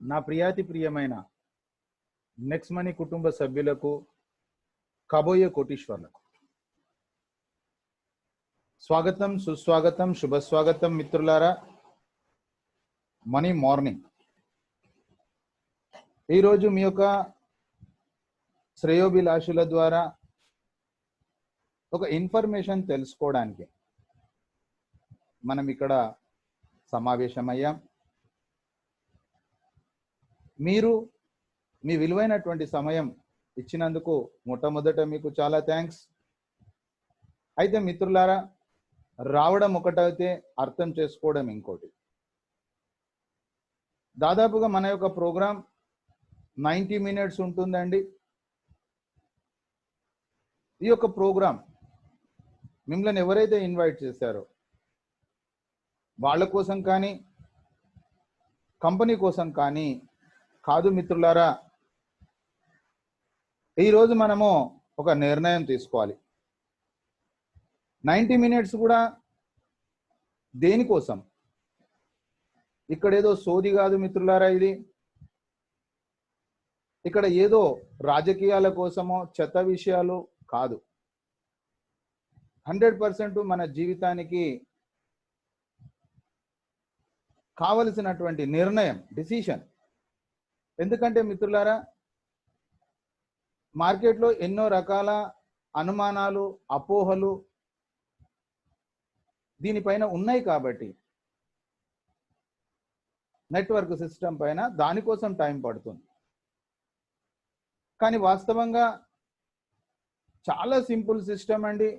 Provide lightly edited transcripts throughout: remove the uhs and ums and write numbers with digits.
నా ప్రియాతి ప్రియమైన next money కుటుంబ సభ్యులకు కాబోయే కోటీశ్వర్లకు స్వాగతం, సుస్వాగతం, శుభస్వాగతం. మిత్రులారా, మనీ మార్నింగ్ ఈరోజు మీ యొక్క శ్రేయోభిలాషుల ద్వారా ఒక ఇన్ఫర్మేషన్ తెలుసుకోవడానికి మనం ఇక్కడ సమావేశమయ్యాం. మీరు మీ విలువైనటువంటి సమయం ఇచ్చినందుకు మొట్టమొదట మీకు చాలా థ్యాంక్స్. అయితే మిత్రులారా, రావడం ఒకటైతే అర్థం చేసుకోవడం ఇంకోటి. దాదాపుగా మన యొక్క ప్రోగ్రాం 90 minutes ఉంటుందండి. ఈ యొక్క ప్రోగ్రాం మిమ్మల్ని ఎవరైతే ఇన్వైట్ చేశారో వాళ్ళ కోసం కానీ కంపెనీ కోసం కానీ కాదు మిత్రులారా. ఈరోజు మనము ఒక నిర్ణయం తీసుకోవాలి. 90 minutes కూడా దేనికోసం? ఇక్కడ ఏదో సోది కాదు మిత్రులారా. ఇక్కడ ఏదో రాజకీయాల కోసమో చెత్త విషయాలు కాదు. 100% మన జీవితానికి కావలసినటువంటి నిర్ణయం, డిసిషన్. ఎందుకంటే మిత్రులారా, మార్కెట్లో ఎన్నో రకాల అనుమానాలు, అపోహలు దీనిపైన ఉన్నాయి. కాబట్టి నెట్వర్క్ సిస్టమ్ పైన దానికోసం టైం పడుతుంది. కానీ వాస్తవంగా చాలా సింపుల్ సిస్టమ్ అండి,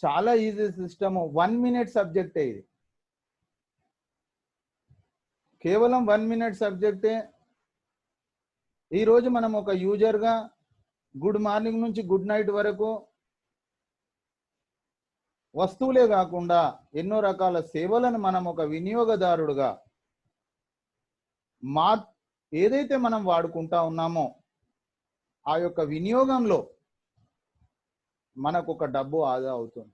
చాలా ఈజీ సిస్టమ్. 1 minute సబ్జెక్టే ఇది. కేవలం 1 minute సబ్జెక్టే. ఈరోజు మనం ఒక యూజర్గా గుడ్ మార్నింగ్ నుంచి గుడ్ నైట్ వరకు వస్తువులే కాకుండా ఎన్నో రకాల సేవలను మనం ఒక వినియోగదారుడుగా ఏదైతే మనం వాడుకుంటా ఉన్నామో ఆ యొక్క వినియోగంలో మనకు ఒక డబ్బు ఆదా అవుతుంది.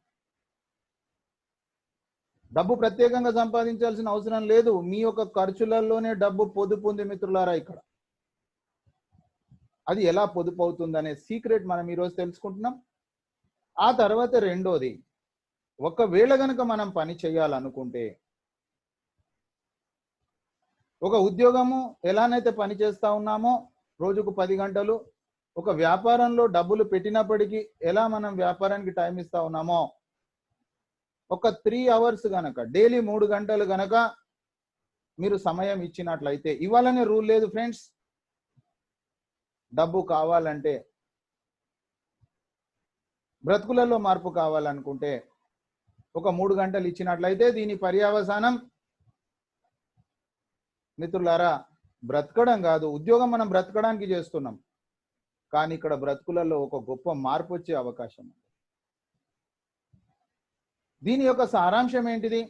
డబ్బు ప్రత్యేకంగా సంపాదించాల్సిన అవసరం లేదు. మీ యొక్క ఖర్చులలోనే డబ్బు పొదుపు ఉంది మిత్రులారా. ఇక్కడ అది ఎలా పొదుపు అవుతుంది అనే సీక్రెట్ మనం ఈరోజు తెలుసుకుంటున్నాం. ఆ తర్వాత రెండోది, ఒకవేళ గనక మనం పని చేయాలనుకుంటే, ఒక ఉద్యోగము ఎలానైతే పని చేస్తా ఉన్నామో రోజుకు 10 గంటలు, ఒక వ్యాపారంలో డబ్బులు పెట్టినప్పటికీ ఎలా మనం వ్యాపారానికి టైం ఇస్తా ఉన్నామో, ఒక 3 hours గనక డైలీ 3 గంటలు గనక మీరు సమయం ఇచ్చినట్లయితే, ఇవ్వాలనే రూల్ లేదు ఫ్రెండ్స్. డబ్బు కావాలంటే, బ్రతుకులలో మార్పు కావాలనుకుంటే ఒక 3 గంటలు ఇచ్చినట్లయితే దీని పర్యవసానం మిత్రులారా బ్రతకడం కాదు. ఉద్యోగం మనం బ్రతకడానికి చేస్తున్నాం, కానీ ఇక్కడ బ్రతుకులలో ఒక గొప్ప మార్పు వచ్చే అవకాశం ఉంది. దీని యొక్క సారాంశం ఏంటిది?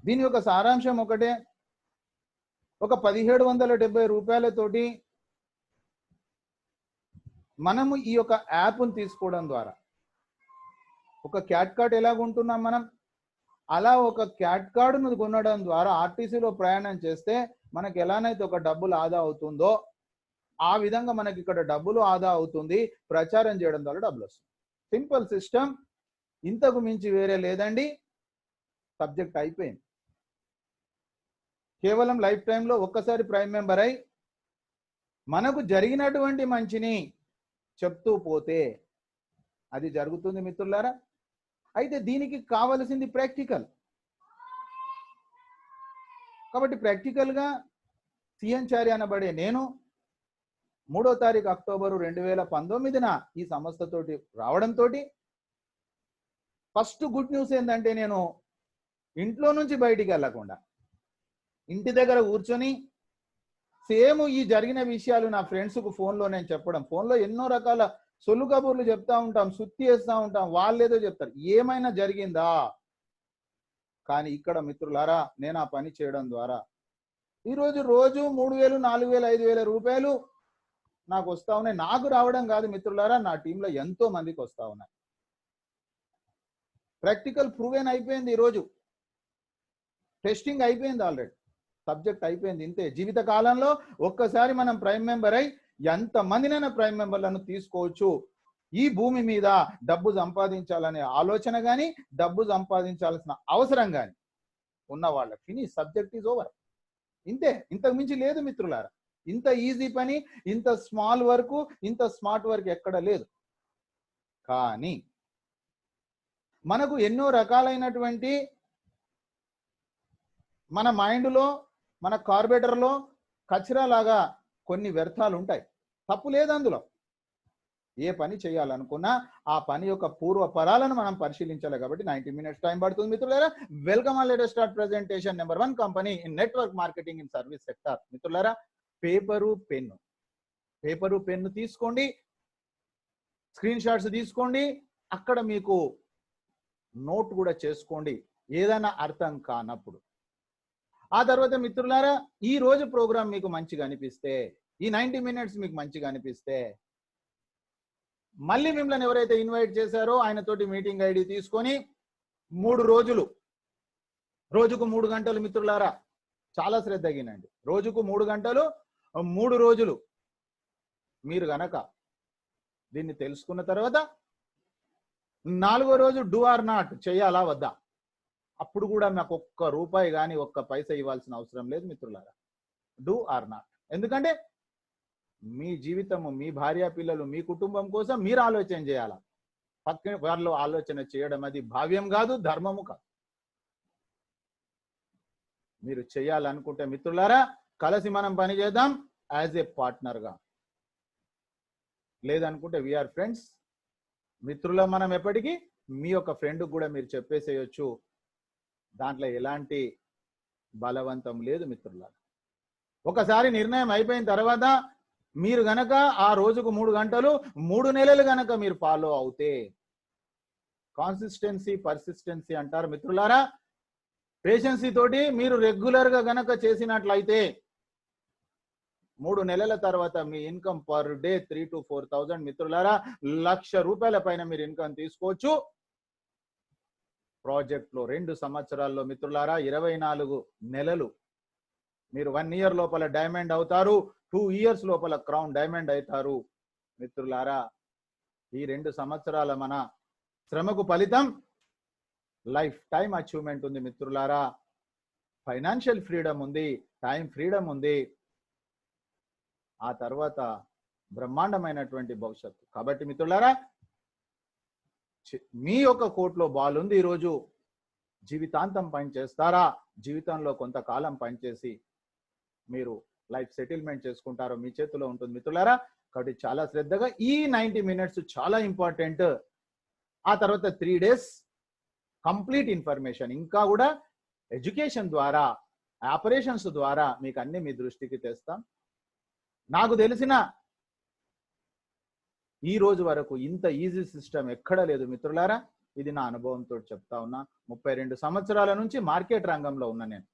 దీని యొక్క సారాంశం ఒకటే. ఒక 1770 రూపాయలతోటి మనము ఈ యొక్క యాప్ను తీసుకోవడం ద్వారా, ఒక క్యాట్ కార్డ్ ఎలా కొంటున్నాం మనం, అలా ఒక క్యాట్ కార్డును కొనడం ద్వారా ఆర్టీసీలో ప్రయాణం చేస్తే మనకి ఎలానైతే ఒక డబ్బులు ఆదా అవుతుందో ఆ విధంగా మనకి ఇక్కడ డబ్బులు ఆదా అవుతుంది. ప్రచారం చేయడం ద్వారా డబ్బులు వస్తుంది. సింపుల్ సిస్టమ్, ఇంతకు మించి వేరే లేదండి. సబ్జెక్ట్ అయిపోయింది. కేవలం లైఫ్ టైంలో ఒక్కసారి ప్రైమ్ మెంబర్ అయి మనకు జరిగినటువంటి మంచిని చెప్తూ పోతే అది జరుగుతుంది మిత్రులారా. అయితే దీనికి కావలసింది ప్రాక్టికల్. కాబట్టి ప్రాక్టికల్గా సిఎన్చారి అనబడే నేను 3వ తారీఖు అక్టోబరు 2019 ఈ సంస్థతోటి రావడంతో ఫస్ట్ గుడ్ న్యూస్ ఏంటంటే, నేను ఇంట్లో నుంచి బయటికి వెళ్ళకుండా ఇంటి దగ్గర కూర్చొని సేమ్ ఈ జరిగిన విషయాలు నా ఫ్రెండ్స్కు ఫోన్లో నేను చెప్పడం. ఫోన్లో ఎన్నో రకాల సొల్లు కబుర్లు చెప్తా ఉంటాం, సుత్తి వేస్తూ ఉంటాం, వాళ్ళేదో చెప్తారు. ఏమైనా జరిగిందా? కానీ ఇక్కడ మిత్రులారా, నేను ఆ పని చేయడం ద్వారా ఈరోజు రోజు 3000, 4000, 5000 రూపాయలు నాకు వస్తూ ఉన్నాయి. నాకు రావడం కాదు మిత్రులారా, నా టీంలో ఎంతో మందికి వస్తూ ఉన్నాయి. ప్రాక్టికల్ ప్రూవెన్ అయిపోయింది. ఈరోజు టెస్టింగ్ అయిపోయింది, ఆల్రెడీ సబ్జెక్ట్ అయిపోయింది. ఇంతే. జీవిత కాలంలో ఒక్కసారి మనం ప్రైమ్ మెంబర్ అయి ఎంతమందినైనా ప్రైమ్ మెంబర్లను తీసుకోవచ్చు. ఈ భూమి మీద డబ్బు సంపాదించాలనే ఆలోచన కానీ, డబ్బు సంపాదించాల్సిన అవసరం కానీ ఉన్న వాళ్ళ ఫినిష్, సబ్జెక్ట్ ఈజ్ ఓవర్. ఇంతే, ఇంతకు మించి లేదు మిత్రులారా. ఇంత ఈజీ పని, ఇంత స్మాల్ వర్క్, ఇంత స్మార్ట్ వర్క్ ఎక్కడ లేదు. కానీ మనకు ఎన్నో రకాలైనటువంటి మన మైండ్లో, మన కార్బేటర్లో కచరాలాగా కొన్ని వ్యర్థాలు ఉంటాయి. తప్పు లేదు అందులో. ఏ పని చేయాలనుకున్నా ఆ పని యొక్క పూర్వపరాలను మనం పరిశీలించాలి. కాబట్టి 90 minutes టైం పడుతుంది మిత్రులారా. Welcome all. Let us start presentation. Number 1 company in network marketing in service sector. మిత్రులారా, పేపరు పెన్ను తీసుకోండి, స్క్రీన్ షాట్స్ తీసుకోండి, అక్కడ మీకు నోట్ కూడా చేసుకోండి ఏదైనా అర్థం కానప్పుడు. ఆ తర్వాత మిత్రులారా, ఈ రోజు ప్రోగ్రామ్ మీకు మంచిగా అనిపిస్తే, ఈ 90 minutes మీకు మంచిగా అనిపిస్తే, మళ్ళీ మిమ్మల్ని ఎవరైతే ఇన్వైట్ చేశారో ఆయనతోటి మీటింగ్ ఐడి తీసుకొని 3 రోజులు, రోజుకు 3 గంటలు మిత్రులారా, చాలా శ్రద్ధగినండి. రోజుకు 3 గంటలు 3 రోజులు మీరు గనక దీన్ని తెలుసుకున్న తర్వాత 4వ రోజు డూ ఆర్ నాట్ చేయాలా వద్దా, అప్పుడు కూడా నాకు ఒక్క రూపాయి కానీ ఒక్క పైసా ఇవ్వాల్సిన అవసరం లేదు మిత్రులారా. Do or not. ఎందుకంటే మీ జీవితము, మీ భార్య పిల్లలు, మీ కుటుంబం కోసం మీరు ఆలోచన చేయాలా. పక్కన వాళ్ళు ఆలోచన చేయడం అది భావ్యం కాదు, ధర్మము కాదు. మీరు చేయాలనుకుంటే మిత్రులారా కలిసి మనం పని చేద్దాం యాజ్ ఏ పార్ట్నర్గా. లేదనుకుంటే వీఆర్ ఫ్రెండ్స్. మిత్రుల మనం ఎప్పటికీ మీ యొక్క ఫ్రెండ్ కూడా మీరు చెప్పేసేయచ్చు. దాంట్లో ఎలాంటి బలవంతం లేదు మిత్రులారా. ఒకసారి నిర్ణయం అయిపోయిన తర్వాత మీరు గనక ఆ రోజుకు 3 గంటలు 3 నెలలు గనక మీరు ఫాలో అవుతే, కాన్సిస్టెన్సీ పర్సిస్టెన్సీ అంటారు మిత్రులారా. పేషెన్సీ తోటి మీరు రెగ్యులర్ గా గనక చేసినట్లయితే 3 నెలల తర్వాత మీ ఇన్కమ్ పర్ డే 3,000 to 4,000 మిత్రులారా, ₹1,00,000 పైన మీరు ఇన్కమ్ తీసుకోవచ్చు. ప్రాజెక్ట్ లో 2 సంవత్సరాల్లో మిత్రులారా 24 నెలలు మీరు 1 year లోపల డైమండ్ అవుతారు, 2 years లోపల క్రౌన్ డైమండ్ అవుతారు మిత్రులారా. ఈ 2 సంవత్సరాల మన శ్రమకు ఫలితం లైఫ్ టైం అచీవ్మెంట్ ఉంది మిత్రులారా. ఫైనాన్షియల్ ఫ్రీడమ్ ఉంది, టైం ఫ్రీడమ్ ఉంది, ఆ తర్వాత బ్రహ్మాండమైనటువంటి భవిష్యత్తు. కాబట్టి మిత్రులారా, మీ యొక్క కోర్టులో బాల్ ఉంది. ఈరోజు జీవితాంతం పని చేస్తారా, జీవితంలో కొంతకాలం పనిచేసి మీరు లైఫ్ సెటిల్మెంట్ చేసుకుంటారో మీ చేతిలో ఉంటుంది మిత్రులారా. కాబట్టి చాలా శ్రద్ధగా ఈ 90 minutes చాలా ఇంపార్టెంట్. ఆ తర్వాత 3 days కంప్లీట్ ఇన్ఫర్మేషన్, ఇంకా కూడా ఎడ్యుకేషన్ ద్వారా, ఆపరేషన్స్ ద్వారా మీకు అన్ని మీ దృష్టికి తెస్తాం. నాకు తెలిసిన ఈ రోజు వరకు ఇంత ఈజీ సిస్టమ్ ఎక్కడ లేదు మిత్రులారా. ఇది నా అనుభవంతో చెప్తా ఉన్నా. 32 సంవత్సరాల నుంచి మార్కెట్ రంగంలో ఉన్నా నేను.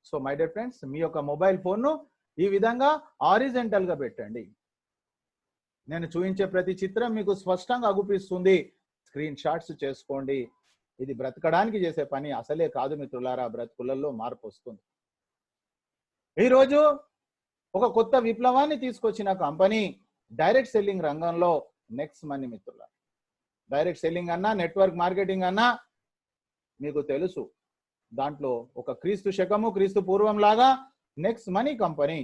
సో మై డియర్ ఫ్రెండ్స్, మీ యొక్క మొబైల్ ఫోన్ను ఈ విధంగా హారిజంటల్ గా పెట్టండి. నేను చూపించే ప్రతి చిత్రం మీకు స్పష్టంగా అగుపిస్తుంది. స్క్రీన్ షాట్స్ చేసుకోండి. ఇది బ్రతకడానికి చేసే పని అసలే కాదు మిత్రులారా. బ్రతుకులలో మార్పు వస్తుంది. ఈరోజు ఒక కొత్త విప్లవాన్ని తీసుకొచ్చిన కంపెనీ డైరెక్ట్ సెల్లింగ్ రంగంలో నెక్స్ట్ మనీ మిత్రులారా. డైరెక్ట్ సెల్లింగ్ అన్నా, నెట్వర్క్ మార్కెటింగ్ అన్నా మీకు తెలుసు. దాంట్లో ఒక క్రీస్తు శకము, క్రీస్తు పూర్వం లాగా నెక్స్ట్ మనీ కంపెనీ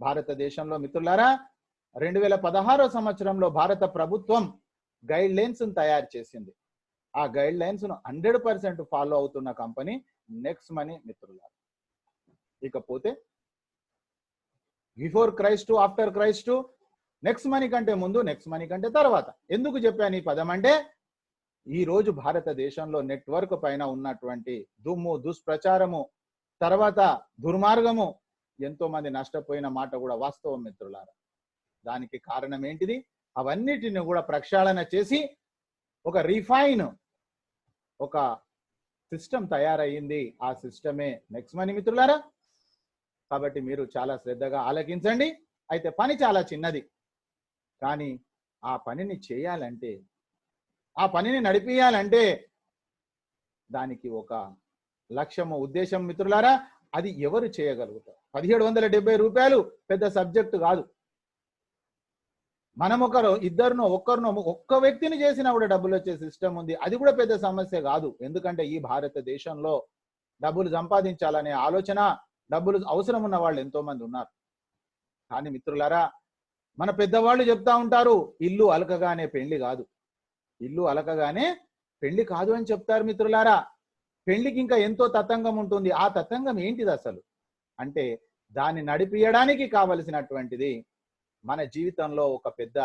భారతదేశంలో మిత్రులారా 2016 సంవత్సరంలో భారత ప్రభుత్వం గైడ్ లైన్స్ తయారు చేసింది. ఆ గైడ్ లైన్స్ 100% ఫాలో అవుతున్న కంపెనీ నెక్స్ట్ మనీ మిత్రులారా. ఇకపోతే before Christ, after Christ, next money కంటే ముందు, నెక్స్ట్ మనీ కంటే తర్వాత. ఎందుకు చెప్పాను ఈ పదం అంటే, ఈ రోజు భారతదేశంలో నెట్వర్క్ పైన ఉన్నటువంటి దుమ్ము, దుష్ప్రచారము, తర్వాత దుర్మార్గము, ఎంతో మంది నష్టపోయిన మాట కూడా వాస్తవం మిత్రులారా. దానికి కారణం ఏంటిది? అవన్నిటిని కూడా ప్రక్షాళన చేసి ఒక రిఫైన్, ఒక సిస్టమ్ తయారయ్యింది. ఆ సిస్టమే నెక్స్ట్ మనీ మిత్రులారా. కాబట్టి మీరు చాలా శ్రద్ధగా ఆలకించండి. అయితే పని చాలా చిన్నది, కానీ ఆ పనిని చేయాలంటే, ఆ పనిని నడిపియాలంటే దానికి ఒక లక్ష్యము ఉద్దేశం మిత్రులారా అది ఎవరు చేయగలుగుతారు? 1770 రూపాయలు పెద్ద సబ్జెక్టు కాదు. మనం ఇద్దరినో ఒక్కరినో ఒక్క వ్యక్తిని చేసినా కూడా డబ్బులు వచ్చే సిస్టమ్ ఉంది. అది కూడా పెద్ద సమస్య కాదు. ఎందుకంటే ఈ భారతదేశంలో డబ్బులు సంపాదించాలనే ఆలోచన, డబ్బులు అవసరం ఉన్న వాళ్ళు ఎంతో మంది ఉన్నారు. కానీ మిత్రులారా, మన పెద్దవాళ్ళు చెప్తా ఉంటారు, ఇల్లు అలకగానే పెళ్లి కాదు, ఇల్లు అలకగానే పెళ్లి కాదు అని చెప్తారు మిత్రులారా. పెళ్లికి ఇంకా ఎంతో తతంగం ఉంటుంది. ఆ తతంగం ఏంటిది అసలు అంటే, దాన్ని నడిపియడానికి కావలసినటువంటిది మన జీవితంలో ఒక పెద్ద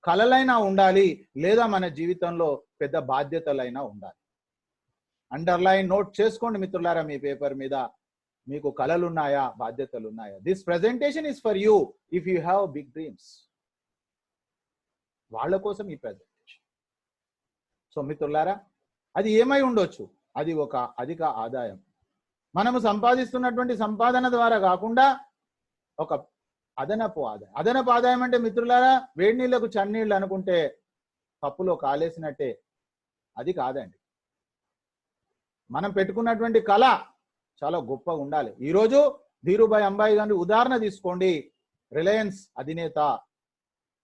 కలలైనా ఉండాలి, లేదా మన జీవితంలో పెద్ద బాధ్యతలైనా ఉండాలి. అండర్లైన్ నోట్ చేసుకోండి మిత్రులారా, మీ పేపర్ మీద మీకు కలలు ఉన్నాయా, బాధ్యతలు ఉన్నాయా? This presentation is for you if you have big dreams. వాళ్ళ కోసం ఈ ప్రెజెంటేషన్. సో మిత్రులారా, అది ఏమై ఉండొచ్చు? అది ఒక అధిక ఆదాయం. మనము సంపాదిస్తున్నటువంటి సంపాదన ద్వారా కాకుండా ఒక అదనపు ఆదాయం. అదనపు ఆదాయం అంటే మిత్రులారా, వేడి నీళ్లకు చన్నీళ్ళు అనుకుంటే పప్పులో కాలేసినట్టే, అది కాదండి. మనం పెట్టుకున్నటువంటి కళ చాలా గొప్పగా ఉండాలి. ఈరోజు ధీరుభాయ్ అంబాయి గారి ఉదాహరణ తీసుకోండి. రిలయన్స్ అధినేత,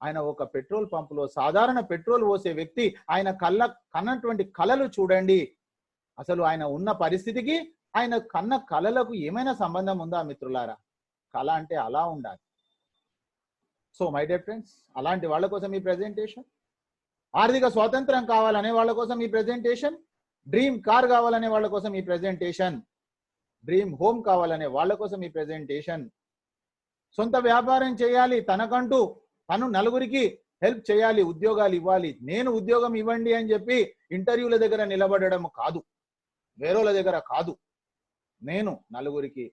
ఆయన ఒక పెట్రోల్ పంపులో సాధారణ పెట్రోల్ పోసే వ్యక్తి. ఆయన కన్నటువంటి కళలు చూడండి. అసలు ఆయన ఉన్న పరిస్థితికి ఆయన కన్న కళలకు ఏమైనా సంబంధం ఉందా మిత్రులారా? కళ అంటే అలా ఉండాలి. సో మై డియర్ ఫ్రెండ్స్, అలాంటి వాళ్ళ కోసం ఈ ప్రెజెంటేషన్. ఆర్థిక స్వాతంత్రం కావాలనే వాళ్ళ కోసం ఈ ప్రెజెంటేషన్. డ్రీమ్ కార్ కావాలనే వాళ్ళ కోసం ఈ ప్రెజెంటేషన్. డ్రీమ్ హోమ్ కావాలనే వాళ్ళ కోసం ఈ ప్రెజెంటేషన్. సొంత వ్యాపారం చేయాలి, తనకంటూ తను నలుగురికి హెల్ప్ చేయాలి, ఉద్యోగాలు ఇవ్వాలి. నేను ఉద్యోగం ఇవ్వండి అని చెప్పి ఇంటర్వ్యూల దగ్గర నిలబడడం కాదు, వేరేల దగ్గర కాదు. నేను నలుగురికి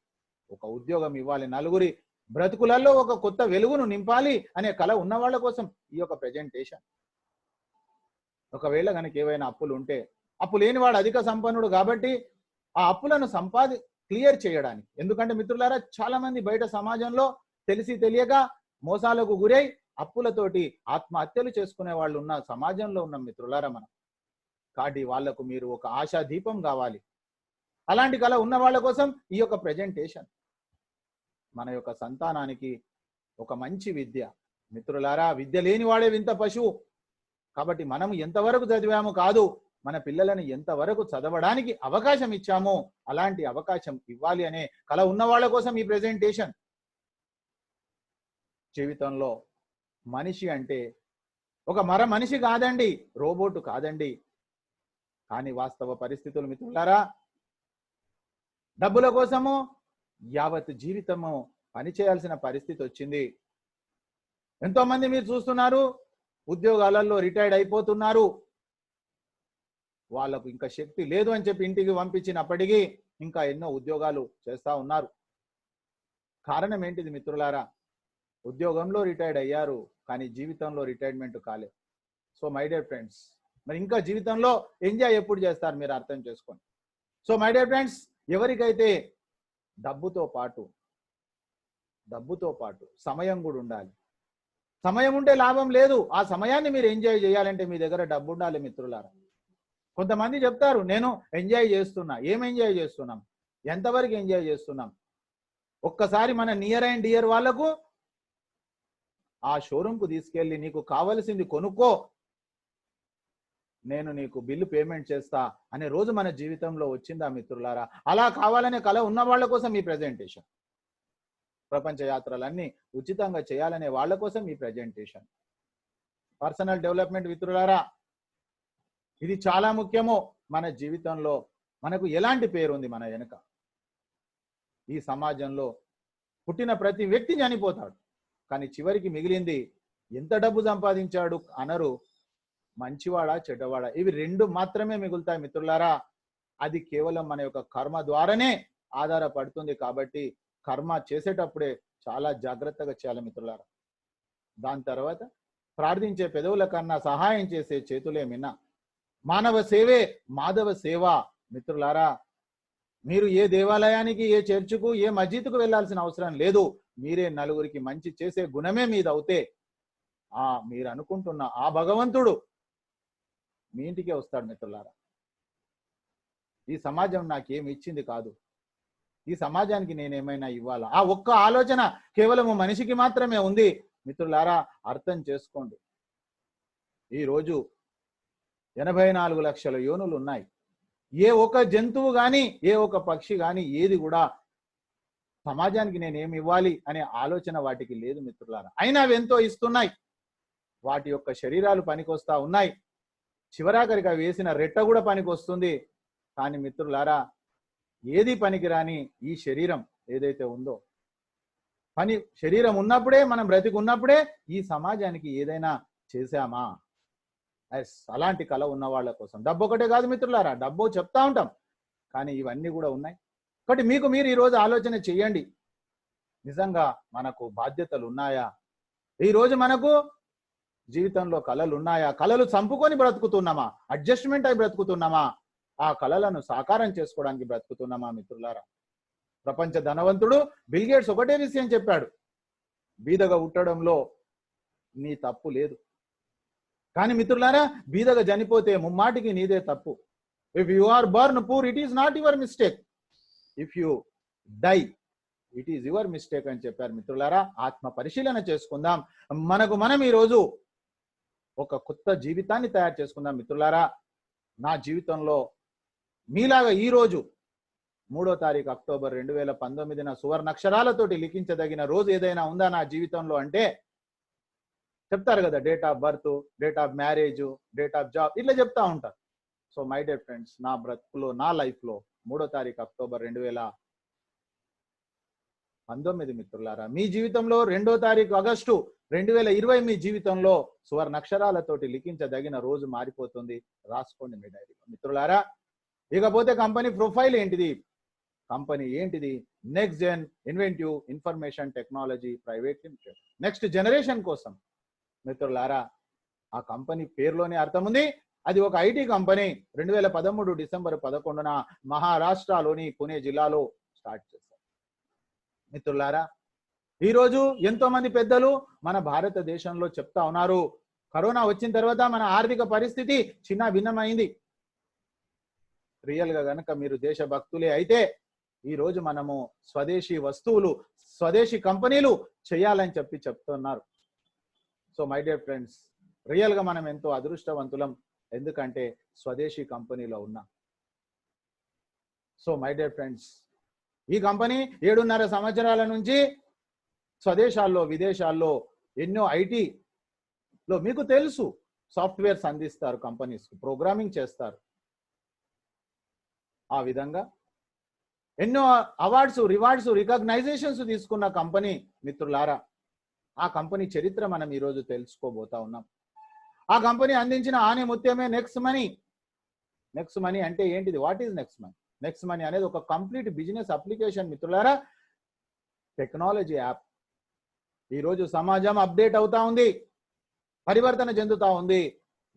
ఒక ఉద్యోగం ఇవ్వాలి, నలుగురి బ్రతుకులలో ఒక కొత్త వెలుగును నింపాలి అనే కళ ఉన్న వాళ్ళ కోసం ఈ యొక్క ప్రెజెంటేషన్. ఒకవేళ కనుక ఏవైనా అప్పులు ఉంటే, అప్పు లేనివాడు అధిక సంపన్నుడు కాబట్టి ఆ అప్పులను క్లియర్ చేయడానికి. ఎందుకంటే మిత్రులారా, చాలా మంది బయట సమాజంలో తెలిసి తెలియక మోసాలకు గురై అప్పులతోటి ఆత్మహత్యలు చేసుకునే వాళ్ళు ఉన్న సమాజంలో ఉన్న మిత్రులారా మనం. కాబట్టి వాళ్లకు మీరు ఒక ఆశా దీపం కావాలి. అలాంటి కళ ఉన్న వాళ్ళ కోసం ఈ యొక్క ప్రెజెంటేషన్. మన యొక్క సంతానానికి ఒక మంచి విద్య. మిత్రులారా, విద్య లేని వాడే వింత పశువు. కాబట్టి మనం ఎంతవరకు చదివాము కాదు, మన పిల్లలను ఎంతవరకు చదవడానికి అవకాశం ఇచ్చామో అలాంటి అవకాశం ఇవ్వాలి అనే కళ ఉన్న వాళ్ళ కోసం ఈ ప్రెజెంటేషన్. జీవితంలో మనిషి అంటే ఒక మనిషి కాదండి, రోబోట్ కాదండి. కానీ వాస్తవ పరిస్థితులు మిత్రులారా, డబ్బుల కోసము యావత్ జీవితము పనిచేయాల్సిన పరిస్థితి వచ్చింది. ఎంతో మంది మీరు చూస్తున్నారు, ఉద్యోగాలలో రిటైర్డ్ అయిపోతున్నారు. వాళ్ళకు ఇంకా శక్తి లేదు అని చెప్పి ఇంటికి పంపించినప్పటికీ ఇంకా ఎన్నో ఉద్యోగాలు చేస్తా ఉన్నారు. కారణం ఏంటిది మిత్రులారా? ఉద్యోగంలో రిటైర్డ్ అయ్యారు, కానీ జీవితంలో రిటైర్మెంట్ కాలేదు. సో మై డియర్ ఫ్రెండ్స్, మరి ఇంకా జీవితంలో ఎంజాయ్ ఎప్పుడు చేస్తారు మీరు అర్థం చేసుకోండి. సో మై డియర్ ఫ్రెండ్స్, ఎవరికైతే డబ్బుతో పాటు సమయం కూడా ఉండాలి. సమయం ఉంటే లాభం లేదు. ఆ సమయాన్ని మీరు ఎంజాయ్ చేయాలంటే మీ దగ్గర డబ్బు ఉండాలి మిత్రులారా. కొంతమంది చెప్తారు, నేను ఎంజాయ్ చేస్తున్నా. ఏం ఎంజాయ్ చేస్తున్నాం? ఎంతవరకు ఎంజాయ్ చేస్తున్నాం? ఒక్కసారి మన నియర్ అండ్ డియర్ వాళ్లకు ఆ షోరూంకు తీసుకెళ్ళి నీకు కావలసింది కొనుక్కో, నేను నీకు బిల్లు పేమెంట్ చేస్తా అనే రోజు మన జీవితంలో వచ్చిందా మిత్రులారా? అలా కావాలనే కళ ఉన్న వాళ్ళ కోసం ఈ ప్రెజెంటేషన్. ప్రపంచ యాత్రలన్నీ ఉచితంగా చేయాలనే వాళ్ళ కోసం ఈ ప్రెజెంటేషన్. పర్సనల్ డెవలప్మెంట్ మిత్రులారా, ఇది చాలా ముఖ్యము. మన జీవితంలో మనకు ఎలాంటి పేరు ఉంది మన వెనుక? ఈ సమాజంలో పుట్టిన ప్రతి వ్యక్తి చనిపోతాడు, కానీ చివరికి మిగిలింది ఎంత డబ్బు సంపాదించాడు అనరు, మంచివాడా చెడ్డవాడా, ఇవి రెండు మాత్రమే మిగులుతాయి మిత్రులారా. అది కేవలం మన యొక్క కర్మ ద్వారానే ఆధారపడుతుంది. కాబట్టి కర్మ చేసేటప్పుడే చాలా జాగ్రత్తగా చేయాలి మిత్రులారా. దాని తర్వాత ప్రార్థించే పెదవుల కన్నా సహాయం చేసే చేతులే మిన్న. మానవ సేవే మాధవ సేవ. మిత్రులారా, మీరు ఏ దేవాలయానికి, ఏ చర్చికు, ఏ మస్జిద్కు వెళ్లాల్సిన అవసరం లేదు. మీరే నలుగురికి మంచి చేసే గుణమే మీదవుతే మీరు అనుకుంటున్న ఆ భగవంతుడు మీ ఇంటికే వస్తాడు మిత్రులారా. ఈ సమాజం నాకేమి ఇచ్చింది కాదు, ఈ సమాజానికి నేనేమైనా ఇవ్వాలా, ఆ ఒక్క ఆలోచన కేవలం మనిషికి మాత్రమే ఉంది. మిత్రులారా అర్థం చేసుకోండి, ఈరోజు 84 లక్షల యోనులు ఉన్నాయి. ఏ ఒక్క జంతువు కానీ ఏ ఒక్క పక్షి కానీ ఏది కూడా సమాజానికి నేనేమి ఇవ్వాలి అనే ఆలోచన వాటికి లేదు మిత్రులారా. అయినా అవి ఎంతో ఇస్తున్నాయి, వాటి యొక్క శరీరాలు పనికొస్తా ఉన్నాయి, చివరాఖరిగా వేసిన రెట్ట కూడా పనికొస్తుంది. కానీ మిత్రులారా ఏది పనికిరాని ఈ శరీరం ఏదైతే ఉందో, శరీరం ఉన్నప్పుడే, మనం బ్రతికి ఉన్నప్పుడే ఈ సమాజానికి ఏదైనా చేశామా? అలాంటి కళ ఉన్న వాళ్ళ కోసం డబ్బు ఒకటే కాదు మిత్రులారా, డబ్బు చెప్తా ఉంటాం కానీ ఇవన్నీ కూడా ఉన్నాయి. కాబట్టి మీకు మీరు ఈరోజు ఆలోచన చేయండి, నిజంగా మనకు బాధ్యతలు ఉన్నాయా? ఈరోజు మనకు జీవితంలో కళలు ఉన్నాయా? కళలు చంపుకొని బ్రతుకుతున్నామా? అడ్జస్ట్మెంట్ అయి బ్రతుకుతున్నామా? ఆ కళలను సాకారం చేసుకోవడానికి బ్రతుకుతున్నామా? మిత్రులారా, ప్రపంచ ధనవంతుడు బిల్ గేట్స్ ఒకటే విషయం చెప్పాడు, బీదగా ఉట్టడంలో నీ తప్పు లేదు. కానీ మిత్రులారా బీదగా చనిపోతే ముమ్మాటికి నీదే తప్పు. If you are born poor it is not your mistake, if you die it is your mistake అని చెప్పారు. మిత్రులారా ఆత్మ పరిశీలన చేసుకుందాం, మనకు మనం ఈరోజు ఒక కొత్త జీవితాన్ని తయారు చేసుకుందాం. మిత్రులారా నా జీవితంలో మీలాగా ఈరోజు 3వ తారీఖు అక్టోబర్ 2019 సువర్ణాక్షరాలతోటి లిఖించదగిన రోజు ఏదైనా ఉందా నా జీవితంలో అంటే చెప్తారు కదా, date of birth, date of marriage, date of job, ఇట్లా చెప్తా ఉంటారు. సో మై డియర్ ఫ్రెండ్స్, నా బ్రతుకులో నా లైఫ్లో 3వ తారీఖు అక్టోబర్ 2019 మిత్రులారా, మీ జీవితంలో 2వ తారీఖు ఆగస్టు 2020 మీ జీవితంలో సువర్ణాక్షరాలతోటి లిఖించదగిన రోజు మారిపోతుంది. రాసుకోండి మీ డైరీలో మిత్రులారా. ఇకపోతే కంపెనీ ప్రొఫైల్ ఏంటిది? కంపెనీ ఏంటిది? Next gen inventive information technology private limited, next generation కోసం. మిత్రులారా ఆ కంపెనీ పేరులోనే అర్థం ఉంది, అది ఒక ఐటీ కంపెనీ. 2013 డిసెంబర్ 11న మహారాష్ట్రలోని పుణే జిల్లాలో స్టార్ట్ చేశారు. మిత్రులారా ఈరోజు ఎంతో మంది పెద్దలు మన భారతదేశంలో చెప్తా ఉన్నారు, కరోనా వచ్చిన తర్వాత మన ఆర్థిక పరిస్థితి చిన్న భిన్నమైంది. రియల్ గా గనక మీరు దేశభక్తులే అయితే ఈరోజు మనము స్వదేశీ వస్తువులు, స్వదేశీ కంపెనీలు చేయాలని చెప్తున్నారు. So my dear friends, real గా మనం ఎంతో అదృష్టవంతులం, ఎందుకంటే స్వదేశీ కంపెనీలో ఉన్నాం. సో మై డియర్ ఫ్రెండ్స్, ఈ కంపెనీ 7.5 సంవత్సరాల నుంచి స్వదేశాల్లో విదేశాల్లో ఎన్నో ఐటీలో మీకు తెలుసు సాఫ్ట్వేర్స్ అందిస్తారు, కంపెనీస్ ప్రోగ్రామింగ్ చేస్తారు. ఆ విధంగా ఎన్నో అవార్డ్స్, రివార్డ్స్, రికగ్నైజేషన్స్ తీసుకున్న కంపెనీ మిత్రులారా. ఆ కంపెనీ చరిత్ర మనం ఈరోజు తెలుసుకోబోతా ఉన్నాం. ఆ కంపెనీ అందించిన ఆనే ముత్యమే నెక్స్ట్ మనీ. నెక్స్ట్ మనీ అంటే ఏంటిది? What is next money? Next money అనేది ఒక కంప్లీట్ బిజినెస్ అప్లికేషన్ మిత్రులారా, టెక్నాలజీ యాప్. ఈరోజు సమాజం అప్డేట్ అవుతా ఉంది, పరివర్తన చెందుతా ఉంది,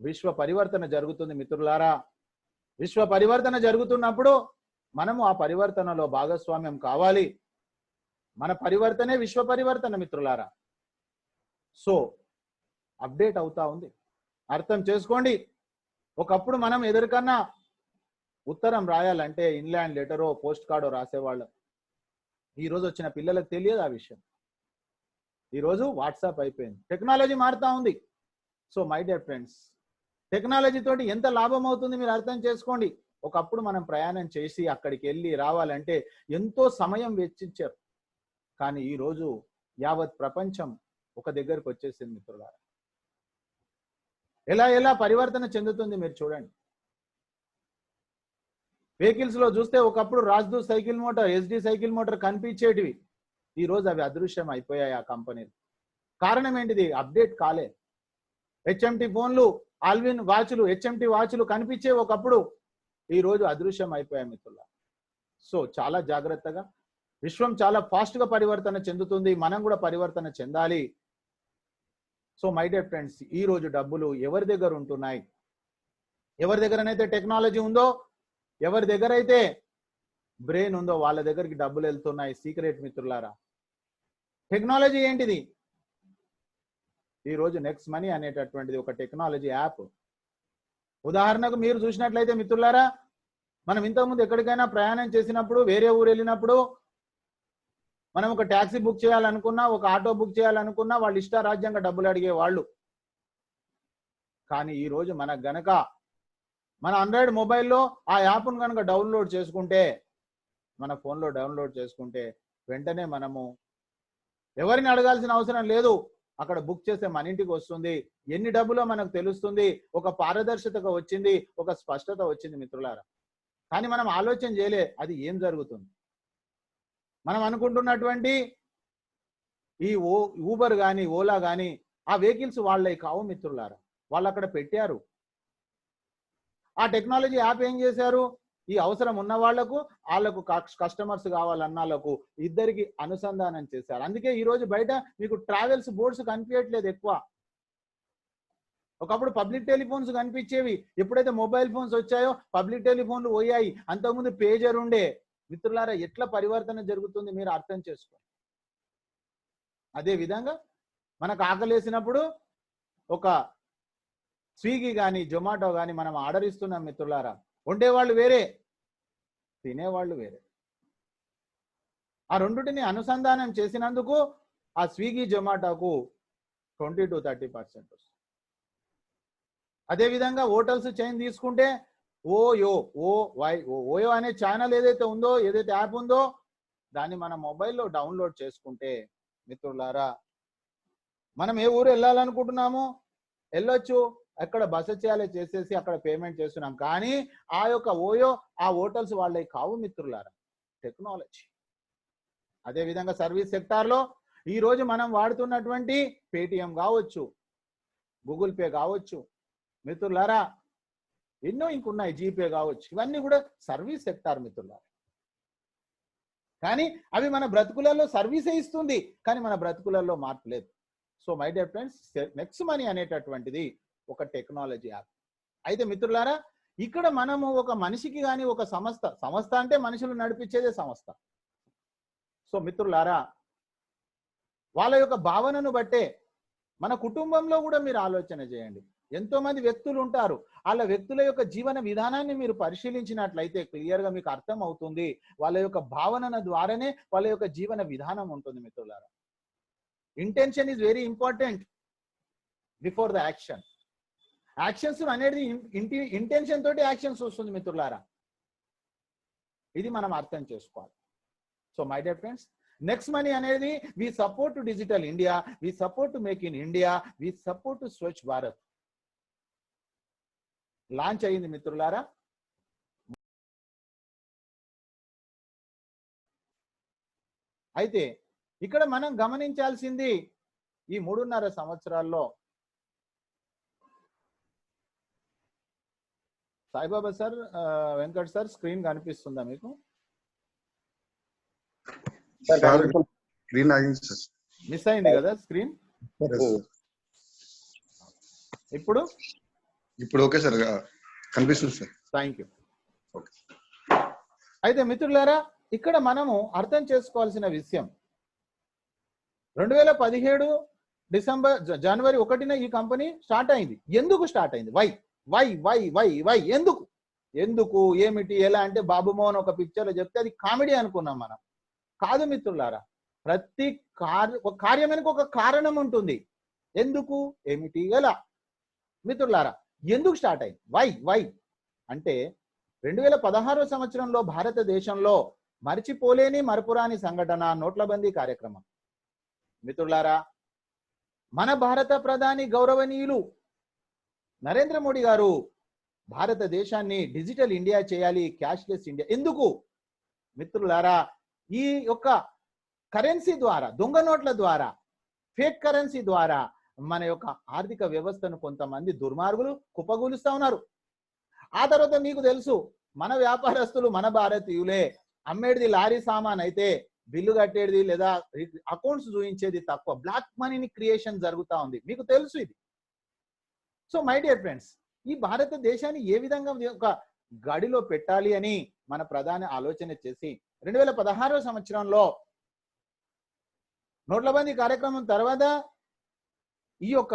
విశ్వ పరివర్తన జరుగుతుంది మిత్రులారా. విశ్వ పరివర్తన జరుగుతున్నప్పుడు మనము ఆ పరివర్తనలో భాగస్వామ్యం కావాలి. మన పరివర్తనే విశ్వ పరివర్తన మిత్రులారా. సో అప్డేట్ అవుతా ఉంది, అర్థం చేసుకోండి. ఒకప్పుడు మనం ఎదురికన్నా ఉత్తరం రాయాలంటే ఇన్లాండ్ లెటరో పోస్ట్ కార్డో రాసేవాళ్ళం. ఈరోజు వచ్చిన పిల్లలకు తెలియదు ఆ విషయం. ఈరోజు వాట్సాప్ అయిపోయింది, టెక్నాలజీ మారుతా ఉంది. So my dear friends, technology తోటి ఎంత లాభం అవుతుంది మీరు అర్థం చేసుకోండి. ఒకప్పుడు మనం ప్రయాణం చేసి అక్కడికి వెళ్ళి రావాలంటే ఎంతో సమయం వెచ్చించారు, కానీ ఈరోజు యావత్ ప్రపంచం ఒక దగ్గరకు వచ్చేసింది మిత్రులారా. ఎలా ఎలా పరివర్తన చెందుతుంది మీరు చూడండి. వెహికల్స్ లో చూస్తే ఒకప్పుడు Rajdoot cycle motor, Yezdi cycle motor కనిపించేటివి, ఈ రోజు అవి అదృశ్యం అయిపోయాయి ఆ కంపెనీలు. కారణం ఏంటిది? అప్డేట్ కాలే. హెచ్ఎంటి ఫోన్లు, ఆల్విన్ వాచ్లు, హెచ్ఎంటి వాచ్లు కనిపించే ఒకప్పుడు, ఈ రోజు అదృశ్యం అయిపోయాయి మిత్రులారా. సో చాలా జాగ్రత్తగా, విశ్వం చాలా ఫాస్ట్ గా పరివర్తన చెందుతుంది, మనం కూడా పరివర్తన చెందాలి. సో మై డియర్ ఫ్రెండ్స్, ఈ రోజు డబ్బులు ఎవరి దగ్గర ఉంటున్నాయి? ఎవరి దగ్గరనైతే టెక్నాలజీ ఉందో, ఎవరి దగ్గర అయితే బ్రెయిన్ ఉందో వాళ్ళ దగ్గరికి డబ్బులు వెళ్తున్నాయి. సీక్రెట్ మిత్రులారా, టెక్నాలజీ ఏంటిది? ఈ రోజు నెక్స్ట్ మనీ అనేటటువంటిది ఒక టెక్నాలజీ యాప్. ఉదాహరణకు మీరు చూసినట్లయితే మిత్రులారా, మనం ఇంతకుముందు ఎక్కడికైనా ప్రయాణం చేసినప్పుడు, వేరే ఊరు వెళ్ళినప్పుడు, మనం ఒక ట్యాక్సీ బుక్ చేయాలనుకున్నా, ఒక ఆటో బుక్ చేయాలనుకున్నా వాళ్ళు ఇష్టారాజ్యంగా డబ్బులు అడిగే వాళ్ళు. కానీ ఈ రోజు మనకు గనక మన ఆండ్రాయిడ్ మొబైల్లో ఆ యాప్ను కనుక డౌన్లోడ్ చేసుకుంటే, మన ఫోన్లో డౌన్లోడ్ చేసుకుంటే వెంటనే మనము ఎవరిని అడగాల్సిన అవసరం లేదు. అక్కడ బుక్ చేస్తే మన ఇంటికి వస్తుంది. ఎన్ని డబ్బులో మనకు తెలుస్తుంది. ఒక పారదర్శకత వచ్చింది, ఒక స్పష్టత వచ్చింది మిత్రులారా. కానీ మనం ఆలోచన చేయలే అది ఏం జరుగుతుంది. మనం అనుకుంటున్నటువంటి ఈ ఊబర్ కానీ, ఓలా కానీ ఆ వెహికల్స్ వాళ్ళవి కావు మిత్రులారా. వాళ్ళు అక్కడ పెట్టారు. ఆ టెక్నాలజీ యాప్ ఏం చేశారు, ఈ అవసరం ఉన్న వాళ్లకు, వాళ్ళకు కస్టమర్స్ కావాలన్నాళ్ళకు ఇద్దరికి అనుసంధానం చేశారు. అందుకే ఈ రోజు బయట మీకు ట్రావెల్స్ బోర్డ్స్ కనిపించట్లేదు ఎక్కువ. ఒకప్పుడు పబ్లిక్ టెలిఫోన్స్ కనిపించేవి. ఎప్పుడైతే మొబైల్ ఫోన్స్ వచ్చాయో పబ్లిక్ టెలిఫోన్లు పోయాయి. అంతకుముందు పేజర్ ఉండే. మిత్రులారా, ఎట్లా పరివర్తన జరుగుతుంది మీరు అర్థం చేసుకోండి. అదే విధంగా మనకు ఆకలేసినప్పుడు ఒక స్విగ్గీ కానీ, జొమాటో కానీ మనం ఆర్డర్ ఇస్తున్నాం మిత్రులారా. వండేవాళ్ళు వేరే, తినేవాళ్ళు వేరే. ఆ రెండుటిని అనుసంధానం చేసినందుకు ఆ స్విగ్గీ, జొమాటోకు 20 to 30% వస్తుంది. అదేవిధంగా హోటల్స్ చైన్ తీసుకుంటే ఓయో అనే ఛానల్ ఏదైతే ఉందో, ఏదైతే యాప్ ఉందో దాన్ని మన మొబైల్లో డౌన్లోడ్ చేసుకుంటే మిత్రులారా, మనం ఏ ఊరు వెళ్ళాలనుకుంటున్నామో వెళ్ళొచ్చు. ఎక్కడ బస చేయాలి చేసేసి అక్కడ పేమెంట్ చేస్తున్నాం. కానీ ఆ యొక్క ఓయో, ఆ హోటల్స్ వాళ్ళవి కావు మిత్రులారా, టెక్నాలజీ. అదేవిధంగా సర్వీస్ సెక్టార్లో ఈరోజు మనం వాడుతున్నటువంటి పేటిఎం కావచ్చు, గూగుల్ పే కావచ్చు మిత్రులారా, ఎన్నో ఇంకున్నాయి, జీపే కావచ్చు. ఇవన్నీ కూడా సర్వీస్ సెక్టార్ మిత్రులారా. కానీ అవి మన బ్రతుకులలో సర్వీసే ఇస్తుంది, కానీ మన బ్రతుకులలో మార్పు లేదు. So my dear friends, next money అనేటటువంటిది ఒక టెక్నాలజీ యాప్. అయితే మిత్రులారా, ఇక్కడ మనము ఒక మనిషికి కానీ, ఒక సంస్థ అంటే మనుషులు నడిపించేదే సంస్థ. సో మిత్రులారా, వాళ్ళ యొక్క భావనను బట్టే మన కుటుంబంలో కూడా మీరు ఆలోచన చేయండి. ఎంతో మంది వ్యక్తులు ఉంటారు. వాళ్ళ వ్యక్తుల యొక్క జీవన విధానాన్ని మీరు పరిశీలించినట్లయితే క్లియర్గా మీకు అర్థం అవుతుంది. వాళ్ళ యొక్క భావన ద్వారానే వాళ్ళ యొక్క జీవన విధానం ఉంటుంది మిత్రులారా. Intention is very important before the action. Actions అనేది ఇంటెన్షన్ తోటి యాక్షన్స్ వస్తుంది మిత్రులారా. ఇది మనం అర్థం చేసుకోవాలి. So my dear friends, next money అనేది we support Digital India, we support Make in India, we support Swachh Bharat launch అయ్యింది మిత్రులారా. అయితే ఇక్కడ మనం గమనించాల్సింది, ఈ 3.5 సంవత్సరాల్లో Saibaba sir, Venkat sir, screen కనిపిస్తుందా మీకు? మిస్ అయింది కదా స్క్రీన్. ఇప్పుడు ఓకే సార్, కనిపిస్తుంది సార్. Thank you. అయితే మిత్రులారా, ఇక్కడ మనము అర్థం చేసుకోవాల్సిన విషయం, 2017 జనవరి 1న ఈ కంపెనీ స్టార్ట్ అయింది. ఎందుకు స్టార్ట్ అయింది? వై ఎందుకు ఏమిటి ఎలా అంటే బాబు మోహన్ ఒక పిక్చర్లో చెప్తే అది కామెడీ అనుకున్నాం మనం. కాదు మిత్రులారా, ప్రతి కార్యం వెనుక ఒక కారణం ఉంటుంది. ఎందుకు, ఏమిటి, ఎలా. మిత్రులారా, ఎందుకు స్టార్ట్ అయింది? వై అంటే 2016 సంవత్సరంలో భారతదేశంలో మర్చిపోలేని మరపురాని సంఘటన నోట్లబందీ కార్యక్రమం. మిత్రులారా, మన భారత ప్రధాని గౌరవనీయులు నరేంద్ర మోడీ గారు భారతదేశాన్ని డిజిటల్ ఇండియా చేయాలి, క్యాష్లెస్ ఇండియా. ఎందుకు మిత్రులారా? ఈ యొక్క కరెన్సీ ద్వారా, దొంగ నోట్ల ద్వారా, ఫేక్ కరెన్సీ ద్వారా మన యొక్క ఆర్థిక వ్యవస్థను కొంతమంది దుర్మార్గులు కుప్పగూలుస్తా ఉన్నారు. ఆ తర్వాత మీకు తెలుసు, మన వ్యాపారస్తులు, మన భారతీయులే అమ్మేది లారీ సామాన్ అయితే బిల్లు కట్టేది లేదా అకౌంట్స్ చూపించేది తక్కువ. బ్లాక్ మనీని క్రియేషన్ జరుగుతూ ఉంది, మీకు తెలుసు ఇది. సో మై డియర్ ఫ్రెండ్స్, ఈ భారతదేశాన్ని ఏ విధంగా ఒక గడిలో పెట్టాలి అని మన ప్రధాని ఆలోచన చేసి 2016 సంవత్సరంలో నోట్లబందీ కార్యక్రమం తర్వాత ఈ యొక్క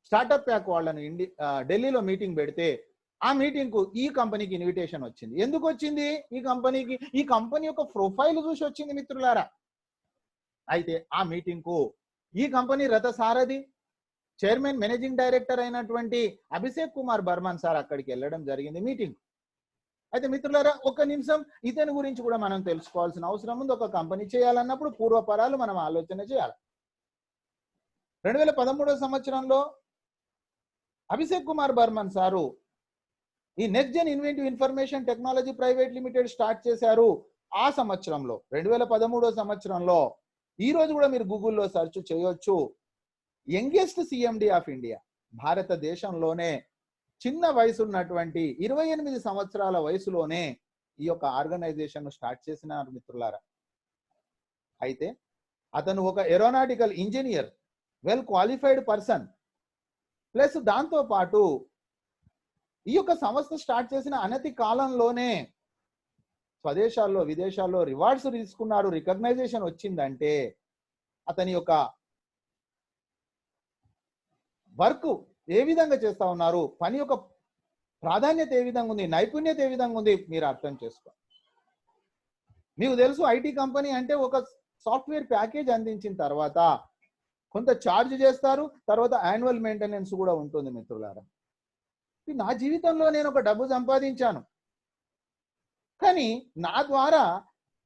స్టార్టప్ ప్యాక్ వాళ్ళను ఢిల్లీలో మీటింగ్ పెడితే ఆ మీటింగ్ కు ఈ కంపెనీకి ఇన్విటేషన్ వచ్చింది. ఎందుకు వచ్చింది? ఈ కంపెనీ యొక్క ప్రొఫైల్ చూసి వచ్చింది మిత్రులారా. అయితే ఆ మీటింగ్ కు ఈ కంపెనీ రథసారథి చైర్మన్ మేనేజింగ్ డైరెక్టర్ అయినటువంటి అభిషేక్ కుమార్ బర్మన్ సార్ అక్కడికి వెళ్ళడం జరిగింది మీటింగ్. అయితే మిత్రులారా, ఒక నిమిషం ఇతని గురించి కూడా మనం తెలుసుకోవాల్సిన అవసరం ఉంది. ఒక కంపెనీ చేయాలన్నప్పుడు పూర్వపరాలు మనం ఆలోచన చేయాలి. 2013 సంవత్సరంలో అభిషేక్ కుమార్ బర్మన్ సారు ఈ next gen inventive information technology private limited start చేశారు. ఆ సంవత్సరంలో 2013 సంవత్సరంలో ఈ రోజు కూడా మీరు గూగుల్లో సెర్చ్ చేయొచ్చు. యంగెస్ట్ సిఎండి ఆఫ్ ఇండియా, భారతదేశంలోనే చిన్న వయసు ఉన్నటువంటి 28 సంవత్సరాల వయసులోనే ఈ యొక్క ఆర్గనైజేషన్ స్టార్ట్ చేసినారు మిత్రులారా. అయితే అతను ఒక aeronautical engineer, well qualified person, plus దాంతో పాటు ఈ యొక్క సంస్థ స్టార్ట్ చేసిన అనతి కాలంలోనే స్వదేశాల్లో విదేశాల్లో రివార్డ్స్ తీసుకున్నారు. రికగ్నైజేషన్ వచ్చిందంటే అతని యొక్క వర్క్ ఏ విధంగా చేస్తా ఉన్నారు, పని యొక్క ప్రాధాన్యత ఏ విధంగా ఉంది, నైపుణ్యత ఏ విధంగా ఉంది, మీరు అర్థం చేసుకో. మీకు తెలుసు ఐటీ కంపెనీ అంటే ఒక సాఫ్ట్వేర్ ప్యాకేజ్ అందించిన తర్వాత కొంత ఛార్జ్ చేస్తారు, తర్వాత యాన్యువల్ మెయింటెనెన్స్ కూడా ఉంటుంది మిత్రులారా. నా జీవితంలో నేను ఒక డబ్బు సంపాదించాను, కానీ నా ద్వారా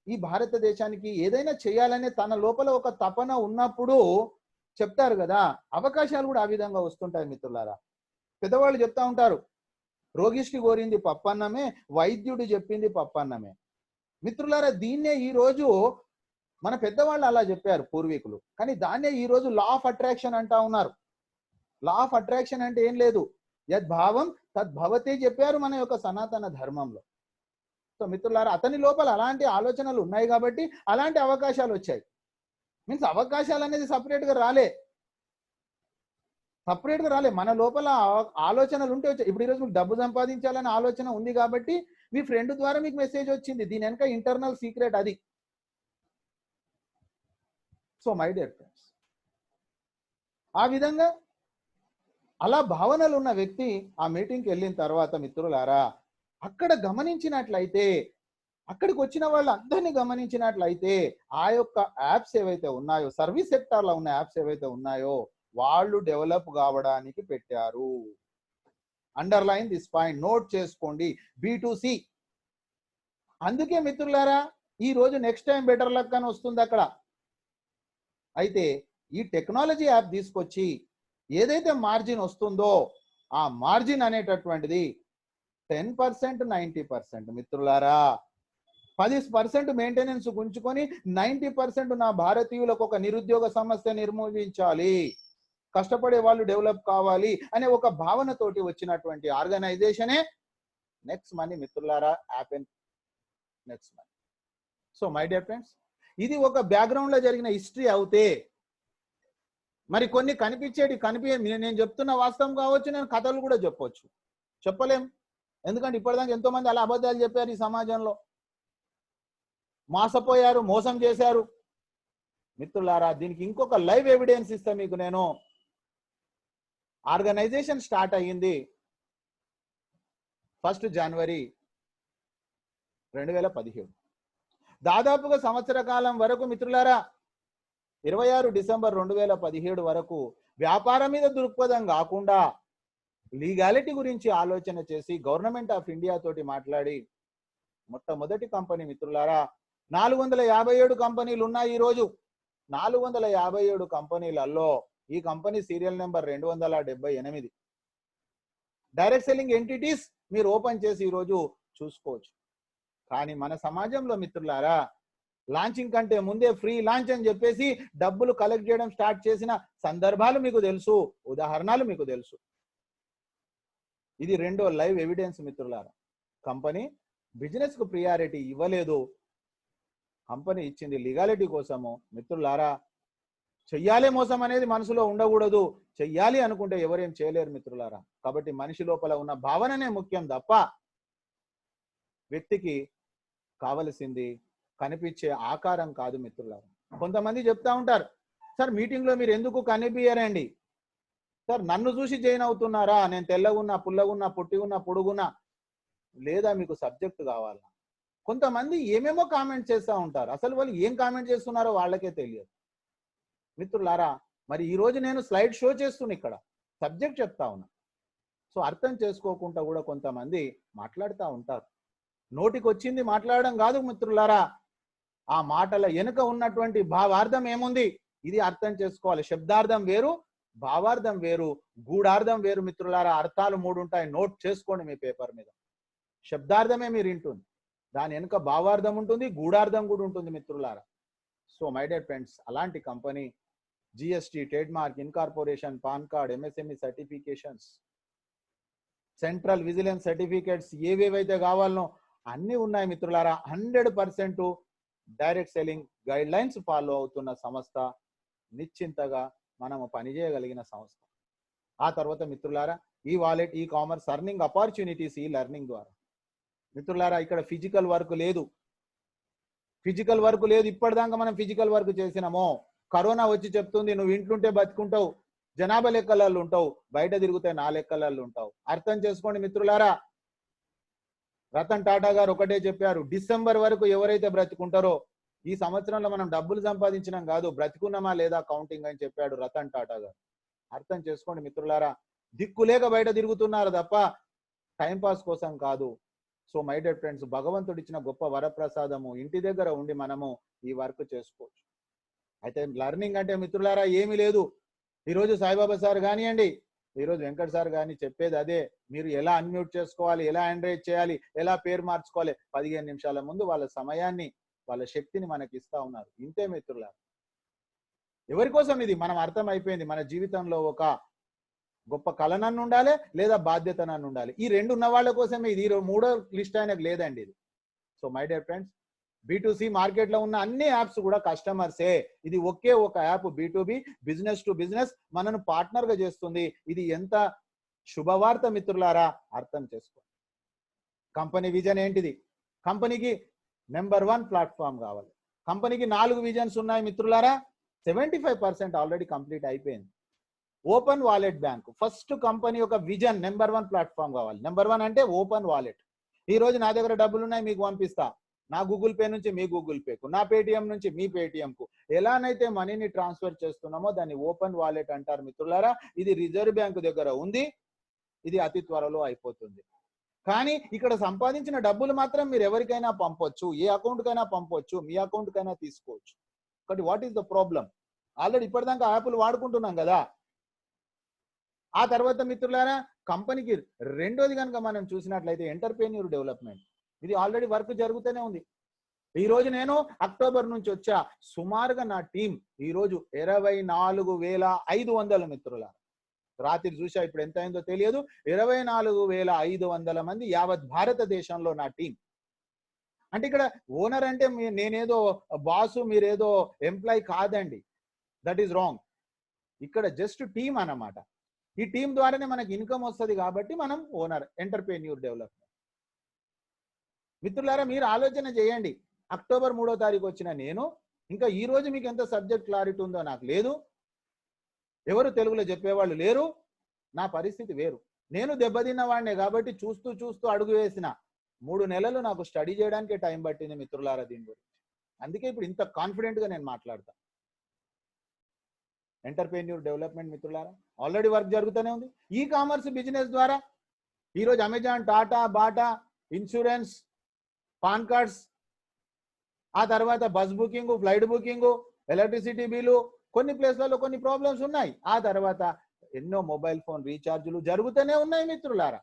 ఈ భారతదేశానికి ఏదైనా చేయాలనే తన లోపల ఒక తపన ఉన్నప్పుడు చెప్తారు కదా, అవకాశాలు కూడా ఆ విధంగా వస్తుంటాయి మిత్రులారా. పెద్దవాళ్ళు చెప్తా ఉంటారు, రోగిష్టి కోరింది పప్పన్నమే, వైద్యుడు చెప్పింది పప్పన్నమే. మిత్రులారా, దీన్నే ఈ రోజు మన పెద్దవాళ్ళు అలా చెప్పారు పూర్వీకులు, కానీ దాన్నే ఈ రోజు లా ఆఫ్ అట్రాక్షన్ అంటా ఉన్నారు. లా ఆఫ్ అట్రాక్షన్ అంటే ఏం లేదు, యద్భావం తద్భవతే చెప్పారు మన యొక్క సనాతన ధర్మంలో. సో మిత్రులారా, అతని లోపల అలాంటి ఆలోచనలు ఉన్నాయి కాబట్టి అలాంటి అవకాశాలు వచ్చాయి. మీన్స్ అవకాశాలు అనేది సపరేట్ గా రాలే. మన లోపల ఆలోచనలు ఉంటే వచ్చాయి. ఇప్పుడు ఈరోజు మీకు డబ్బు సంపాదించాలనే ఆలోచన ఉంది కాబట్టి మీ ఫ్రెండ్ ద్వారా మీకు మెసేజ్ వచ్చింది. దీని వెనక ఇంటర్నల్ సీక్రెట్ అది. సో మై డియర్ ఫ్రెండ్స్, ఆ విధంగా అలా భావనలు ఉన్న వ్యక్తి ఆ మీటింగ్కి వెళ్ళిన తర్వాత మిత్రులారా, అక్కడ గమనించినట్లయితే, అక్కడికి వచ్చిన వాళ్ళందరినీ గమనించినట్లయితే ఆ యొక్క యాప్స్ ఏవైతే ఉన్నాయో, సర్వీస్ సెక్టార్లో ఉన్న యాప్స్ ఏవైతే ఉన్నాయో వాళ్ళు డెవలప్ కావడానికి పెట్టారు. అండర్లైన్ దిస్ పాయింట్, నోట్ చేసుకోండి, B2C. అందుకే మిత్రులారా, ఈ రోజు నెక్స్ట్ టైం బెటర్ లక్ అని వస్తుంది అక్కడ. అయితే ఈ టెక్నాలజీ యాప్ తీసుకొచ్చి ఏదైతే మార్జిన్ వస్తుందో ఆ మార్జిన్ అనేటటువంటిది 10%, 90%. మిత్రులారా, 10% మెయింటెనెన్స్ ఉంచుకొని 90% నా భారతీయులకు ఒక నిరుద్యోగ సమస్య నిర్మూలించాలి, కష్టపడే వాళ్ళు డెవలప్ కావాలి అనే ఒక భావనతోటి వచ్చినటువంటి ఆర్గనైజేషనే నెక్స్ట్ మనీ మిత్రులారా, app next money. So my dear friends, ఇది ఒక బ్యాక్గ్రౌండ్ లో జరిగిన హిస్టరీ అవుతే, మరి కొన్ని నేను చెప్తున్న వాస్తవం కావచ్చు, నేను కథలు కూడా చెప్పొచ్చు, చెప్పలేం. ఎందుకంటే ఇప్పటిదాకా ఎంతో మంది అలా అబద్ధాలు చెప్పారు ఈ సమాజంలో, మోసపోయారు, మోసం చేశారు. మిత్రులారా, దీనికి ఇంకొక లైవ్ ఎవిడెన్స్ ఇస్తా మీకు నేను. ఆర్గనైజేషన్ స్టార్ట్ అయ్యింది 1 జనవరి 2017. దాదాపుగా సంవత్సర కాలం వరకు మిత్రులారా, 26 డిసెంబర్ 2017 వరకు వ్యాపారం మీద దృక్పథం కాకుండా లీగాలిటీ గురించి ఆలోచన చేసి గవర్నమెంట్ ఆఫ్ ఇండియా తోటి మాట్లాడి మొట్టమొదటి కంపెనీ మిత్రులారా, 457 కంపెనీలు ఉన్నాయి ఈరోజు. 457 కంపెనీలలో ఈ company serial number 278. Direct selling entities మీరు ఓపెన్ చేసి ఈరోజు చూసుకోవచ్చు. కానీ మన సమాజంలో మిత్రులారా, లాంచింగ్ కంటే ముందే ఫ్రీ లాంచ్ అని చెప్పేసి డబ్బులు కలెక్ట్ చేయడం స్టార్ట్ చేసిన సందర్భాలు మీకు తెలుసు, ఉదాహరణలు మీకు తెలుసు. ఇది రెండో లైవ్ ఎవిడెన్స్ మిత్రులారా. కంపెనీ బిజినెస్ కు ప్రియారిటీ ఇవ్వలేదు, కంపెనీ ఇచ్చింది లీగాలిటీ కోసము. మిత్రులారా, చెయ్యాలే మోసం అనేది మనసులో ఉండకూడదు, చెయ్యాలి అనుకుంటే ఎవరేం చేయలేరు మిత్రులారా. కాబట్టి మనిషి లోపల ఉన్న భావననే ముఖ్యం తప్ప వ్యక్తికి కావలసింది కనిపించే ఆకారం కాదు మిత్రులారా. కొంతమంది చెప్తా ఉంటారు, సార్ మీటింగ్ లో మీరు ఎందుకు కనిపించరండి, సార్ నన్ను చూసి జాయిన్ అవుతున్నారా, నేను తెల్లగున్నా పుల్లగున్నా పొట్టిగున్నా పొడుగున్నా, లేదా మీకు సబ్జెక్ట్ కావాలా? కొంతమంది ఏమేమో కామెంట్ చేస్తూ ఉంటారు, అసలు వాళ్ళు ఏం కామెంట్ చేస్తున్నారో వాళ్ళకే తెలియదు. మిత్రులారా, మరి ఈ రోజు నేను స్లైడ్ షో చేస్తున్నా, ఇక్కడ సబ్జెక్ట్ చెప్తా ఉన్నా. సో అర్థం చేసుకోకుండా కూడా కొంతమంది మాట్లాడుతూ ఉంటారు. నోటికి వచ్చింది మాట్లాడడం కాదు మిత్రులారా, ఆ మాటల వెనుక ఉన్నటువంటి భావార్థం ఏముంది ఇది అర్థం చేసుకోవాలి. శబ్దార్థం వేరు, భావార్థం వేరు, గూఢార్థం వేరు మిత్రులారా. అర్థాలు 3 ఉంటాయి, నోట్ చేసుకోండి మీ పేపర్ మీద. శబ్దార్థమే మీరు వింటుంది, దాని వెనుక భావార్థం ఉంటుంది, గూఢార్థం కూడా ఉంటుంది మిత్రులారా. సో మై డియర్ ఫ్రెండ్స్, అలాంటి company GST, trade mark, incorporation, pan card, MSME certifications, central vigilance certificates, ఏవేవైతే కావాలనో అన్ని ఉన్నాయి మిత్రులారా. 100% direct selling guide lines follow అవుతున్న సంస్థ, నిశ్చింతగా మనము పనిచేయగలిగిన సంస్థ. ఆ తర్వాత మిత్రులారా, ఈ wallet, e commerce, earning opportunities ఈ లెర్నింగ్ ద్వారా. మిత్రులారా, ఇక్కడ ఫిజికల్ వర్క్ లేదు, ఫిజికల్ వర్క్ లేదు. ఇప్పటిదాకా మనం ఫిజికల్ వర్క్ చేసినామో, కరోనా వచ్చి చెప్తుంది నువ్వు ఇంట్లుంటే బతుకుంటావు, జనాభా లెక్కలలో ఉంటావు, బయట తిరిగితే నా లెక్కలలో ఉంటావు. అర్థం చేసుకోండి మిత్రులారా. రతన్ టాటా గారు ఒకటే చెప్పారు, డిసెంబర్ వరకు ఎవరైతే బ్రతుకుంటారో, ఈ సంవత్సరంలో మనం డబ్బులు సంపాదించినాం కాదు, బ్రతుకున్నామా లేదా కౌంటింగ్ అని చెప్పాడు రతన్ టాటా గారు. అర్థం చేసుకోండి మిత్రులారా, దిక్కులేక బయట తిరుగుతున్నారు తప్ప టైంపాస్ కోసం కాదు. సో మై డియర్ ఫ్రెండ్స్, భగవంతుడు ఇచ్చిన గొప్ప వరప్రసాదము, ఇంటి దగ్గర ఉండి మనము ఈ వర్క్ చేసుకోవచ్చు. అయితే లెర్నింగ్ అంటే మిత్రులారా ఏమీ లేదు. ఈరోజు సాయిబాబా సార్ కానివ్వండి, ఈరోజు వెంకట్ సార్ కానీ చెప్పేది అదే. మీరు ఎలా అన్మ్యూట్ చేసుకోవాలి, ఎలా ఎంకరేజ్ చేయాలి, ఎలా పేరు మార్చుకోవాలి, 15 నిమిషాల ముందు వాళ్ళ సమయాన్ని, వాళ్ళ శక్తిని మనకి ఇస్తా ఉన్నారు. ఇంతే మిత్రులారా. ఎవరి కోసం ఇది మనం అర్థం అయిపోయింది. మన జీవితంలో ఒక గొప్ప కళ నన్ను ఉండాలి, లేదా బాధ్యత నన్ను ఉండాలి. ఈ రెండు ఉన్న వాళ్ళ కోసమే ఇది. మూడో లిస్ట్ ఆయనకు లేదండి ఇది. So my dear friends, B2C మార్కెట్లో ఉన్న అన్ని యాప్స్ కూడా కస్టమర్సే. ఇది ఒకే ఒక app B2B, business to business, మనను పార్ట్నర్ గా చేస్తుంది. ఇది ఎంత శుభవార్త మిత్రులారా, అర్థం చేసుకోండి. కంపెనీ విజన్ ఏంటిది? కంపెనీకి నెంబర్ 1 ప్లాట్ఫామ్ కావాలి. కంపెనీకి 4 విజన్స్ ఉన్నాయి మిత్రులారా. 75% ఆల్రెడీ కంప్లీట్ అయిపోయింది. Open wallet bank first company యొక్క విజన్, నెంబర్ 1 ప్లాట్ఫామ్ కావాలి. నెంబర్ 1 అంటే ఓపెన్ వాలెట్. ఈ రోజు నా దగ్గర డబ్బులు ఉన్నాయి, మీకు పంపిస్తా. నా గూగుల్ పే నుంచి మీ గూగుల్ పేకు, నా పేటిఎం నుంచి మీ పేటిఎంకు ఎలానైతే మనీని ట్రాన్స్ఫర్ చేస్తున్నామో దాన్ని ఓపెన్ వాలెట్ అంటారు మిత్రులారా. ఇది రిజర్వ్ బ్యాంకు దగ్గర ఉంది, ఇది అతి త్వరలో అయిపోతుంది. కానీ ఇక్కడ సంపాదించిన డబ్బులు మాత్రం మీరు ఎవరికైనా పంపొచ్చు, ఏ అకౌంట్ కైనా పంపొచ్చు, మీ అకౌంట్ కైనా తీసుకోవచ్చు. కాబట్టి what is the problem? Already ఇప్పటిదాకా యాప్లు వాడుకుంటున్నాం కదా. ఆ తర్వాత మిత్రులారా, కంపెనీకి రెండోది కనుక మనం చూసినట్లయితే ఎంటర్‌ప్రెన్యూర్ డెవలప్మెంట్. ఇది ఆల్రెడీ వర్క్ జరుగుతూనే ఉంది. ఈ రోజు నేను అక్టోబర్ నుంచి వచ్చా. సుమారుగా నా టీం ఈ రోజు 24,500 మిత్రులారా. రాత్రి చూసా, ఇప్పుడు ఎంత అయిందో తెలియదు. 24,500 మంది యావత్ భారతదేశంలో నా టీం. అంటే ఇక్కడ ఓనర్ అంటే నేనేదో బాసు, మీరేదో ఎంప్లాయ్ కాదండి. That is wrong. ఇక్కడ జస్ట్ టీం అన్నమాట. ఈ టీం ద్వారానే మనకి ఇన్కమ్ వస్తుంది కాబట్టి మనం ఓనర్. Entrepreneur development. మిత్రులారా, మీరు ఆలోచన చేయండి. అక్టోబర్ 3వ తారీఖు వచ్చిన నేను, ఇంకా ఈ రోజు మీకు ఎంత సబ్జెక్ట్ క్లారిటీ ఉందో నాకు లేదు. ఎవరు తెలుగులో చెప్పేవాళ్ళు లేరు. నా పరిస్థితి వేరు. నేను దెబ్బతిన్న వాడినే కాబట్టి చూస్తూ చూస్తూ అడుగు వేసిన 3 నెలలు నాకు స్టడీ చేయడానికే టైం పట్టింది మిత్రులారా దీని గురించి. అందుకే ఇప్పుడు ఇంత కాన్ఫిడెంట్ గా నేను మాట్లాడతా. ఎంటర్‌ప్రెన్యూర్ డెవలప్మెంట్ మిత్రులారా, ఆల్రెడీ వర్క్ జరుగుతూనే ఉంది. ఈ కామర్స్ బిజినెస్ ద్వారా ఈరోజు Amazon, Tata, Bata, insurance, pan cards, ఆ తర్వాత bus booking, flight booking, electricity bill, కొన్ని ప్లేస్లలో కొన్ని ప్రాబ్లమ్స్ ఉన్నాయి. ఆ తర్వాత ఎన్నో మొబైల్ ఫోన్ రీఛార్జులు జరుగుతూనే ఉన్నాయి మిత్రులారా.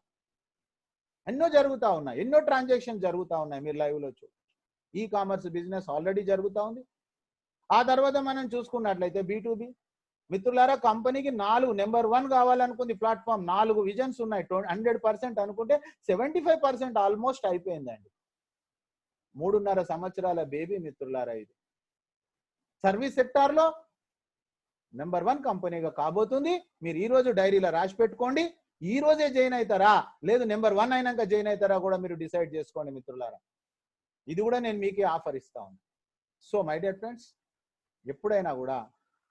ఎన్నో జరుగుతూ ఉన్నాయి, ఎన్నో ట్రాన్సాక్షన్ జరుగుతూ ఉన్నాయి. మీరు లైవ్ లో చూడండి. ఈ కామర్స్ బిజినెస్ ఆల్రెడీ జరుగుతూ ఉంది. ఆ తర్వాత మనం చూసుకున్నట్లయితే B2B మిత్రులారా, కంపెనీకి 4 నెంబర్ 1 కావాలనుకుంది ప్లాట్ఫామ్. 4 విజన్స్ ఉన్నాయి. 100% అనుకుంటే 75% ఆల్మోస్ట్ అయిపోయిందండి. 3.5 సంవత్సరాల బేబీ మిత్రులారా ఇది. సర్వీస్ సెక్టార్ లో నెంబర్ 1 కంపెనీగా కాబోతుంది. మీరు ఈ రోజు డైరీలో రాసి పెట్టుకోండి. ఈ రోజే జాయిన్ అవుతారా, లేదు నెంబర్ 1 అయినాక జాయిన్ అవుతారా కూడా మీరు డిసైడ్ చేసుకోండి మిత్రులారా. ఇది కూడా నేను మీకే ఆఫర్ ఇస్తా ఉన్నాను. సో మై డియర్ ఫ్రెండ్స్, ఎప్పుడైనా కూడా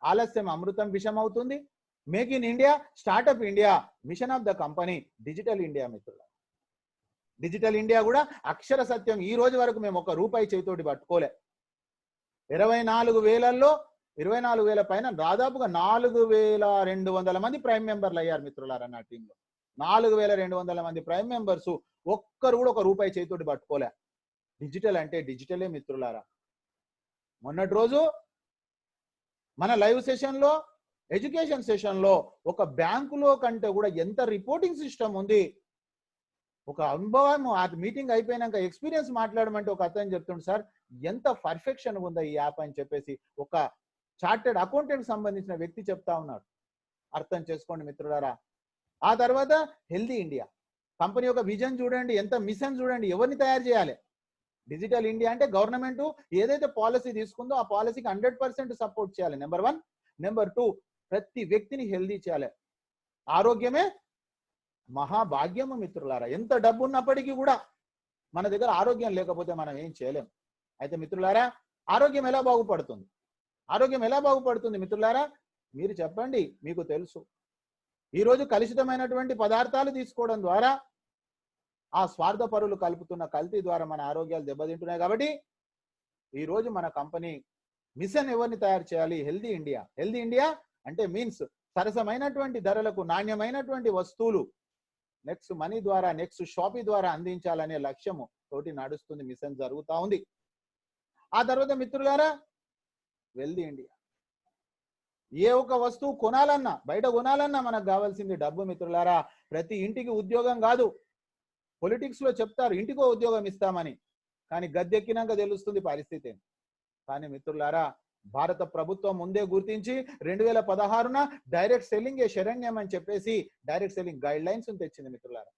ఆలస్యం అమృతం విషం అవుతుంది. Make in India, startup India, machine of the company digital India మిత్రుల. డిజిటల్ ఇండియా కూడా అక్షర సత్యం. ఈ రోజు వరకు మేము ఒక రూపాయి చేతోటి పట్టుకోలే. 24,000 పైన దాదాపుగా 4,200 మంది ప్రైమ్ మెంబర్లు అయ్యారు మిత్రులారా నా టీంలో. 4,200 మంది ప్రైమ్ మెంబర్స్, ఒక్కరు కూడా ఒక రూపాయి చేతోటి పట్టుకోలే. డిజిటల్ అంటే డిజిటలే మిత్రులారా. మొన్నటి రోజు మన లైవ్ సెషన్ లో, ఎడ్యుకేషన్ సెషన్ లో ఒక బ్యాంకులో కంటే కూడా ఎంత రిపోర్టింగ్ సిస్టమ్ ఉంది. ఒక అనుభవం, ఆ మీటింగ్ అయిపోయినాక ఎక్స్పీరియన్స్ మాట్లాడమంటే ఒక అతను చెప్తుండు, సార్ ఎంత పర్ఫెక్షన్ ఉందా ఈ యాప్ అని చెప్పేసి ఒక చార్టెడ్ అకౌంటెంట్ సంబంధించిన వ్యక్తి చెప్తా ఉన్నారు. అర్థం చేసుకోండి మిత్రులారా. ఆ తర్వాత హెల్దీ ఇండియా కంపెనీ యొక్క విజన్ చూడండి, ఎంత మిషన్ చూడండి, ఎవరిని తయారు చేయాలి. డిజిటల్ ఇండియా అంటే గవర్నమెంట్ ఏదైతే పాలసీ తీసుకుందో ఆ పాలసీకి 100% సపోర్ట్ చేయాలి. నెంబర్ 1. నెంబర్ 2, ప్రతి వ్యక్తిని హెల్దీ చేయాలి. ఆరోగ్యమే మహాభాగ్యము మిత్రులారా. ఎంత డబ్బు ఉన్నప్పటికీ కూడా మన దగ్గర ఆరోగ్యం లేకపోతే మనం ఏం చేయలేం. అయితే మిత్రులారా, ఆరోగ్యం ఎలా బాగుపడుతుంది? ఆరోగ్యం ఎలా బాగుపడుతుంది మిత్రులారా? మీరు చెప్పండి, మీకు తెలుసు. ఈరోజు కలుషితమైనటువంటి పదార్థాలు తీసుకోవడం ద్వారా, ఆ స్వార్థపరులు కలుపుతున్న కల్తీ ద్వారా మన ఆరోగ్యాలు దెబ్బతింటున్నాయి. కాబట్టి ఈరోజు మన కంపెనీ మిషన్ ఎవరిని తయారు చేయాలి? Healthy India. హెల్దీ ఇండియా అంటే మీన్స్ సరసమైనటువంటి ధరలకు నాణ్యమైనటువంటి వస్తువులు నెక్స్ట్ మనీ ద్వారా, నెక్స్ట్ షాపీ ద్వారా అందించాలనే లక్ష్యము తోటి నడుస్తుంది, మిషన్ జరుగుతూ ఉంది. ఆ తర్వాత మిత్రులారా, వెల్దీ ఇండియా. ఏ ఒక్క వస్తువు కొనాలన్నా, బయట కొనాలన్నా మనకు కావాల్సింది డబ్బు మిత్రులారా. ప్రతి ఇంటికి ఉద్యోగం కాదు. పొలిటిక్స్ లో చెప్తారు ఇంటికో ఉద్యోగం ఇస్తామని, కానీ గద్దెక్కినాక తెలుస్తుంది పరిస్థితి. కానీ మిత్రులారా, భారత ప్రభుత్వం ముందే గుర్తించి 2016న డైరెక్ట్ సెల్లింగ్ శరణ్యం అని చెప్పేసి డైరెక్ట్ సెల్లింగ్ గైడ్ లైన్స్ తెచ్చింది మిత్రులారా.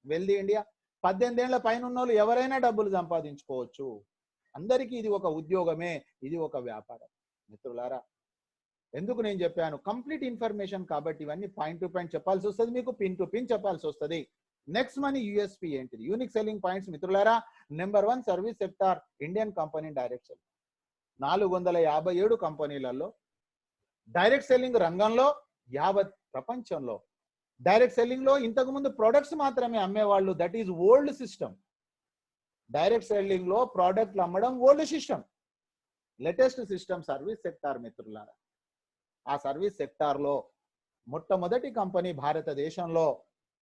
వెల్దీ ఇండియా 18 ఏళ్ల పైన ఉన్నోళ్ళు ఎవరైనా డబ్బులు సంపాదించుకోవచ్చు. అందరికీ ఇది ఒక ఉద్యోగమే, ఇది ఒక వ్యాపారం మిత్రులారా. ఎందుకు నేను చెప్పాను? కంప్లీట్ ఇన్ఫర్మేషన్ కాబట్టి ఇవన్నీ పాయింట్ టు పాయింట్ చెప్పాల్సి వస్తుంది, మీకు పిన్ టు పిన్ చెప్పాల్సి వస్తుంది. నెక్స్ట్ మనీ యూఎస్పీ ఏంటిది? యూనిక్ సెల్లింగ్ పాయింట్స్ మిత్రులారా. Number 1 service sector Indian company direct selling. 457 కంపెనీలలో డైరెక్ట్ సెల్లింగ్ రంగంలో యావత్ ప్రపంచంలో డైరెక్ట్ సెల్లింగ్ లో ఇంతకు ముందు ప్రొడక్ట్స్ మాత్రమే అమ్మేవాళ్ళు. That is old system. Direct selling లో ప్రోడక్ట్లు అమ్మడం old system. Latest system service sector మిత్రులారా. ఆ సర్వీస్ సెక్టార్ లో మొట్టమొదటి కంపెనీ భారతదేశంలో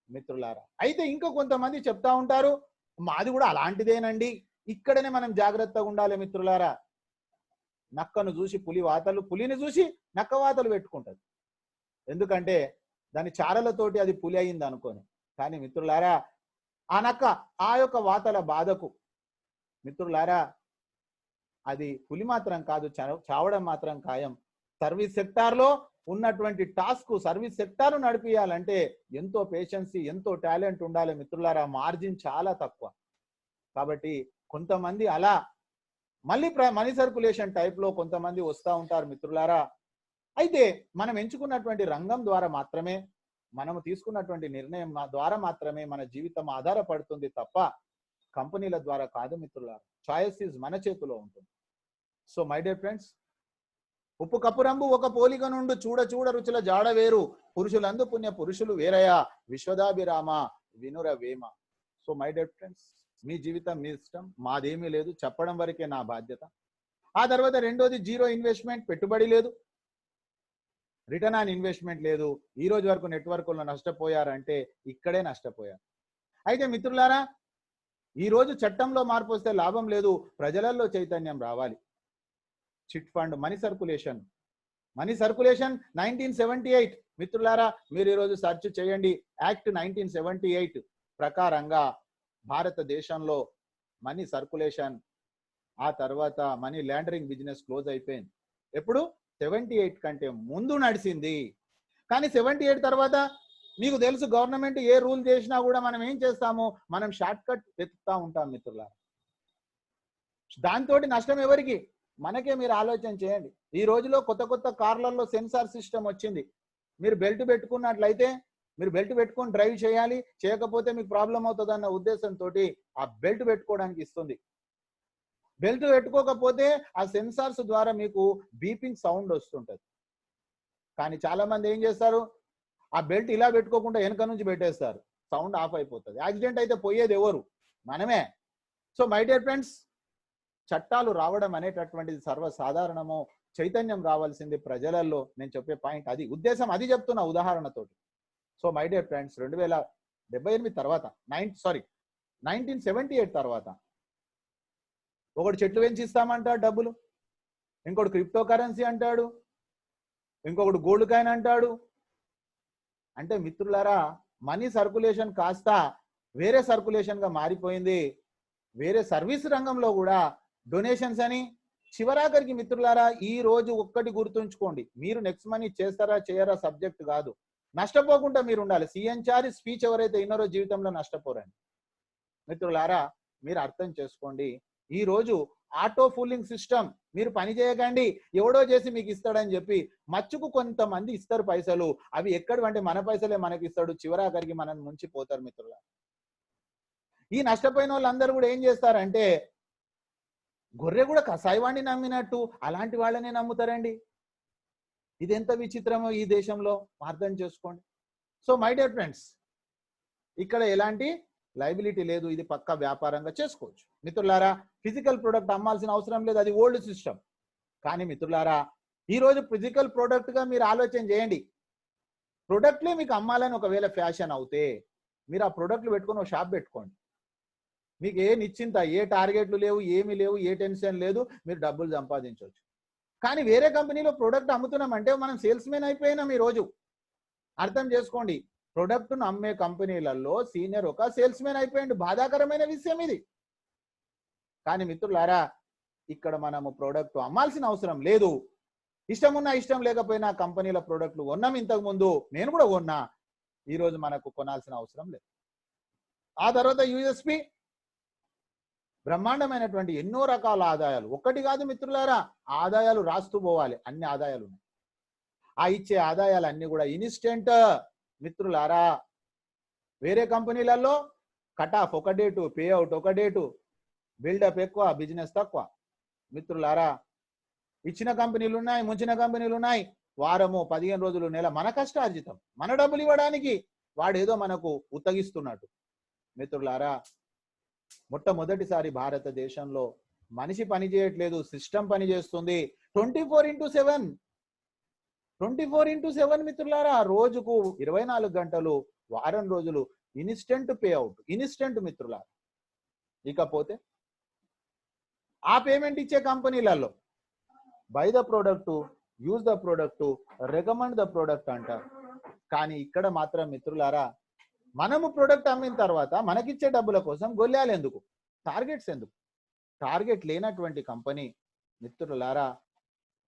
మిత్రులారా. అయితే ఇంకా కొంతమంది చెప్తా ఉంటారు, మాది కూడా అలాంటిదేనండి. ఇక్కడనే మనం జాగ్రత్తగా ఉండాలి మిత్రులారా. నక్కను చూసి పులి వాతలు, పులిని చూసి నక్క వాతలు పెట్టుకుంటది. ఎందుకంటే దాని చారలతోటి అది పులి అయింది అనుకోని. కానీ మిత్రులారా, ఆ నక్క ఆ యొక్క వాతల బాధకు మిత్రులారా అది పులి మాత్రం కాదు, చావడం మాత్రం ఖాయం. సర్వీస్ సెక్టార్ లో ఉన్నటువంటి టాస్క్, సర్వీస్ సెక్టార్ నడిపియాలంటే ఎంతో పేషెన్సీ, ఎంతో టాలెంట్ ఉండాలి మిత్రులారా. మార్జిన్ చాలా తక్కువ. కాబట్టి కొంతమంది అలా మళ్ళీ మనీ సర్కులేషన్ టైప్ లో కొంతమంది వస్తూ ఉంటారు మిత్రులారా. అయితే మనం ఎంచుకున్నటువంటి రంగం ద్వారా మాత్రమే, మనము తీసుకున్నటువంటి నిర్ణయం ద్వారా మాత్రమే మన జీవితం ఆధారపడుతుంది తప్ప కంపెనీల ద్వారా కాదు మిత్రులారా. చాయిస్ ఈజ్ మన చేతిలో ఉంటుంది. సో మై డియర్ ఫ్రెండ్స్, ఉప్పు కప్పురంబు ఒక పోలిక నుండి చూడ చూడ రుచుల జాడ వేరు, పురుషులందు పుణ్య పురుషులు వేరయ, విశ్వదాభిరామ వినుర Vema. So my dear friends, మీ జీవితం మీ ఇష్టం, మాదేమీ లేదు, చెప్పడం వరకే నా బాధ్యత. ఆ తర్వాత రెండోది, జీరో ఇన్వెస్ట్మెంట్, పెట్టుబడి లేదు, రిటర్న్ ఆన్ ఇన్వెస్ట్మెంట్ లేదు. ఈ రోజు వరకు నెట్వర్క్లో నష్టపోయారంటే ఇక్కడే నష్టపోయారు. అయితే మిత్రులారా, ఈ రోజు చట్టంలో మార్పు వస్తే లాభం లేదు, ప్రజలలో చైతన్యం రావాలి. చిట్ ఫండ్ మనీ సర్కులేషన్ 1978 మిత్రులారా, మీరు ఈరోజు సెర్చ్ చేయండి. యాక్ట్ 1978 ప్రకారంగా భారతదేశంలో మనీ సర్కులేషన్, ఆ తర్వాత మనీ లాండరింగ్ బిజినెస్ క్లోజ్ అయిపోయింది. ఎప్పుడు? 78 కంటే ముందు నడిచింది. కానీ 78 తర్వాత మీకు తెలుసు, గవర్నమెంట్ ఏ రూల్ చేసినా కూడా మనం ఏం చేస్తాము? మనం షార్ట్ కట్ వెతుకుతా ఉంటాం మిత్రులారా. దాంతో నష్టం ఎవరికి? మనకే. మీరు ఆలోచన చేయండి. ఈ రోజులో కొత్త కొత్త కార్లలో సెన్సార్ సిస్టమ్ వచ్చింది. మీరు బెల్ట్ పెట్టుకున్నట్లయితే మీరు బెల్ట్ పెట్టుకొని డ్రైవ్ చేయాలి, చేయకపోతే మీకు ప్రాబ్లం అవుతుంది అన్న ఉద్దేశంతో ఆ బెల్ట్ పెట్టుకోవడానికి ఇస్తుంది. బెల్ట్ పెట్టుకోకపోతే ఆ సెన్సార్స్ ద్వారా మీకు బీపింగ్ సౌండ్ వస్తుంటది. కానీ చాలా మంది ఏం చేస్తారు, ఆ బెల్ట్ ఇలా పెట్టుకోకుండా వెనక నుంచి పెట్టేస్తారు, సౌండ్ ఆఫ్ అయిపోతుంది. యాక్సిడెంట్ అయితే పోయేది ఎవరు? మనమే. సో మై డియర్ ఫ్రెండ్స్, చట్టాలు రావడం అనేటటువంటిది సర్వసాధారణము. చైతన్యం రావాల్సింది ప్రజలలో. నేను చెప్పే పాయింట్ అది, ఉద్దేశం అది చెప్తున్నా ఉదాహరణతోటి. సో మై డియర్ ఫ్రెండ్స్, 2078 తర్వాత 1978 తర్వాత ఒకడు చెట్లు పెంచి ఇస్తామంటాడు డబ్బులు, ఇంకోటి క్రిప్టో కరెన్సీ అంటాడు, ఇంకొకడు గోల్డ్ కాయిన్ అంటాడు. అంటే మిత్రులారా, మనీ సర్కులేషన్ కాస్త వేరే సర్కులేషన్ గా మారిపోయింది. వేరే సర్వీస్ రంగంలో కూడా డొనేషన్స్ అని. చివరాఖరికి మిత్రులారా, ఈ రోజు ఒక్కటి గుర్తుంచుకోండి, మీరు నెక్స్ట్ మనీ చేస్తారా చేయరా సబ్జెక్ట్ కాదు, నష్టపోకుండా మీరు ఉండాలి. సిఎన్చారి స్పీచ్ ఎవరైతే విన్నారో జీవితంలో నష్టపోరండి. మిత్రులారా, మీరు అర్థం చేసుకోండి, ఈ రోజు ఆటో ఫూలింగ్ సిస్టమ్ మీరు పని చేయకండి, ఎవడో చేసి మీకు ఇస్తాడని చెప్పి మచ్చుకు కొంతమంది ఇస్తారు పైసలు. అవి ఎక్కడంటే మన పైసలే మనకి ఇస్తాడు, చివరాఖరికి మనల్ని ముంచిపోతారు. మిత్రులారా, ఈ నష్టపోయిన వాళ్ళందరూ కూడా ఏం చేస్తారంటే, గొర్రె కూడా కసాయివాణ్ణి నమ్మినట్టు అలాంటి వాళ్ళనే నమ్ముతారండి. ఇది ఎంత విచిత్రమో ఈ దేశంలో, అర్థం చేసుకోండి. సో మై డియర్ ఫ్రెండ్స్, ఇక్కడ ఎలాంటి లైబిలిటీ లేదు, ఇది పక్కా వ్యాపారంగా చేసుకోవచ్చు. మిత్రులారా, ఫిజికల్ ప్రోడక్ట్ అమ్మాల్సిన అవసరం లేదు, అది ఓల్డ్ సిస్టమ్. కానీ మిత్రులారా, ఈరోజు ఫిజికల్ ప్రోడక్ట్ గా మీరు ఆలోచన చేయండి. ప్రోడక్ట్లే మీకు అమ్మాలని ఒకవేళ ఫ్యాషన్ అవుతే, మీరు ఆ ప్రోడక్ట్లు పెట్టుకొని ఒక షాప్ పెట్టుకోండి. మీకు ఏ నిశ్చింత, ఏ టార్గెట్లు లేవు, ఏమీ లేవు, ఏ టెన్షన్ లేదు, మీరు డబ్బులు సంపాదించవచ్చు. కానీ వేరే కంపెనీలో ప్రోడక్ట్ అమ్ముతున్నామంటే మనం సేల్స్ మెన్ అయిపోయినాం. ఈ రోజు అర్థం చేసుకోండి, ప్రొడక్ట్ను అమ్మే కంపెనీలలో సీనియర్ ఒక సేల్స్ మెన్ అయిపోయింది. బాధాకరమైన విషయం ఇది. కానీ మిత్రులారా, ఇక్కడ మనము ప్రోడక్ట్ అమ్మాల్సిన అవసరం లేదు. ఇష్టం ఉన్నా ఇష్టం లేకపోయినా కంపెనీల ప్రోడక్ట్లు కొన్నాం ఇంతకు ముందు, నేను కూడా కొన్నా. ఈరోజు మనకు కొనాల్సిన అవసరం లేదు. ఆ తర్వాత యూఎస్పి, బ్రహ్మాండమైనటువంటి ఎన్నో రకాల ఆదాయాలు. ఒక్కటి కాదు మిత్రులారా, ఆదాయాలు రాస్తూ పోవాలి, అన్ని ఆదాయాలు ఉన్నాయి. ఆ ఇచ్చే ఆదాయాలు అన్ని కూడా ఇన్స్టెంట్. మిత్రులారా, వేరే కంపెనీలలో కట్ ఆఫ్ ఒక డేటు, పే అవుట్ ఒక డేటు, బిల్డప్ ఎక్కువ, బిజినెస్ తక్కువ. మిత్రులారా, ఇచ్చిన కంపెనీలు ఉన్నాయి, ముంచిన కంపెనీలు ఉన్నాయి. వారము, 15 రోజులు, నెల మన కష్టార్జితం, మన డబ్బులు ఇవ్వడానికి వాడేదో మనకు ఉత్తగిస్తున్నట్టు. మిత్రులారా, మొట్టమొదటిసారి భారతదేశంలో మనిషి పని చేయట్లేదు, సిస్టమ్ పని చేస్తుంది. 24x7 మిత్రులారా, రోజుకు 24 గంటలు, వారం రోజులు ఇన్స్టెంట్ పే అవుట్, ఇన్స్టెంట్ మిత్రులారా. ఇకపోతే ఆ పేమెంట్ ఇచ్చే కంపెనీలలో by the product, use the product, recommend the product అంటారు. కానీ ఇక్కడ మాత్రం మిత్రులారా, మనము ప్రోడక్ట్ అమ్మిన తర్వాత మనకిచ్చే డబ్బుల కోసం గొల్లాలు ఎందుకు, టార్గెట్స్ ఎందుకు? టార్గెట్ లేనటువంటి కంపెనీ మిత్రులారా,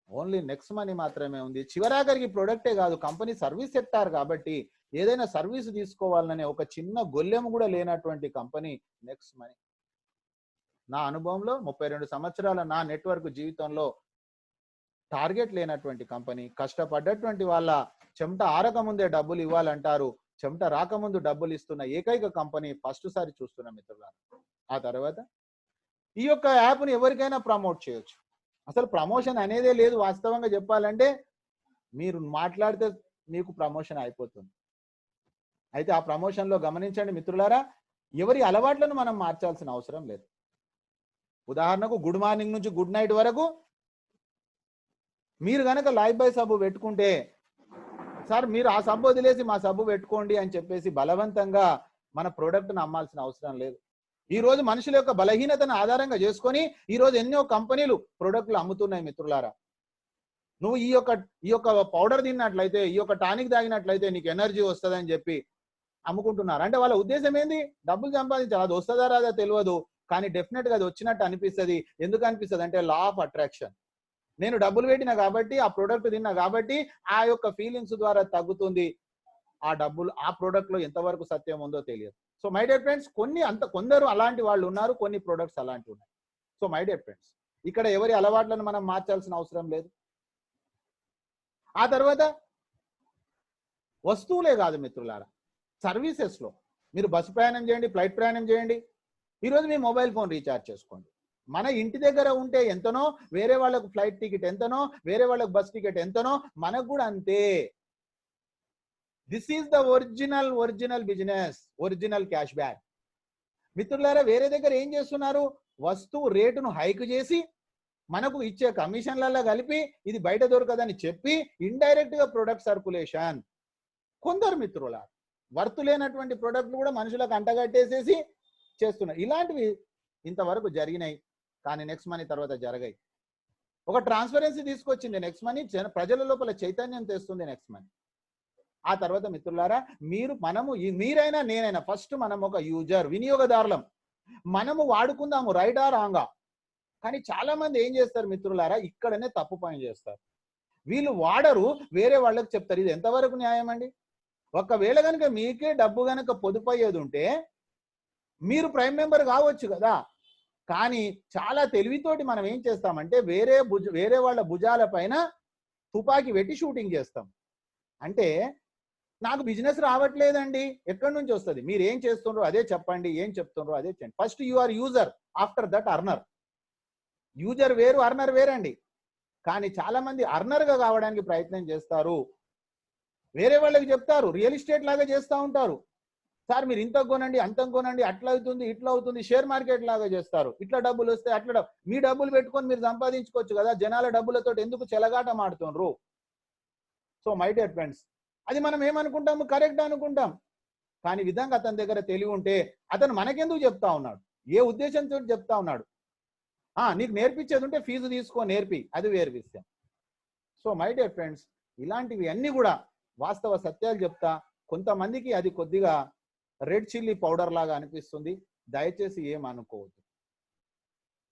ఓన్లీ నెక్స్ట్ మనీ మాత్రమే ఉంది. చివరాఖరికి ప్రోడక్టే కాదు, కంపెనీ సర్వీస్ సెక్టార్ కాబట్టి ఏదైనా సర్వీస్ తీసుకోవాలనే ఒక చిన్న గొల్లెము కూడా లేనటువంటి కంపెనీ నెక్స్ట్ మనీ. నా అనుభవంలో 32 సంవత్సరాల నా నెట్వర్క్ జీవితంలో టార్గెట్ లేనటువంటి కంపెనీ, కష్టపడ్డటువంటి వాళ్ళ చెమట ఆరకముందే డబ్బులు ఇవ్వాలంటారు, చెమట రాకముందు డబ్బులు ఇస్తున్న ఏకైక కంపెనీ ఫస్ట్ సారి చూస్తున్నాం మిత్రులారా. ఆ తర్వాత ఈ యొక్క యాప్ని ఎవరికైనా ప్రమోట్ చేయొచ్చు. అసలు ప్రమోషన్ అనేదే లేదు. వాస్తవంగా చెప్పాలంటే మీరు మాట్లాడితే మీకు ప్రమోషన్ అయిపోతుంది. అయితే ఆ ప్రమోషన్లో గమనించండి మిత్రులారా, ఎవరి అలవాట్లను మనం మార్చాల్సిన అవసరం లేదు. ఉదాహరణకు గుడ్ మార్నింగ్ నుంచి గుడ్ నైట్ వరకు మీరు కనుక లైఫ్ బాయ్ సబ్బు పెట్టుకుంటే, సార్ మీరు ఆ సబ్బు వదిలేసి మా సబ్బు పెట్టుకోండి అని చెప్పేసి బలవంతంగా మన ప్రోడక్ట్ను అమ్మాల్సిన అవసరం లేదు. ఈ రోజు మనుషుల యొక్క బలహీనతను ఆధారంగా చేసుకొని ఈ రోజు ఎన్నో కంపెనీలు ప్రోడక్ట్లు అమ్ముతున్నాయి మిత్రులారా. నువ్వు ఈ యొక్క పౌడర్ తిన్నట్లయితే, ఈ యొక్క టానిక్ తాగినట్లయితే నీకు ఎనర్జీ వస్తుందని చెప్పి అమ్ముకుంటున్నారు. అంటే వాళ్ళ ఉద్దేశం ఏంది? డబ్బులు సంపాదించాలి. అది వస్తుందా రాదా తెలియదు, కానీ డెఫినెట్ గా అది వచ్చినట్టు అనిపిస్తుంది. ఎందుకు అనిపిస్తుంది అంటే లా ఆఫ్ అట్రాక్షన్. నేను డబ్బులు పెట్టినా కాబట్టి, ఆ ప్రోడక్ట్ తిన్నా కాబట్టి ఆ యొక్క ఫీలింగ్స్ ద్వారా తగ్గుతుంది. ఆ డబ్బులు ఆ ప్రోడక్ట్ లో ఎంతవరకు సత్యం ఉందో తెలియదు. సో మై డియర్ ఫ్రెండ్స్, కొందరు అలాంటి వాళ్ళు ఉన్నారు, కొన్ని ప్రోడక్ట్స్ అలాంటివి ఉన్నాయి. సో మై డియర్ ఫ్రెండ్స్, ఇక్కడ ఎవరి అలవాట్లను మనం మార్చాల్సిన అవసరం లేదు. ఆ తర్వాత వస్తువులే కాదు మిత్రులారా, సర్వీసెస్ లో మీరు బస్సు ప్రయాణం చేయండి, ఫ్లైట్ ప్రయాణం చేయండి, ఈరోజు మీ మొబైల్ ఫోన్ రీఛార్జ్ చేసుకోండి. మన ఇంటి దగ్గర ఉంటే ఎంతనో, వేరే వాళ్ళకు ఫ్లైట్ టికెట్ ఎంతనో, వేరే వాళ్ళకు బస్ టికెట్ ఎంతనో, మనకు కూడా అంతే. This is the original business, original cash back. మిత్రులారా, వేరే దగ్గర ఏం చేస్తున్నారు? వస్తువు రేటును హైక్ చేసి మనకు ఇచ్చే కమిషన్లలో కలిపి ఇది బయట దొరకదని చెప్పి ఇండైరెక్ట్ గా ప్రొడక్ట్ సర్కులేషన్. కొందరు మిత్రుల వర్తు లేనటువంటి ప్రొడక్ట్లు కూడా మనుషులకు అంటగట్టేసేసి చేస్తున్నారు. ఇలాంటివి ఇంతవరకు జరిగినాయి, కానీ నెక్స్ట్ మనీ తర్వాత జరగాయి. ఒక ట్రాన్స్పరెన్సీ తీసుకొచ్చింది నెక్స్ట్ మనీ, ప్రజల లోపల చైతన్యం తెస్తుంది నెక్స్ట్ మనీ. ఆ తర్వాత మిత్రులారా, మీరైనా నేనైనా ఫస్ట్ మనం ఒక యూజర్, వినియోగదారులం. మనము వాడుకుందాము, రైట్ ఆ రాంగా. కానీ చాలా మంది ఏం చేస్తారు మిత్రులారా, ఇక్కడనే తప్పు పని చేస్తారు. వీళ్ళు వాడరు, వేరే వాళ్ళకి చెప్తారు. ఇది ఎంతవరకు న్యాయం అండి? ఒకవేళ కనుక మీకే డబ్బు కనుక పొదుపు అయ్యేది ఉంటే మీరు ప్రైమ్ మెంబర్ కావచ్చు కదా. కానీ చాలా తెలివితోటి మనం ఏం చేస్తామంటే వేరే వాళ్ళ భుజాల పైన తుపాకీ పెట్టి షూటింగ్ చేస్తాం. అంటే నాకు బిజినెస్ రావట్లేదండి, ఎక్కడి నుంచి వస్తుంది? మీరు ఏం చేస్తుండ్రో అదే చెప్పండి, ఏం చెప్తుండ్రో అదే చేయండి. First you are user, after that earner. User వేరు, అర్నర్ వేరండి. కానీ చాలా మంది అర్నర్ గా కావడానికి ప్రయత్నం చేస్తారు, వేరే వాళ్ళకి చెప్తారు, రియల్ ఎస్టేట్ లాగా చేస్తూ ఉంటారు. సార్ మీరు ఇంత కొనండి, అంత కొనండి, అట్లా అవుతుంది, ఇట్లా అవుతుంది, షేర్ మార్కెట్ లాగా చేస్తారు. ఇట్లా డబ్బులు వస్తాయి, అట్లా మీ డబ్బులు పెట్టుకొని మీరు సంపాదించుకోవచ్చు కదా, జనాల డబ్బులతో ఎందుకు చెలగాట మాడుతుండ్రు? సో మై డియర్ ఫ్రెండ్స్, అది మనం ఏమనుకుంటాము, కరెక్ట్ అనుకుంటాం. కానీ విధంగా అతని దగ్గర తెలివి ఉంటే అతను మనకెందుకు చెప్తా ఉన్నాడు, ఏ ఉద్దేశంతో చెప్తా ఉన్నాడు? నీకు నేర్పించేది ఉంటే ఫీజు తీసుకో, నేర్పి, అది వేరు విషయం. సో మై డియర్ ఫ్రెండ్స్, ఇలాంటివి అన్ని కూడా వాస్తవ సత్యాలు చెప్తా. కొంతమందికి అది కొద్దిగా రెడ్ చిల్లీ పౌడర్ లాగా అనిపిస్తుంది, దయచేసి ఏమనుకోవద్దు.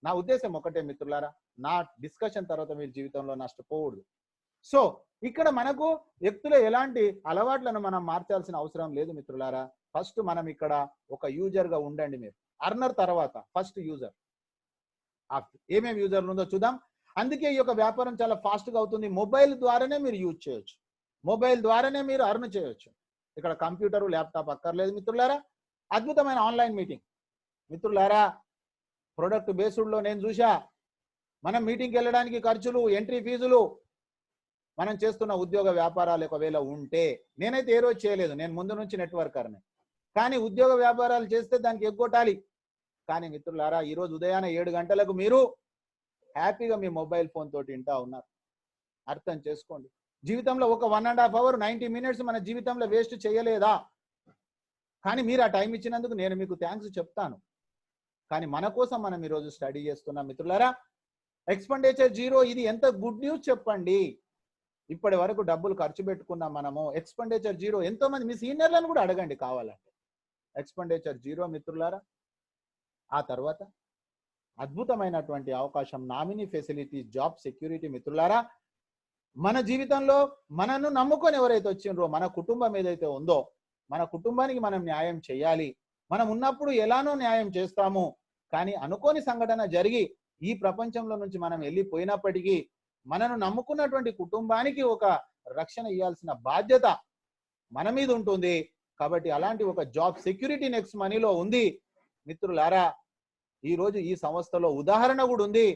నా ఉద్దేశం ఒకటే మిత్రులారా, నా డిస్కషన్ తర్వాత మీరు జీవితంలో నష్టపోకూడదు. సో ఇక్కడ మనకు వ్యక్తుల ఎలాంటి అలవాట్లను మనం మార్చాల్సిన అవసరం లేదు మిత్రులారా. ఫస్ట్ మనం ఇక్కడ ఒక యూజర్ గా ఉండండి. మీరు అర్నర్ తర్వాత ఫస్ట్ యూజర్. ఏమేమి యూజర్లు ఉందో చూద్దాం. అందుకే ఈ యొక్క వ్యాపారం చాలా ఫాస్ట్ గా అవుతుంది. మొబైల్ ద్వారానే మీరు యూజ్ చేయొచ్చు, మొబైల్ ద్వారానే మీరు అర్న్ చేయొచ్చు. ఇక్కడ కంప్యూటర్, ల్యాప్టాప్ అక్కర్లేదు మిత్రులారా. అద్భుతమైన ఆన్లైన్ మీటింగ్ మిత్రులారా. ప్రొడక్ట్ బేస్డ్ లో నేను చూసా, మనం మీటింగ్కి వెళ్ళడానికి ఖర్చులు, ఎంట్రీ ఫీజులు, మనం చేస్తున్న ఉద్యోగ వ్యాపారాలు ఒకవేళ ఉంటే, నేనైతే ఏ రోజు చేయలేదు, నేను ముందు నుంచి నెట్వర్కర్ని. కానీ ఉద్యోగ వ్యాపారాలు చేస్తే దానికి ఎగ్గొట్టాలి. కానీ మిత్రులారా, ఈరోజు ఉదయాన 7 గంటలకు మీరు హ్యాపీగా మీ మొబైల్ ఫోన్ తోటి వింటా ఉన్నారు. అర్థం చేసుకోండి. జీవితంలో ఒక 1.5 అవర్ 90 మినిట్స్ మన జీవితంలో వేస్ట్ చేయలేదా? కానీ మీరు ఆ టైం ఇచ్చినందుకు నేను మీకు థ్యాంక్స్ చెప్తాను. కానీ మన కోసం మనం ఈరోజు స్టడీ చేస్తున్నాం మిత్రులారా. ఎక్స్పెండిచర్ జీరో, ఇది ఎంత గుడ్ న్యూస్ చెప్పండి. ఇప్పటి వరకు డబ్బులు ఖర్చు పెట్టుకున్నాం మనము, ఎక్స్పెండిచర్ జీరో. ఎంతో మంది మీ సీనియర్లను కూడా అడగండి కావాలంటే, ఎక్స్పెండిచర్ జీరో మిత్రులారా. ఆ తర్వాత అద్భుతమైనటువంటి అవకాశం, నామినీ ఫెసిలిటీ, జాబ్ సెక్యూరిటీ మిత్రులారా. మన జీవితంలో మనను నమ్ముకొని ఎవరైతే వచ్చిండ్రో, మన కుటుంబం ఏదైతే ఉందో, మన కుటుంబానికి మనం న్యాయం చేయాలి. మనం ఉన్నప్పుడు ఎలానో న్యాయం చేస్తాము, కానీ అనుకోని సంఘటన జరిగి ఈ ప్రపంచంలో నుంచి మనం వెళ్ళిపోయినప్పటికీ మనను నమ్ముకున్నటువంటి కుటుంబానికి ఒక రక్షణ ఇవ్వాల్సిన బాధ్యత మన మీద ఉంటుంది. కాబట్టి అలాంటి ఒక జాబ్ సెక్యూరిటీ నెక్స్ట్ మనీలో ఉంది మిత్రులారా. ఈ రోజు ఈ సంస్థలో ఉదాహరణ కూడా ఉంది.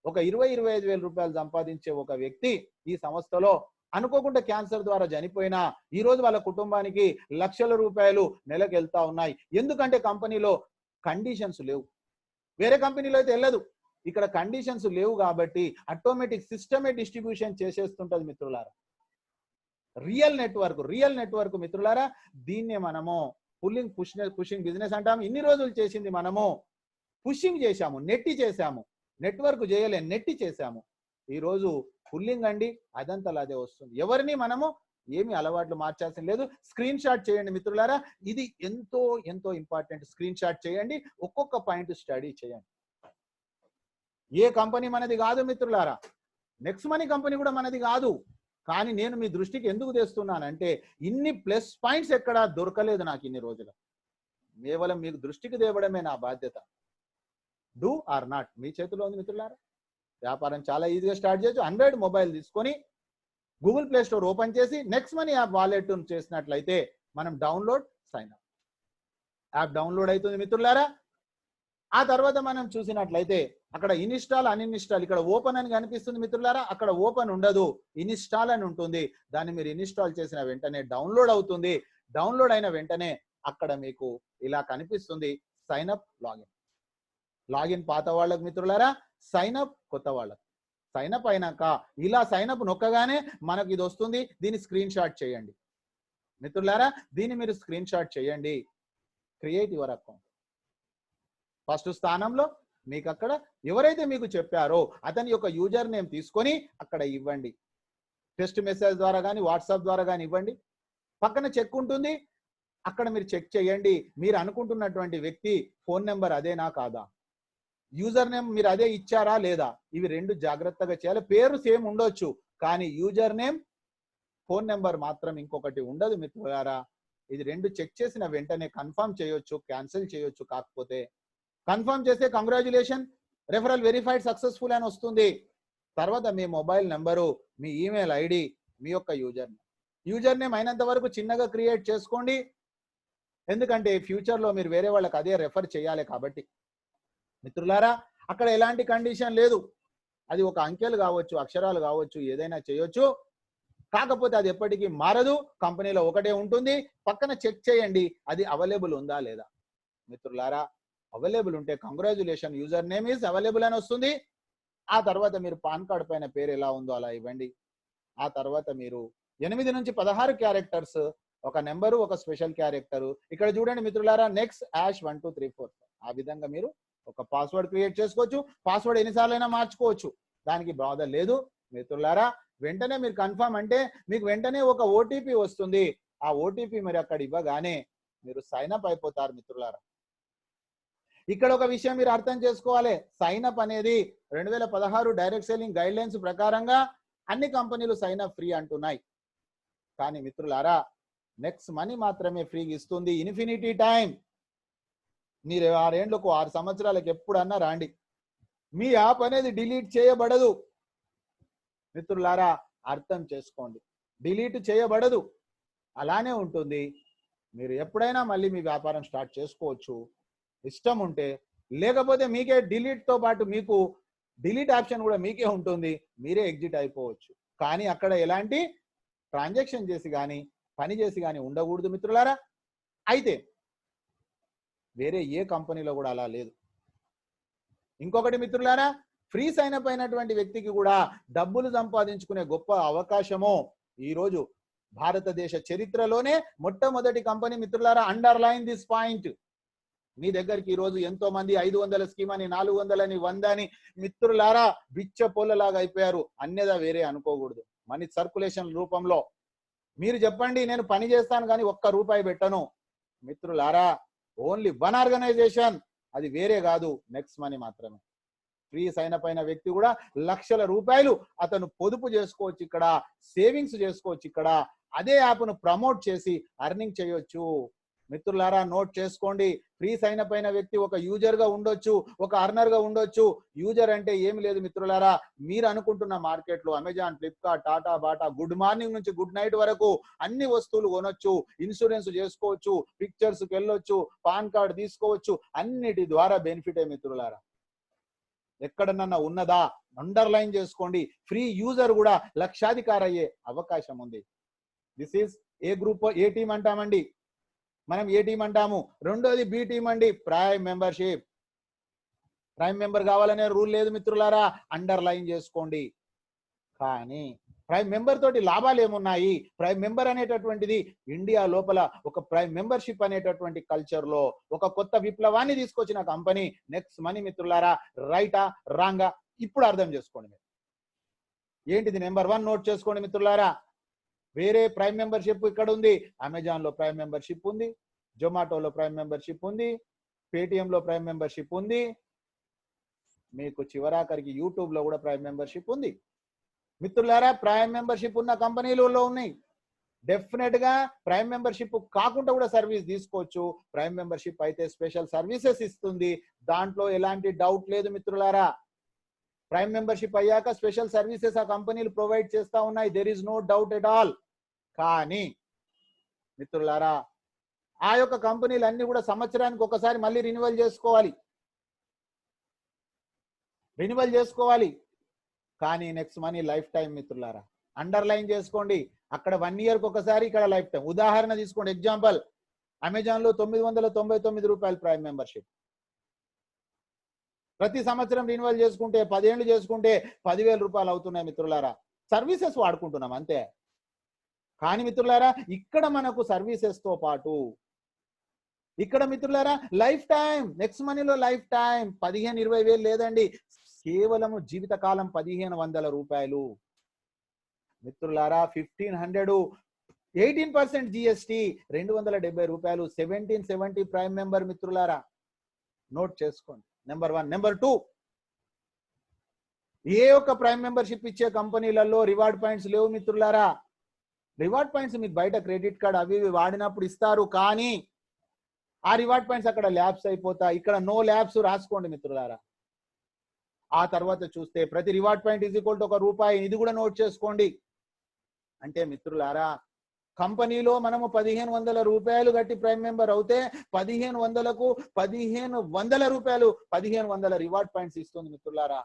ఒక 20-25 వేల రూపాయలు సంపాదించే ఒక వ్యక్తి ఈ సంస్థలో అనుకోకుండా క్యాన్సర్ ద్వారా చనిపోయినా ఈ రోజు వాళ్ళ కుటుంబానికి లక్షల రూపాయలు నెలకు వెళ్తా ఉన్నాయి. ఎందుకంటే కంపెనీలో కండిషన్స్ లేవు. వేరే కంపెనీలో అయితే వెళ్ళదు, ఇక్కడ కండిషన్స్ లేవు కాబట్టి ఆటోమేటిక్ సిస్టమే డిస్ట్రిబ్యూషన్ చేసేస్తుంటది మిత్రులారా. రియల్ నెట్వర్క్ మిత్రులారా. దీన్నే మనము పుషింగ్ బిజినెస్ అంటాము. ఇన్ని రోజులు చేసింది మనము పుషింగ్ చేశాము, నెట్టి చేశాము. నెట్వర్క్ చేయలే, నెట్టి చేశాము. ఈరోజు పుల్లింగ్ అండి, అదంతా అదే వస్తుంది. ఎవరిని మనము ఏమి అలవాట్లు మార్చాల్సిన లేదు. స్క్రీన్ షాట్ చేయండి మిత్రులారా. ఇది ఎంతో ఎంతో ఇంపార్టెంట్. స్క్రీన్ షాట్ చేయండి, ఒక్కొక్క పాయింట్ స్టడీ చేయండి. ఏ కంపెనీ మనది కాదు మిత్రులారా, నెక్స్ట్ మనీ కంపెనీ కూడా మనది కాదు. కానీ నేను మీ దృష్టికి ఎందుకు తెస్తున్నానంటే, ఇన్ని ప్లస్ పాయింట్స్ ఎక్కడా దొరకలేదు నాకు ఇన్ని రోజులు. కేవలం మీకు దృష్టికి తేవడమే నా బాధ్యత. డూ ఆర్ నాట్ మీ చేతిలో ఉంది మిత్రులారా. వ్యాపారం చాలా ఈజీగా స్టార్ట్ చేయొచ్చు. ఆండ్రాయిడ్ మొబైల్ తీసుకొని గూగుల్ ప్లే స్టోర్ ఓపెన్ చేసి నెక్స్ట్ మనీ యాప్ వాలెట్ చేసినట్లయితే మనం download, sign up. App download అవుతుంది మిత్రులారా. ఆ తర్వాత మనం చూసినట్లయితే అక్కడ ఇన్స్టాల్ అన్ఇన్స్టాల్, ఇక్కడ ఓపెన్ అని కనిపిస్తుంది మిత్రులారా, అక్కడ ఓపెన్ ఉండదు, ఇన్స్టాల్ అని ఉంటుంది. దాన్ని మీరు ఇన్స్టాల్ చేసిన వెంటనే డౌన్లోడ్ అవుతుంది. డౌన్లోడ్ అయిన వెంటనే అక్కడ మీకు ఇలా కనిపిస్తుంది సైన్ అప్ లాగిన్. లాగిన్ పాత వాళ్ళకు మిత్రులారా, సైన్ అప్ కొత్త వాళ్ళకు. సైన్ అప్ అయినాక ఇలా సైన్ అప్ నొక్కగానే మనకు ఇది వస్తుంది. దీన్ని స్క్రీన్ షాట్ చేయండి మిత్రులారా, దీన్ని మీరు స్క్రీన్ షాట్ చేయండి. Create your account. ఫస్ట్ స్థానంలో మీకు అక్కడ ఎవరైతే మీకు చెప్పారో అతని యొక్క యూజర్ నేమ్ తీసుకొని అక్కడ ఇవ్వండి. టెక్స్ట్ మెసేజ్ ద్వారా కానీ వాట్సాప్ ద్వారా కానీ ఇవ్వండి. పక్కన చెక్ ఉంటుంది, అక్కడ మీరు చెక్ చేయండి మీరు అనుకుంటున్నటువంటి వ్యక్తి ఫోన్ నెంబర్ అదేనా కాదా, యూజర్ నేమ్ మీరు అదే ఇచ్చారా లేదా. ఇవి రెండు జాగ్రత్తగా చేయాలి. పేరు సేమ్ ఉండొచ్చు కానీ యూజర్ నేమ్ ఫోన్ నెంబర్ మాత్రం ఇంకొకటి ఉండదు మిత్రులారా. ఇది రెండు చెక్ చేసిన వెంటనే కన్ఫర్మ్ చేయొచ్చు, క్యాన్సిల్ చేయొచ్చు. కాకపోతే కన్ఫర్మ్ చేస్తే కంగ్రాచులేషన్, రెఫరల్ వెరిఫైడ్ సక్సెస్ఫుల్ అని వస్తుంది. తర్వాత మీ మొబైల్ నెంబరు, మీ ఈమెయిల్ ఐడి, మీ యొక్క యూజర్ నేమ్ అయినంత వరకు చిన్నగా క్రియేట్ చేసుకోండి. ఎందుకంటే ఫ్యూచర్లో మీరు వేరే వాళ్ళకి అదే రెఫర్ చేయాలి కాబట్టి. మిత్రులారా, అక్కడ ఎలాంటి కండిషన్ లేదు. అది ఒక అంకెలు కావచ్చు, అక్షరాలు కావచ్చు, ఏదైనా చేయొచ్చు. కాకపోతే అది ఎప్పటికీ మారదు, కంపెనీలో ఒకటే ఉంటుంది. పక్కన చెక్ చేయండి అది అవైలబుల్ ఉందా లేదా. మిత్రులారా, అవైలబుల్ ఉంటే congratulation, user name is available అని వస్తుంది. ఆ తర్వాత మీరు పాన్ కార్డ్ పైన పేరు ఎలా ఉందో అలా ఇవ్వండి. ఆ తర్వాత మీరు 8 నుంచి 16 క్యారెక్టర్స్, ఒక నెంబరు, ఒక స్పెషల్ క్యారెక్టరు. ఇక్కడ చూడండి మిత్రులారా, నెక్స్ట్ #1234. ఆ విధంగా మీరు ఒక పాస్వర్డ్ క్రియేట్ చేసుకోవచ్చు. పాస్వర్డ్ ఎన్నిసార్లు అయినా మార్చుకోవచ్చు, దానికి బాధ లేదు మిత్రులారా. వెంటనే మీరు కన్ఫర్మ్ అంటే మీకు వెంటనే ఒక ఓటీపీ వస్తుంది. ఆ ఓటీపీ మీరు అక్కడ ఇవ్వగానే మీరు సైన్ అప్ అయిపోతారు మిత్రులారా. ఇక్కడ ఒక విషయం మీరు అర్థం చేసుకోవాలి. సైన్ అప్ అనేది 2016 డైరెక్ట్ సెల్లింగ్ గైడ్ లైన్స్ ప్రకారంగా అన్ని కంపెనీలు సైన్ అప్ ఫ్రీ అంటున్నాయి. కానీ మిత్రులారా, నెక్స్ట్ మనీ మాత్రమే ఫ్రీగా ఇస్తుంది. Infinity time. మీరు 6 ఏళ్లకు 6 సంవత్సరాలకు ఎప్పుడన్నా రాండి, మీ యాప్ అనేది డిలీట్ చేయబడదు. మిత్రులారా, అర్థం చేసుకోండి, డిలీట్ చేయబడదు, అలానే ఉంటుంది. మీరు ఎప్పుడైనా మళ్ళీ మీ వ్యాపారం స్టార్ట్ చేసుకోవచ్చు ఇష్టం ఉంటే. లేకపోతే మీకే డిలీట్తో పాటు మీకు డిలీట్ ఆప్షన్ కూడా మీకే ఉంటుంది, మీరే ఎగ్జిట్ అయిపోవచ్చు. కానీ అక్కడ ఎలాంటి ట్రాన్సాక్షన్ చేసి కానీ పని చేసి కానీ ఉండకూడదు మిత్రులారా. అయితే వేరే ఏ కంపెనీలో కూడా అలా లేదు. ఇంకొకటి మిత్రులారా, ఫ్రీ సైన్ అప్ అయినటువంటి వ్యక్తికి కూడా డబ్బులు సంపాదించుకునే గొప్ప అవకాశము ఈరోజు భారతదేశ చరిత్రలోనే మొట్టమొదటి కంపెనీ మిత్రులారా. Underline this point. మీ దగ్గరికి ఈరోజు ఎంతో మంది 500 స్కీమ్ అని, 400 అని, 100 అని మిత్రులారా బిచ్చ పొల్లలాగా అయిపోయారు. అన్యదా వేరే అనుకోకూడదు. మనీ సర్కులేషన్ రూపంలో మీరు చెప్పండి, నేను పని చేస్తాను కానీ ₹1 పెట్టను. మిత్రులారా, ఓన్లీ వన్ ఆర్గనైజేషన్, అది వేరే కాదు, నెక్స్ట్ మనీ మాత్రమే. ఫ్రీ సైన్ అప్ అయిన వ్యక్తి కూడా లక్షల రూపాయలు అతను పొదుపు చేసుకోవచ్చు, ఇక్కడ సేవింగ్స్ చేసుకోవచ్చు. ఇక్కడ అదే యాప్ను ప్రమోట్ చేసి అర్నింగ్ చేయొచ్చు. మిత్రులారా, నోట్ చేసుకోండి. ఫ్రీ సైన్ అప్ అయిన వ్యక్తి ఒక యూజర్ గా ఉండొచ్చు, ఒక అర్నర్ గా ఉండొచ్చు. యూజర్ అంటే ఏమి లేదు మిత్రులారా, మీరు అనుకుంటున్న మార్కెట్ లో Amazon, Flipkart, Tata, Bata, good morning నుంచి గుడ్ నైట్ వరకు అన్ని వస్తువులు కొనొచ్చు, ఇన్సూరెన్స్ చేసుకోవచ్చు, పిక్చర్స్ కి వెళ్ళొచ్చు, పాన్ కార్డ్ తీసుకోవచ్చు. అన్నిటి ద్వారా బెనిఫిటే మిత్రులారా. ఎక్కడన్నా ఉన్నదా అండర్లైన్ చేసుకోండి. ఫ్రీ యూజర్ కూడా లక్షాధికారి అయ్యే అవకాశం ఉంది. This is a group, A team అంటామండి మనం, ఏ టీం అంటాము. రెండోది బి టీం అండి, ప్రైమ్ మెంబర్షిప్. ప్రైమ్ మెంబర్ కావాలనే రూల్ లేదు మిత్రులారా, అండర్లైన్ చేసుకోండి. కానీ ప్రైమ్ మెంబర్ తోటి లాభాలు ఏమున్నాయి? ప్రైమ్ మెంబర్ అనేటటువంటిది ఇండియా లోపల ఒక ప్రైమ్ మెంబర్షిప్ అనేటటువంటి కల్చర్ లో ఒక కొత్త విప్లవాన్ని తీసుకొచ్చిన కంపెనీ నెక్స్ట్ మనీ మిత్రులారా. రైటా రాంగా ఇప్పుడు అర్థం చేసుకోండి. ఏంటిది? నెంబర్ 1 నోట్ చేసుకోండి మిత్రులారా. వేరే ప్రైమ్ మెంబర్షిప్ ఇక్కడ ఉంది. అమెజాన్ లో ప్రైమ్ మెంబర్షిప్ ఉంది, జొమాటోలో ప్రైమ్ మెంబర్షిప్ ఉంది, పేటిఎం లో ప్రైమ్ మెంబర్షిప్ ఉంది, మీకు చివరాఖరికి యూట్యూబ్ లో కూడా ప్రైమ్ మెంబర్షిప్ ఉంది మిత్రులారా. ప్రైమ్ మెంబర్షిప్ ఉన్న కంపెనీలలో ఉన్నాయి. డెఫినెట్ గా ప్రైమ్ మెంబర్షిప్ కాకుండా కూడా సర్వీస్ తీసుకోవచ్చు. ప్రైమ్ మెంబర్షిప్ అయితే స్పెషల్ సర్వీసెస్ ఇస్తుంది, దాంట్లో ఎలాంటి డౌట్ లేదు మిత్రులారా. ప్రైమ్ మెంబర్షిప్ అయ్యాక స్పెషల్ సర్వీసెస్ ఆ కంపెనీలు ప్రొవైడ్ చేస్తా ఉన్నాయి, there is no doubt at all. కానీ మిత్రులారా, ఆ యొక్క కంపెనీలు అన్ని కూడా సంవత్సరానికి ఒకసారి మళ్ళీ రినివల్ చేసుకోవాలి. రెన్యువల్ చేసుకోవాలి. కానీ నెక్స్ట్ మనీ లైఫ్ టైం మిత్రులారా, అండర్లైన్ చేసుకోండి. అక్కడ 1 ఇయర్కి ఒకసారి, ఇక్కడ లైఫ్ టైం. ఉదాహరణ తీసుకోండి, ఎగ్జాంపుల్, అమెజాన్ లో ₹999 ప్రైమ్ మెంబర్షిప్. ప్రతి సంవత్సరం రెన్యువల్ చేసుకుంటే 10 ఏళ్ళు చేసుకుంటే ₹10,000 అవుతున్నాయి మిత్రులారా. సర్వీసెస్ వాడుకుంటున్నాం అంతే. కానీ మిత్రులారా, ఇక్కడ మనకు సర్వీసెస్ తో పాటు ఇక్కడ మిత్రులారా లైఫ్ టైం, నెక్స్ట్ మనీలో లైఫ్ టైం 15-20 వేలు లేదండి, కేవలము జీవితకాలం ₹1,500 మిత్రులారా. 1500, 18% జిఎస్టి, ₹270, 1770 ప్రైమ్ మెంబర్ మిత్రులారా. నోట్ చేసుకోండి. నెంబర్ 1. నెంబర్ 2, ఏ ఒక్క ప్రైమ్ మెంబర్షిప్ ఇచ్చే కంపెనీలలో రివార్డ్ పాయింట్స్ లేవు మిత్రులారా. రివార్డ్ పాయింట్స్ మీకు బయట క్రెడిట్ కార్డ్ అవి ఇవి వాడినప్పుడు ఇస్తారు, కానీ ఆ రివార్డ్ పాయింట్స్ అక్కడ ల్యాబ్స్ అయిపోతాయి. ఇక్కడ నో ల్యాబ్స్, రాసుకోండి మిత్రులారా. ఆ తర్వాత చూస్తే ప్రతి reward point is equal to ₹1, ఇది కూడా నోట్ చేసుకోండి. అంటే మిత్రులారా, కంపెనీలో మనము ₹1,500 కట్టి ప్రైమ్ మెంబర్ అవుతే 1500కు ₹1,500 1500 రివార్డ్ పాయింట్స్ ఇస్తుంది మిత్రులారా.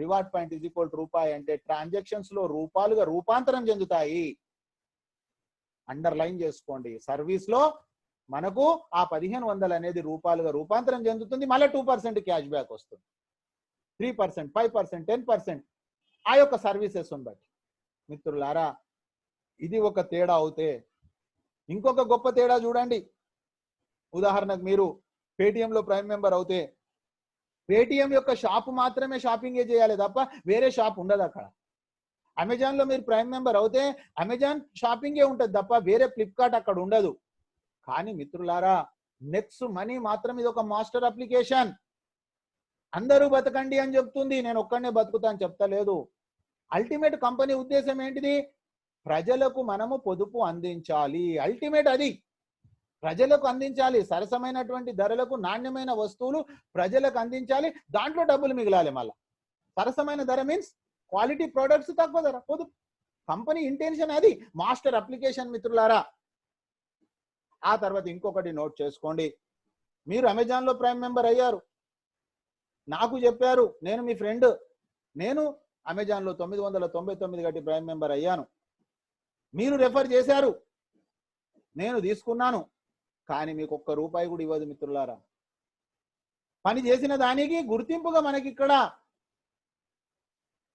Reward point is equal to ₹1 అంటే ట్రాన్సాక్షన్స్ లో రూపాలుగా రూపాంతరం చెందుతాయి. అండర్లైన్ చేసుకోండి. సర్వీస్ లో మనకు ఆ 1500 అనేది రూపాలుగా రూపాంతరం చెందుతుంది. మళ్ళీ 2% క్యాష్ బ్యాక్ వస్తుంది. 3%, 5%, 10% ఆ యొక్క సర్వీసెస్ బట్టి మిత్రులారా. ఇది ఒక తేడా అవుతే, ఇంకొక గొప్ప తేడా చూడండి. ఉదాహరణకు మీరు పేటిఎంలో ప్రైమ్ మెంబర్ అవుతే, పేటిఎం యొక్క షాప్ మాత్రమే షాపింగే చేయాలి తప్ప వేరే షాప్ ఉండదు అక్కడ. అమెజాన్ లో మీరు ప్రైమ్ మెంబర్ అవుతే అమెజాన్ షాపింగే ఉంటుంది తప్ప వేరే ఫ్లిప్కార్ట్ అక్కడ ఉండదు. కానీ మిత్రులారా, నెక్స్ట్ మనీ మాత్రం ఇది ఒక మాస్టర్ అప్లికేషన్. అందరూ బతకండి అని చెప్తుంది, నేను ఒక్కడనే బతుకుతా అని చెప్తలేదు. అల్టిమేట్ కంపెనీ ఉద్దేశం ఏంటిది? ప్రజలకు మనము పొదుపు అందించాలి. అల్టిమేట్ అది, ప్రజలకు అందించాలి. సరసమైనటువంటి ధరలకు నాణ్యమైన వస్తువులు ప్రజలకు అందించాలి, దాంట్లో డబ్బులు మిగలాలి. మళ్ళా సరసమైన ధర మీన్స్ క్వాలిటీ ప్రొడక్ట్స్, తక్కువ ధర, పొదుపు. కంపెనీ ఇంటెన్షన్ అది, మాస్టర్ అప్లికేషన్ మిత్రులారా. ఆ తర్వాత ఇంకొకటి నోట్ చేసుకోండి. మీరు అమెజాన్ లో ప్రైమ్ మెంబర్ అయ్యారు, నాకు చెప్పారు, నేను మీ ఫ్రెండ్, నేను అమెజాన్ లో 999 కట్టి ప్రైమ్ మెంబర్ అయ్యాను. మీరు రెఫర్ చేశారు, నేను తీసుకున్నాను, కానీ మీకు ₹1 కూడా ఇవ్వదు మిత్రులారా. పని చేసిన దానికి గుర్తింపుగా మనకి ఇక్కడ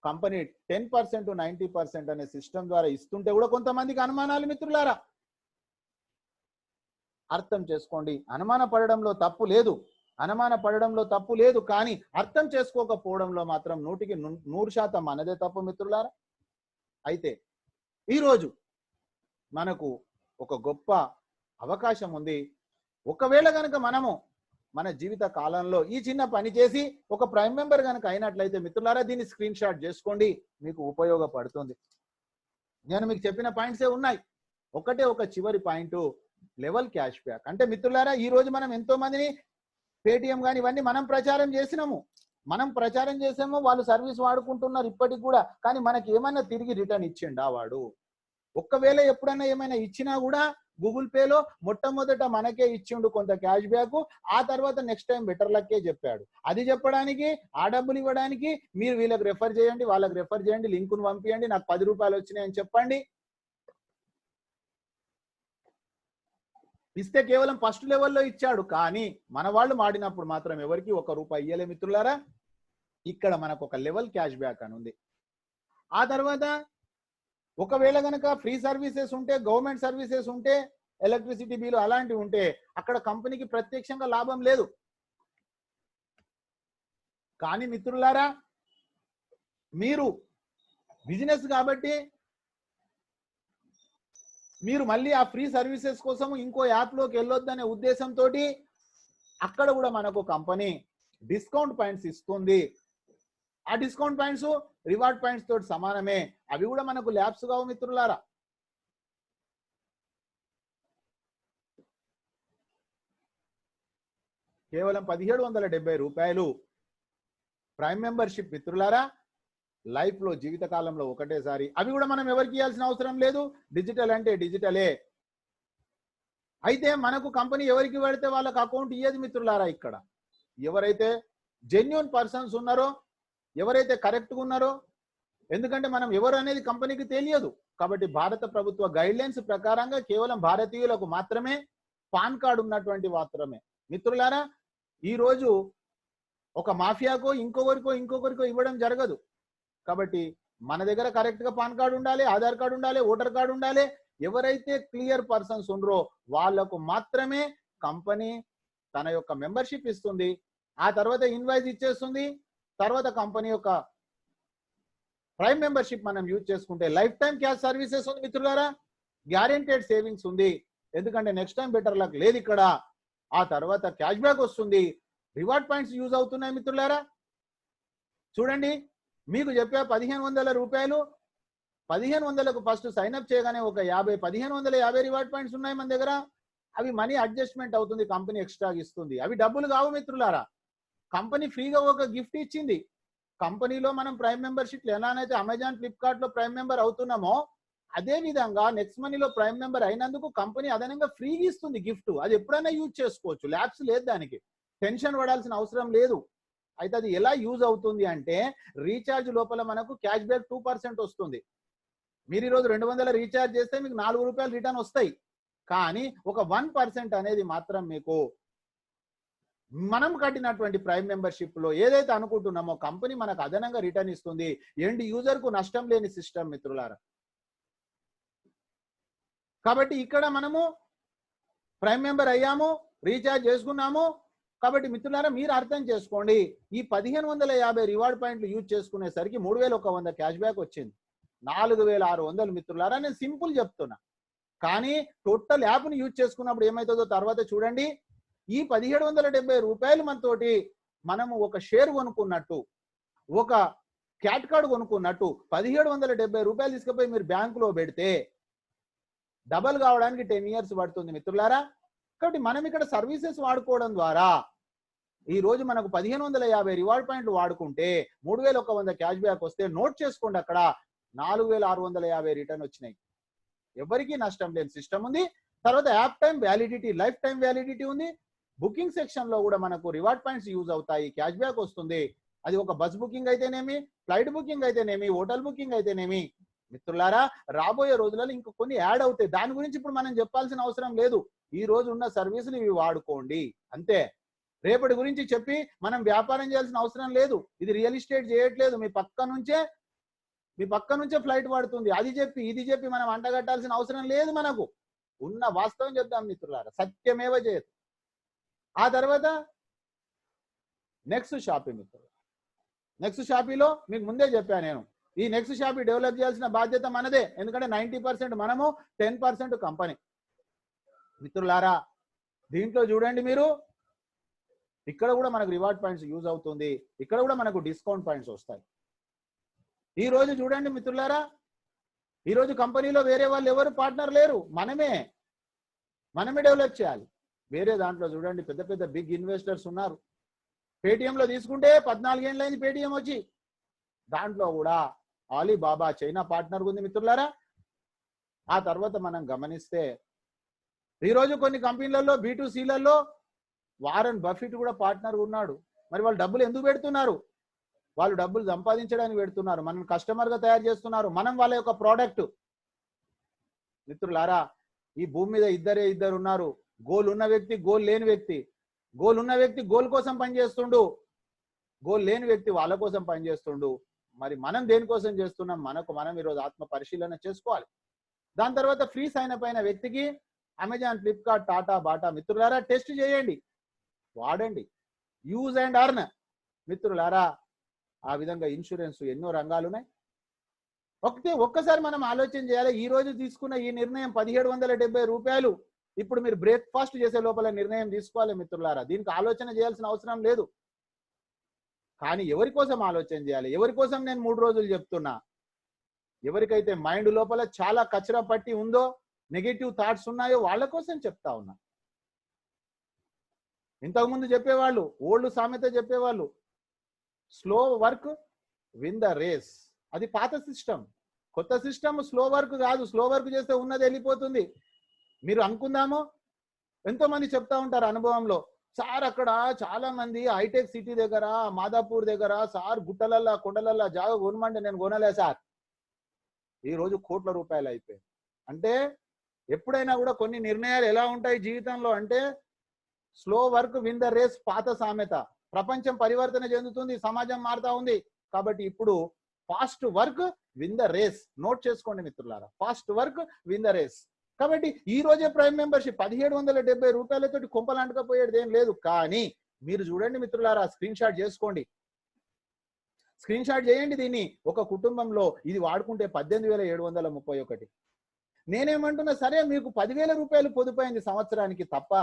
కంపెనీ 10% 90% అనే సిస్టమ్ ద్వారా ఇస్తుంటే కూడా కొంతమందికి అనుమానాలు మిత్రులారా. అర్థం చేసుకోండి. అనుమాన పడడంలో తప్పు లేదు, అనుమాన పడడంలో తప్పు లేదు, కానీ అర్థం చేసుకోకపోవడంలో మాత్రం 100కి 100% మనదే తప్పు మిత్రులారా. అయితే ఈరోజు మనకు ఒక గొప్ప అవకాశం ఉంది. ఒకవేళ కనుక మనము మన జీవిత కాలంలో ఈ చిన్న పని చేసి ఒక ప్రైమ్ మెంబర్ కనుక అయినట్లయితే మిత్రులారా, దీన్ని స్క్రీన్ షాట్ చేసుకోండి, మీకు ఉపయోగపడుతుంది. నేను మీకు చెప్పిన పాయింట్సే ఉన్నాయి. ఒకటే ఒక చివరి పాయింట్, లెవెల్ క్యాష్ బ్యాక్. అంటే మిత్రులారా, ఈ రోజు మనం ఎంతో మందిని పేటిఎం కానీ ఇవన్నీ మనం ప్రచారం చేసినాము, వాళ్ళు సర్వీస్ వాడుకుంటున్నారు ఇప్పటికి కూడా. కానీ మనకి ఏమైనా తిరిగి రిటర్న్ ఇచ్చిండా వాడు? ఒక్కవేళ ఎప్పుడైనా ఏమైనా ఇచ్చినా కూడా గూగుల్ పేలో మొట్టమొదట మనకే ఇచ్చిండు కొంత క్యాష్ బ్యాక్, ఆ తర్వాత నెక్స్ట్ టైం బెటర్ లక్కే చెప్పాడు. అది చెప్పడానికి, ఆ డబ్బులు ఇవ్వడానికి మీరు వీళ్ళకి రెఫర్ చేయండి, వాళ్ళకి రెఫర్ చేయండి, లింకును పంపించండి, నాకు ₹10 వచ్చినాయని చెప్పండి. ఇస్తే కేవలం ఫస్ట్ లెవెల్లో ఇచ్చాడు, కానీ మన వాళ్ళు మాడినప్పుడు మాత్రం ఎవరికి ₹1 ఇయ్యలే మిత్రులారా. ఇక్కడ మనకు ఒక లెవెల్ క్యాష్ బ్యాక్ అని ఉంది. ఆ తర్వాత ఒకవేళ కనుక ఫ్రీ సర్వీసెస్ ఉంటే, గవర్నమెంట్ సర్వీసెస్ ఉంటే, ఎలక్ట్రిసిటీ బిల్లు అలాంటివి ఉంటే అక్కడ కంపెనీకి ప్రత్యక్షంగా లాభం లేదు. కానీ మిత్రులారా, మీరు బిజినెస్ కాబట్టి మీరు మళ్ళీ ఆ ఫ్రీ సర్వీసెస్ కోసం ఇంకో యాప్లోకి వెళ్ళొద్దనే ఉద్దేశంతో అక్కడ కూడా మనకు కంపెనీ డిస్కౌంట్ పాయింట్స్ ఇస్తుంది. ఆ డిస్కౌంట్ పాయింట్స్ రివార్డ్ పాయింట్స్ తోటి సమానమే, అవి కూడా మనకు ల్యాబ్స్ కావు మిత్రులారా. కేవలం ₹1770 ప్రైమ్ మెంబర్షిప్ మిత్రులారా. లైఫ్ లో జీవితకాలంలో ఒకటేసారి, అవి కూడా మనం ఎవరికి ఇవ్వాల్సిన అవసరం లేదు. డిజిటల్ అంటే డిజిటలే. అయితే మనకు కంపెనీ ఎవరికి పెడితే వాళ్ళకి అకౌంట్ ఇయ్యేది మిత్రులారా. ఇక్కడ ఎవరైతే జెన్యూన్ పర్సన్స్ ఉన్నారో ఎవరైతే కరెక్ట్గా ఉన్నారో, ఎందుకంటే మనం ఎవరు అనేది కంపెనీకి తెలియదు. కాబట్టి భారత ప్రభుత్వ గైడ్లైన్స్ ప్రకారంగా కేవలం భారతీయులకు మాత్రమే పాన్ కార్డు ఉన్నటువంటి మాత్రమే. మిత్రులారా, ఈరోజు ఒక మాఫియాకో ఇంకొకరికో ఇవ్వడం జరగదు. కాబట్టి మన దగ్గర కరెక్ట్గా పాన్ కార్డు ఉండాలి, ఆధార్ కార్డు ఉండాలి, ఓటర్ కార్డు ఉండాలి. ఎవరైతే క్లియర్ పర్సన్స్ ఉన్నారో వాళ్లకు మాత్రమే కంపెనీ తన యొక్క మెంబర్షిప్ ఇస్తుంది. ఆ తర్వాత ఇన్వాయిస్ ఇచ్చేస్తుంది. తర్వాత కంపెనీ యొక్క ప్రైమ్ మెంబర్షిప్ మనం యూజ్ చేసుకుంటే లైఫ్ టైం క్యాష్ సర్వీసెస్ ఉంది మిత్రులారా, గ్యారెంటెడ్ సేవింగ్స్ ఉంది. ఎందుకంటే నెక్స్ట్ టైం బెటర్ లక్ లేదు ఇక్కడ. ఆ తర్వాత క్యాష్ బ్యాక్ వస్తుంది, రివార్డ్ పాయింట్స్ యూజ్ అవుతున్నాయి మిత్రులారా. చూడండి, మీకు చెప్పా 1500 రూపాయలు, 1500కు ఫస్ట్ సైన్అప్ చేయగానే ఒక 1550 రివార్డ్ పాయింట్స్ ఉన్నాయి మన దగ్గర. అవి మనీ అడ్జస్ట్మెంట్ అవుతుంది, కంపెనీ ఎక్స్ట్రా ఇస్తుంది. అవి డబ్బులు కావు మిత్రులారా, కంపెనీ ఫ్రీగా ఒక గిఫ్ట్ ఇచ్చింది. కంపెనీలో మనం ప్రైమ్ మెంబర్షిప్ ఎలానైతే అమెజాన్, ఫ్లిప్కార్ట్ లో ప్రైమ్ మెంబర్ అవుతున్నామో అదే విధంగా నెక్స్ట్ మనీలో ప్రైమ్ మెంబర్ అయినందుకు కంపెనీ అదనంగా ఫ్రీగా ఇస్తుంది గిఫ్ట్. అది ఎప్పుడైనా యూజ్ చేసుకోవచ్చు, ల్యాబ్స్ లేదు, దానికి టెన్షన్ పడాల్సిన అవసరం లేదు. అయితే అది ఎలా యూజ్ అవుతుంది అంటే, రీఛార్జ్ లోపల మనకు క్యాష్ బ్యాక్ 2% వస్తుంది. మీరు ఈరోజు 200 రీఛార్జ్ చేస్తే మీకు 4 రూపాయలు రిటర్న్ వస్తాయి. కానీ ఒక 1% అనేది మాత్రం మీకు మనం కట్టినటువంటి ప్రైమ్ మెంబర్షిప్ లో ఏదైతే అనుకుంటున్నామో కంపెనీ మనకు అదనంగా రిటర్న్ ఇస్తుంది. ఎండ్ యూజర్ కు నష్టం లేని సిస్టమ్ మిత్రులారా. కాబట్టి ఇక్కడ మనము ప్రైమ్ మెంబర్ అయ్యాము, రీఛార్జ్ చేసుకున్నాము. కాబట్టి మిత్రులారా, మీరు అర్థం చేసుకోండి, ఈ 1550 రివార్డ్ పాయింట్లు యూజ్ చేసుకునేసరికి 3100 క్యాష్ బ్యాక్ వచ్చింది. 4600 మిత్రులారా. నేను సింపుల్ చెప్తున్నా, కానీ టోటల్ యాప్ని యూజ్ చేసుకున్నప్పుడు ఏమవుతుందో తర్వాత చూడండి. ఈ 1770 రూపాయలు మనతోటి మనము ఒక షేర్ కొనుక్కున్నట్టు, ఒక క్యాట్ కార్డు కొనుక్కున్నట్టు 1770 రూపాయలు తీసుకుపోయి మీరు బ్యాంకులో పెడితే డబల్ కావడానికి 10 ఇయర్స్ పడుతుంది మిత్రులారా. కాబట్టి మనం ఇక్కడ సర్వీసెస్ వాడుకోవడం ద్వారా ఈ రోజు మనకు 1550 రివార్డ్ పాయింట్లు వాడుకుంటే 3100 క్యాష్ బ్యాక్ వస్తే నోట్ చేసుకోండి, అక్కడ 4650 రిటర్న్ వచ్చినాయి. ఎవరికి నష్టం లేని సిస్టమ్ ఉంది. తర్వాత app time validity, life time validity ఉంది. బుకింగ్ సెక్షన్ లో కూడా మనకు రివార్డ్ పాయింట్స్ యూజ్ అవుతాయి, క్యాష్ బ్యాక్ వస్తుంది. అది ఒక బస్ బుకింగ్ అయితేనేమి, ఫ్లైట్ బుకింగ్ అయితేనేమి, హోటల్ బుకింగ్ అయితేనేమి. మిత్రులారా, రాబోయే రోజులలో ఇంకా కొన్ని యాడ్ అవుతాయి. దాని గురించి ఇప్పుడు మనం చెప్పాల్సిన అవసరం లేదు. ఈ రోజు ఉన్న సర్వీసులు ఇవి వాడుకోండి అంతే. రేపటి గురించి చెప్పి మనం వ్యాపారం చేయాల్సిన అవసరం లేదు. ఇది రియల్ ఎస్టేట్ చేయట్లేదు, మీ పక్క నుంచే ఫ్లైట్ పడుతుంది. అది చెప్పి ఇది చెప్పి మనం అంటగట్టాల్సిన అవసరం లేదు. మనకు ఉన్న వాస్తవం చెప్దాం మిత్రులారా, సత్యమేవ జయతు. ఆ తర్వాత నెక్స్ట్ షాపీ మిత్రులు. నెక్స్ట్ షాపీలో మీకు ముందే చెప్పాను నేను, ఈ నెక్స్ట్ షాపీ డెవలప్ చేయాల్సిన బాధ్యత మనదే. ఎందుకంటే 90% మనము, 10% కంపెనీ. మిత్రులారా, దీంట్లో చూడండి మీరు, ఇక్కడ కూడా మనకు రివార్డ్ పాయింట్స్ యూజ్ అవుతుంది, ఇక్కడ కూడా మనకు డిస్కౌంట్ పాయింట్స్ వస్తాయి. ఈ రోజు చూడండి మిత్రులారా, ఈ రోజు కంపెనీలో వేరే వాళ్ళు ఎవరు పార్ట్నర్ లేరు, మనమే డెవలప్ చేయాలి. వేరే దాంట్లో చూడండి పెద్ద పెద్ద బిగ్ ఇన్వెస్టర్స్ ఉన్నారు. పేటిఎంలో తీసుకుంటే 14 ఏళ్ళైంది పేటిఎం వచ్చి. దాంట్లో కూడా ఆలీబాబా చైనా పార్ట్నర్ ఉంది మిత్రులారా. ఆ తర్వాత మనం గమనిస్తే ఈరోజు కొన్ని కంపెనీలలో B2Cలలో వారన్ బఫెట్ కూడా పార్ట్నర్ ఉన్నాడు. మరి వాళ్ళు డబ్బులు ఎందుకు పెడుతున్నారు? వాళ్ళు డబ్బులు సంపాదించడానికి పెడుతున్నారు, మనం కస్టమర్గా తయారు చేస్తున్నారు, మనం వాళ్ళ యొక్క ప్రోడక్ట్. మిత్రులారా, ఈ భూమి మీద ఇద్దరు ఉన్నారు, గోల్ ఉన్న వ్యక్తి, గోల్ లేని వ్యక్తి. గోల్ ఉన్న వ్యక్తి గోల్ కోసం పనిచేస్తుండు, గోల్ లేని వ్యక్తి వాళ్ళ కోసం పనిచేస్తుండు. మరి మనం దేనికోసం చేస్తున్నాం? మనం ఈరోజు ఆత్మ పరిశీలన చేసుకోవాలి. దాని తర్వాత ఫ్రీ సైన్ అప్ అయిన వ్యక్తికి అమెజాన్, ఫ్లిప్కార్ట్, టాటా, బాటా మిత్రులారా టెస్ట్ చేయండి, వాడండి, యూజ్ అండ్ అర్న్ మిత్రులారా. ఆ విధంగా ఇన్సూరెన్స్ ఎన్నో రంగాలు ఉన్నాయి. ఒక్కసారి మనం ఆలోచన చేయాలి. ఈ రోజు తీసుకున్న ఈ నిర్ణయం 1770 రూపాయలు ఇప్పుడు మీరు బ్రేక్ఫాస్ట్ చేసే లోపల నిర్ణయం తీసుకోవాలి మిత్రులారా. దీనికి ఆలోచన చేయాల్సిన అవసరం లేదు. కానీ ఎవరి కోసం ఆలోచన చేయాలి? ఎవరి కోసం నేను 3 రోజులు చెప్తున్నా? ఎవరికైతే మైండ్ లోపల చాలా కచరా పట్టి ఉందో, నెగటివ్ థాట్స్ ఉన్నాయో వాళ్ళ కోసం చెప్తా ఉన్నా. ఇంతకుముందు చెప్పేవాళ్ళు, ఓల్డ్ సామెత చెప్పేవాళ్ళు, slow work win the race. అది పాత సిస్టమ్. కొత్త సిస్టమ్ స్లో వర్క్ కాదు. స్లో వర్క్ చేస్తే ఉన్నది వెళ్ళిపోతుంది. మీరు అనుకుందాము, ఎంతో మంది చెప్తా ఉంటారు అనుభవంలో, సార్ అక్కడ చాలా మంది హైటెక్ సిటీ దగ్గర మాదాపూర్ దగ్గర సార్ గుట్టలల్లా కొండలల్లా జాగా కొనమంటే నేను కొనలే సార్. ఈ రోజు కోట్ల రూపాయలు అయిపోయాయి. అంటే ఎప్పుడైనా కూడా కొన్ని నిర్ణయాలు ఎలా ఉంటాయి జీవితంలో అంటే slow work win the race పాత సామెత. ప్రపంచం పరివర్తన చెందుతుంది, సమాజం మారుతా ఉంది. కాబట్టి ఇప్పుడు fast work win the race. Note చేసుకోండి మిత్రులారా, fast work win the race. కాబట్టి ఈ రోజే ప్రైమ్ మెంబర్షిప్ 1770 రూపాయలతోటి కొంపలంటకపోయేది ఏం లేదు. కానీ మీరు చూడండి మిత్రులారా, స్క్రీన్ షాట్ చేసుకోండి, స్క్రీన్ షాట్ చేయండి దీన్ని. ఒక కుటుంబంలో ఇది వాడుకుంటే 18,731. నేనేమంటున్నా, సరే మీకు 10,000 రూపాయలు పొదుపైంది సంవత్సరానికి, తప్ప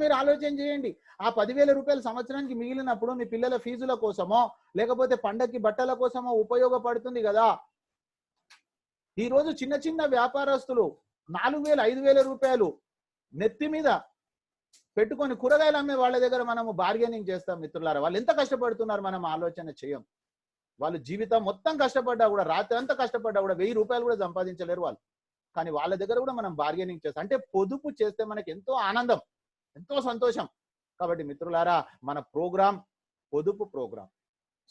మీరు ఆలోచన చేయండి. ఆ 10,000 రూపాయలు సంవత్సరానికి మిగిలినప్పుడు మీ పిల్లల ఫీజుల కోసమో లేకపోతే పండక్కి బట్టల కోసమో ఉపయోగపడుతుంది కదా. ఈ రోజు చిన్న చిన్న వ్యాపారస్తులు 4,000 5,000 రూపాయలు నెత్తి మీద పెట్టుకొని కూరగాయలు అమ్మే వాళ్ళ దగ్గర మనము బార్గెనింగ్ చేస్తాం మిత్రులారా. వాళ్ళు ఎంత కష్టపడుతున్నారు మనం ఆలోచన చేయం. వాళ్ళు జీవితం మొత్తం కష్టపడ్డా కూడా, రాత్రి అంతా కష్టపడ్డా కూడా 1000 రూపాయలు కూడా సంపాదించలేరు వాళ్ళు. కానీ వాళ్ళ దగ్గర కూడా మనం బార్గెనింగ్ చేస్తాం. అంటే పొదుపు చేస్తే మనకి ఎంతో ఆనందం, ఎంతో సంతోషం. కాబట్టి మిత్రులారా, మన ప్రోగ్రామ్ పొదుపు program.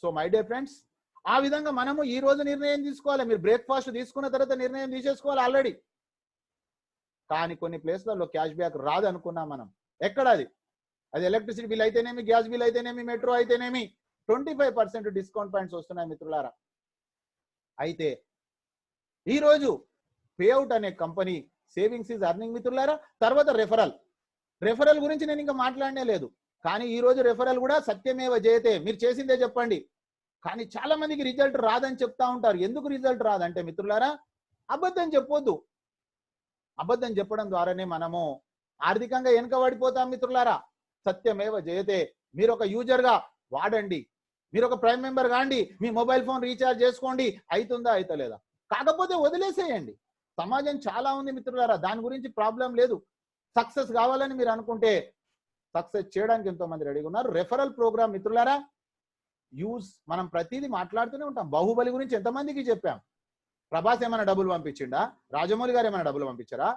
So my dear friends, ఆ విధంగా మనము ఈ రోజు నిర్ణయం తీసుకోవాలి. మీరు బ్రేక్ఫాస్ట్ తీసుకున్న తర్వాత నిర్ణయం తీసేసుకోవాలి ఆల్రెడీ. కానీ కొన్ని ప్లేస్లలో క్యాష్ బ్యాక్ రాదు అనుకున్నాం మనం. ఎక్కడ అది ఎలక్ట్రిసిటీ బిల్ అయితేనేమి, గ్యాస్ బిల్ అయితేనేమి, మెట్రో అయితేనేమి 25% డిస్కౌంట్ పాయింట్స్ వస్తున్నాయి మిత్రులారా. అయితే ఈరోజు పేఅవుట్ అనే కంపెనీ సేవింగ్స్ ఈజ్ అర్నింగ్ మిత్రులారా. తర్వాత రెఫరల్ గురించి నేను ఇంకా మాట్లాడనే లేదు. కానీ ఈ రోజు రెఫరల్ కూడా సత్యమేవ జయతే, మీరు చేసిందే చెప్పండి. కానీ చాలా మందికి రిజల్ట్ రాదని చెప్తా ఉంటారు. ఎందుకు రిజల్ట్ రాదంటే మిత్రులారా, అబద్ధం చెప్పొద్దు. అబద్ధం చెప్పడం ద్వారానే మనము ఆర్థికంగా వెనుకబడిపోతాం మిత్రులారా. సత్యమేవ జయతే. మీరు ఒక యూజర్గా వాడండి, మీరు ఒక ప్రైమ్ మెంబర్ కాండి, మీ మొబైల్ ఫోన్ రీఛార్జ్ చేసుకోండి, అవుతుందా అవుతలేదా, కాకపోతే వదిలేసేయండి. సమాజం చాలా ఉంది మిత్రులారా, దాని గురించి ప్రాబ్లం లేదు. సక్సెస్ కావాలని మీరు అనుకుంటే సక్సెస్ చేయడానికి ఎంతో మంది రెడీగా ఉన్నారు. రెఫరల్ ప్రోగ్రామ్ మిత్రులారా యూజ్. మనం ప్రతిదీ మాట్లాడుతూనే ఉంటాం. బాహుబలి గురించి ఎంతమందికి చెప్పాం. ప్రభాస్ ఏమైనా డబ్బులు పంపించిండా? రాజమౌళి గారు ఏమైనా డబ్బులు పంపించారా?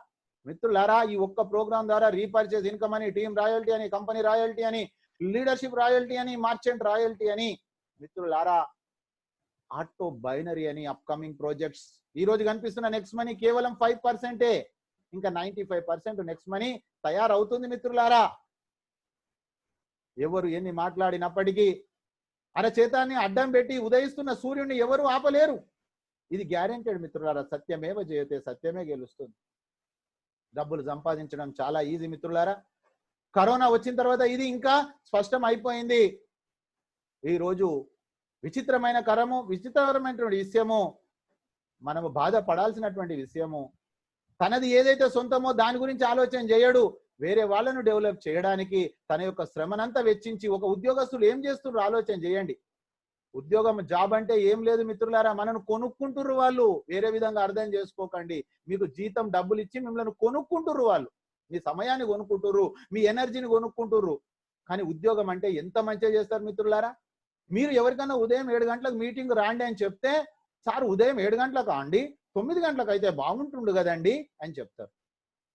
మిత్రులారా, ఈ ఒక్క ప్రోగ్రామ్ ద్వారా రీపర్చేజ్ ఇన్కమ్ అని, టీమ్ రాయల్టీ అని, కంపెనీ రాయల్టీ అని, లీడర్షిప్ రాయల్టీ అని, మార్చెంట్ రాయల్టీ అని, మిత్రులారా ఆటో బైనరీ అని అప్కమింగ్ ప్రాజెక్ట్స్. ఈ రోజు కనిపిస్తున్న నెక్స్ట్ మనీ కేవలం 5%. ఇంకా 95% నెక్స్ట్ మనీ తయారవుతుంది మిత్రులారా. ఎవరు ఎన్ని మాట్లాడినప్పటికీ అరచేతాన్ని అడ్డం పెట్టి ఉదయిస్తున్న సూర్యుడిని ఎవరు ఆపలేరు. ఇది గ్యారెంటెడ్ మిత్రులారా. సత్యమేవ జయతే, సత్యమే గెలుస్తుంది. డబ్బులు సంపాదించడం చాలా ఈజీ మిత్రులారా. కరోనా వచ్చిన తర్వాత ఇది ఇంకా స్పష్టం అయిపోయింది. ఈరోజు విచిత్రమైనటువంటి విషయము, మనము బాధపడాల్సినటువంటి విషయము, తనది ఏదైతే సొంతమో దాని గురించి ఆలోచన చేయడు. వేరే వాళ్ళను డెవలప్ చేయడానికి తన యొక్క శ్రమనంతా వెచ్చించి, ఒక ఉద్యోగస్తులు ఏం చేస్తున్నారు ఆలోచన చేయండి. ఉద్యోగం జాబ్ అంటే ఏం లేదు మిత్రులారా, మనను కొనుక్కుంటుర్రు వాళ్ళు. వేరే విధంగా అర్థం చేసుకోకండి. మీకు జీతం డబ్బులు ఇచ్చి మిమ్మల్ని కొనుక్కుంటుర్రు వాళ్ళు. మీ సమయాన్ని కొనుక్కుంటుర్రు, మీ ఎనర్జీని కొనుక్కుంటుర్రు. కానీ ఉద్యోగం అంటే ఎంత మంచిగా చేస్తారు మిత్రులారా. మీరు ఎవరికన్నా ఉదయం 7 గంటలకు మీటింగ్ రాండి అని చెప్తే, సార్ ఉదయం 7 గంటలకు అండి, 9 గంటలకు అయితే బాగుంటుండు కదండి అని చెప్తారు.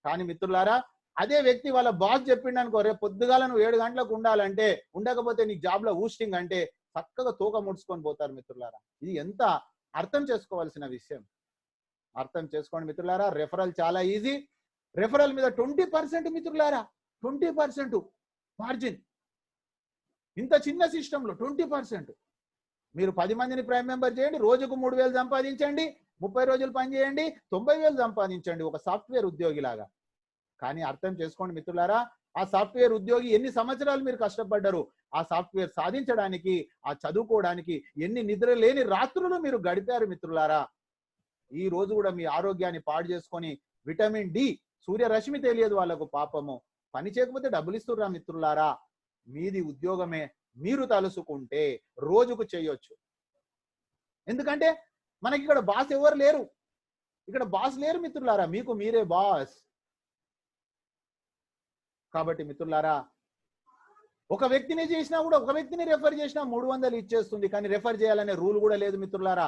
కానీ మిత్రులారా, అదే వ్యక్తి వాళ్ళ బాస్ చెప్పిండు అనుకో, రేపు పొద్దుగాల నువ్వు 7 గంటలకు ఉండాలంటే, ఉండకపోతే నీకు జాబ్ లో ఊస్టింగ్ అంటే చక్కగా తోక ముడుచుకొని పోతారు మిత్రులారా. ఇది ఎంత అర్థం చేసుకోవాల్సిన విషయం. అర్థం చేసుకోండి మిత్రులారా. రెఫరల్ చాలా ఈజీ. రెఫరల్ మీద 20% మిత్రులారా, 20% మార్జిన్. ఇంత చిన్న సిస్టంలో 20%. మీరు 10 మందిని ప్రైమ్ మెంబర్ చేయండి, రోజుకు 3,000 సంపాదించండి, 30 రోజులు పని చేయండి, 90,000 సంపాదించండి, ఒక సాఫ్ట్వేర్ ఉద్యోగిలాగా. కానీ అర్థం చేసుకోండి మిత్రులారా, ఆ సాఫ్ట్వేర్ ఉద్యోగి ఎన్ని సంవత్సరాలు మీరు కష్టపడ్డారు ఆ సాఫ్ట్వేర్ సాధించడానికి, ఆ చదువుకోవడానికి, ఎన్ని నిద్ర లేని రాత్రులు మీరు గడిపారు మిత్రులారా. ఈ రోజు కూడా మీ ఆరోగ్యాన్ని పాడు చేసుకొని, విటమిన్ డి సూర్యరశ్మి తెలియదు వాళ్ళకు పాపము, పని చేయకపోతే డబ్బులు ఇస్తుర్రా మిత్రులారా. మీది ఉద్యోగమే, మీరు తలుసుకుంటే రోజుకు చేయొచ్చు. ఎందుకంటే మనకి ఇక్కడ బాస్ ఎవరు లేరు, ఇక్కడ బాస్ లేరు మిత్రులారా, మీకు మీరే బాస్. కాబట్టి మిత్రులారా, ఒక వ్యక్తిని చేసినా కూడా, ఒక వ్యక్తిని రెఫర్ చేసినా 300 ఇచ్చేస్తుంది. కానీ రెఫర్ చేయాలనే రూల్ కూడా లేదు మిత్రులారా.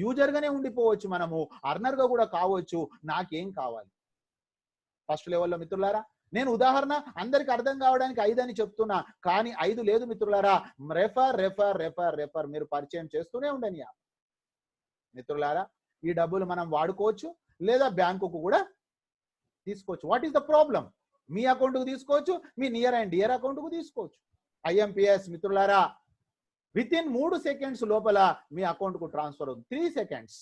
యూజర్ గానే ఉండిపోవచ్చు, మనము అర్నర్ గా కూడా కావచ్చు. నాకేం కావాలి ఫస్ట్ లెవెల్లో మిత్రులారా? నేను ఉదాహరణ అందరికి అర్థం కావడానికి 5 అని చెప్తున్నా, కానీ 5 లేదు మిత్రులారా. రెఫర్ రెఫర్ రెఫర్ రెఫర్ మీరు పరిచయం చేస్తూనే ఉండని మిత్రులారా. ఈ డబ్బులు మనం వాడుకోవచ్చు, లేదా బ్యాంకుకు కూడా తీసుకోవచ్చు. What is the problem? మీ అకౌంట్కు తీసుకోవచ్చు, మీ నియర్ అండ్ డియర్ అకౌంట్కు తీసుకోవచ్చు. ఐఎంపిఎస్ మిత్రులారా, విత్ ఇన్ 3 సెకండ్స్ లోపల మీ అకౌంట్కు ట్రాన్స్ఫర్ అవుతుంది. 3 సెకండ్స్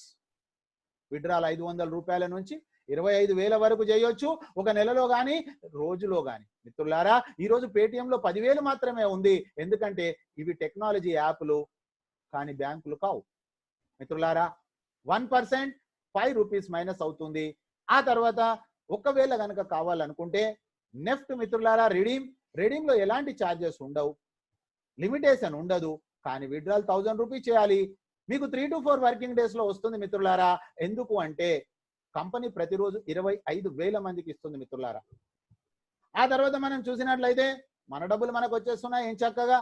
విత్డ్రాల్ 500 రూపాయల నుంచి 25,000 వరకు చేయొచ్చు, ఒక నెలలో కానీ రోజులో కానీ. మిత్రులారా, ఈ రోజు పేటిఎంలో 10,000 మాత్రమే ఉంది, ఎందుకంటే ఇవి టెక్నాలజీ యాప్లు, కానీ బ్యాంకులు కావు. మిత్రులారా, 1% 5 రూపీస్ మైనస్ అవుతుంది. ఆ తర్వాత ఒకవేళ కనుక కావాలనుకుంటే నెఫ్ట్ మిత్రులారా, రెడీమ్లో ఎలాంటి ఛార్జెస్ ఉండవు, లిమిటేషన్ ఉండదు, కానీ విత్డ్రాల్ 1000 రూపీస్ చేయాలి. మీకు 3 to 4 వర్కింగ్ డేస్ లో వస్తుంది మిత్రులారా. ఎందుకు అంటే కంపెనీ ప్రతిరోజు 25,000 మందికి ఇస్తుంది మిత్రులారా. ఆ తర్వాత మనం చూసినట్లయితే మన డబ్బులు మనకు వచ్చేస్తున్నాయి ఏం చక్కగా.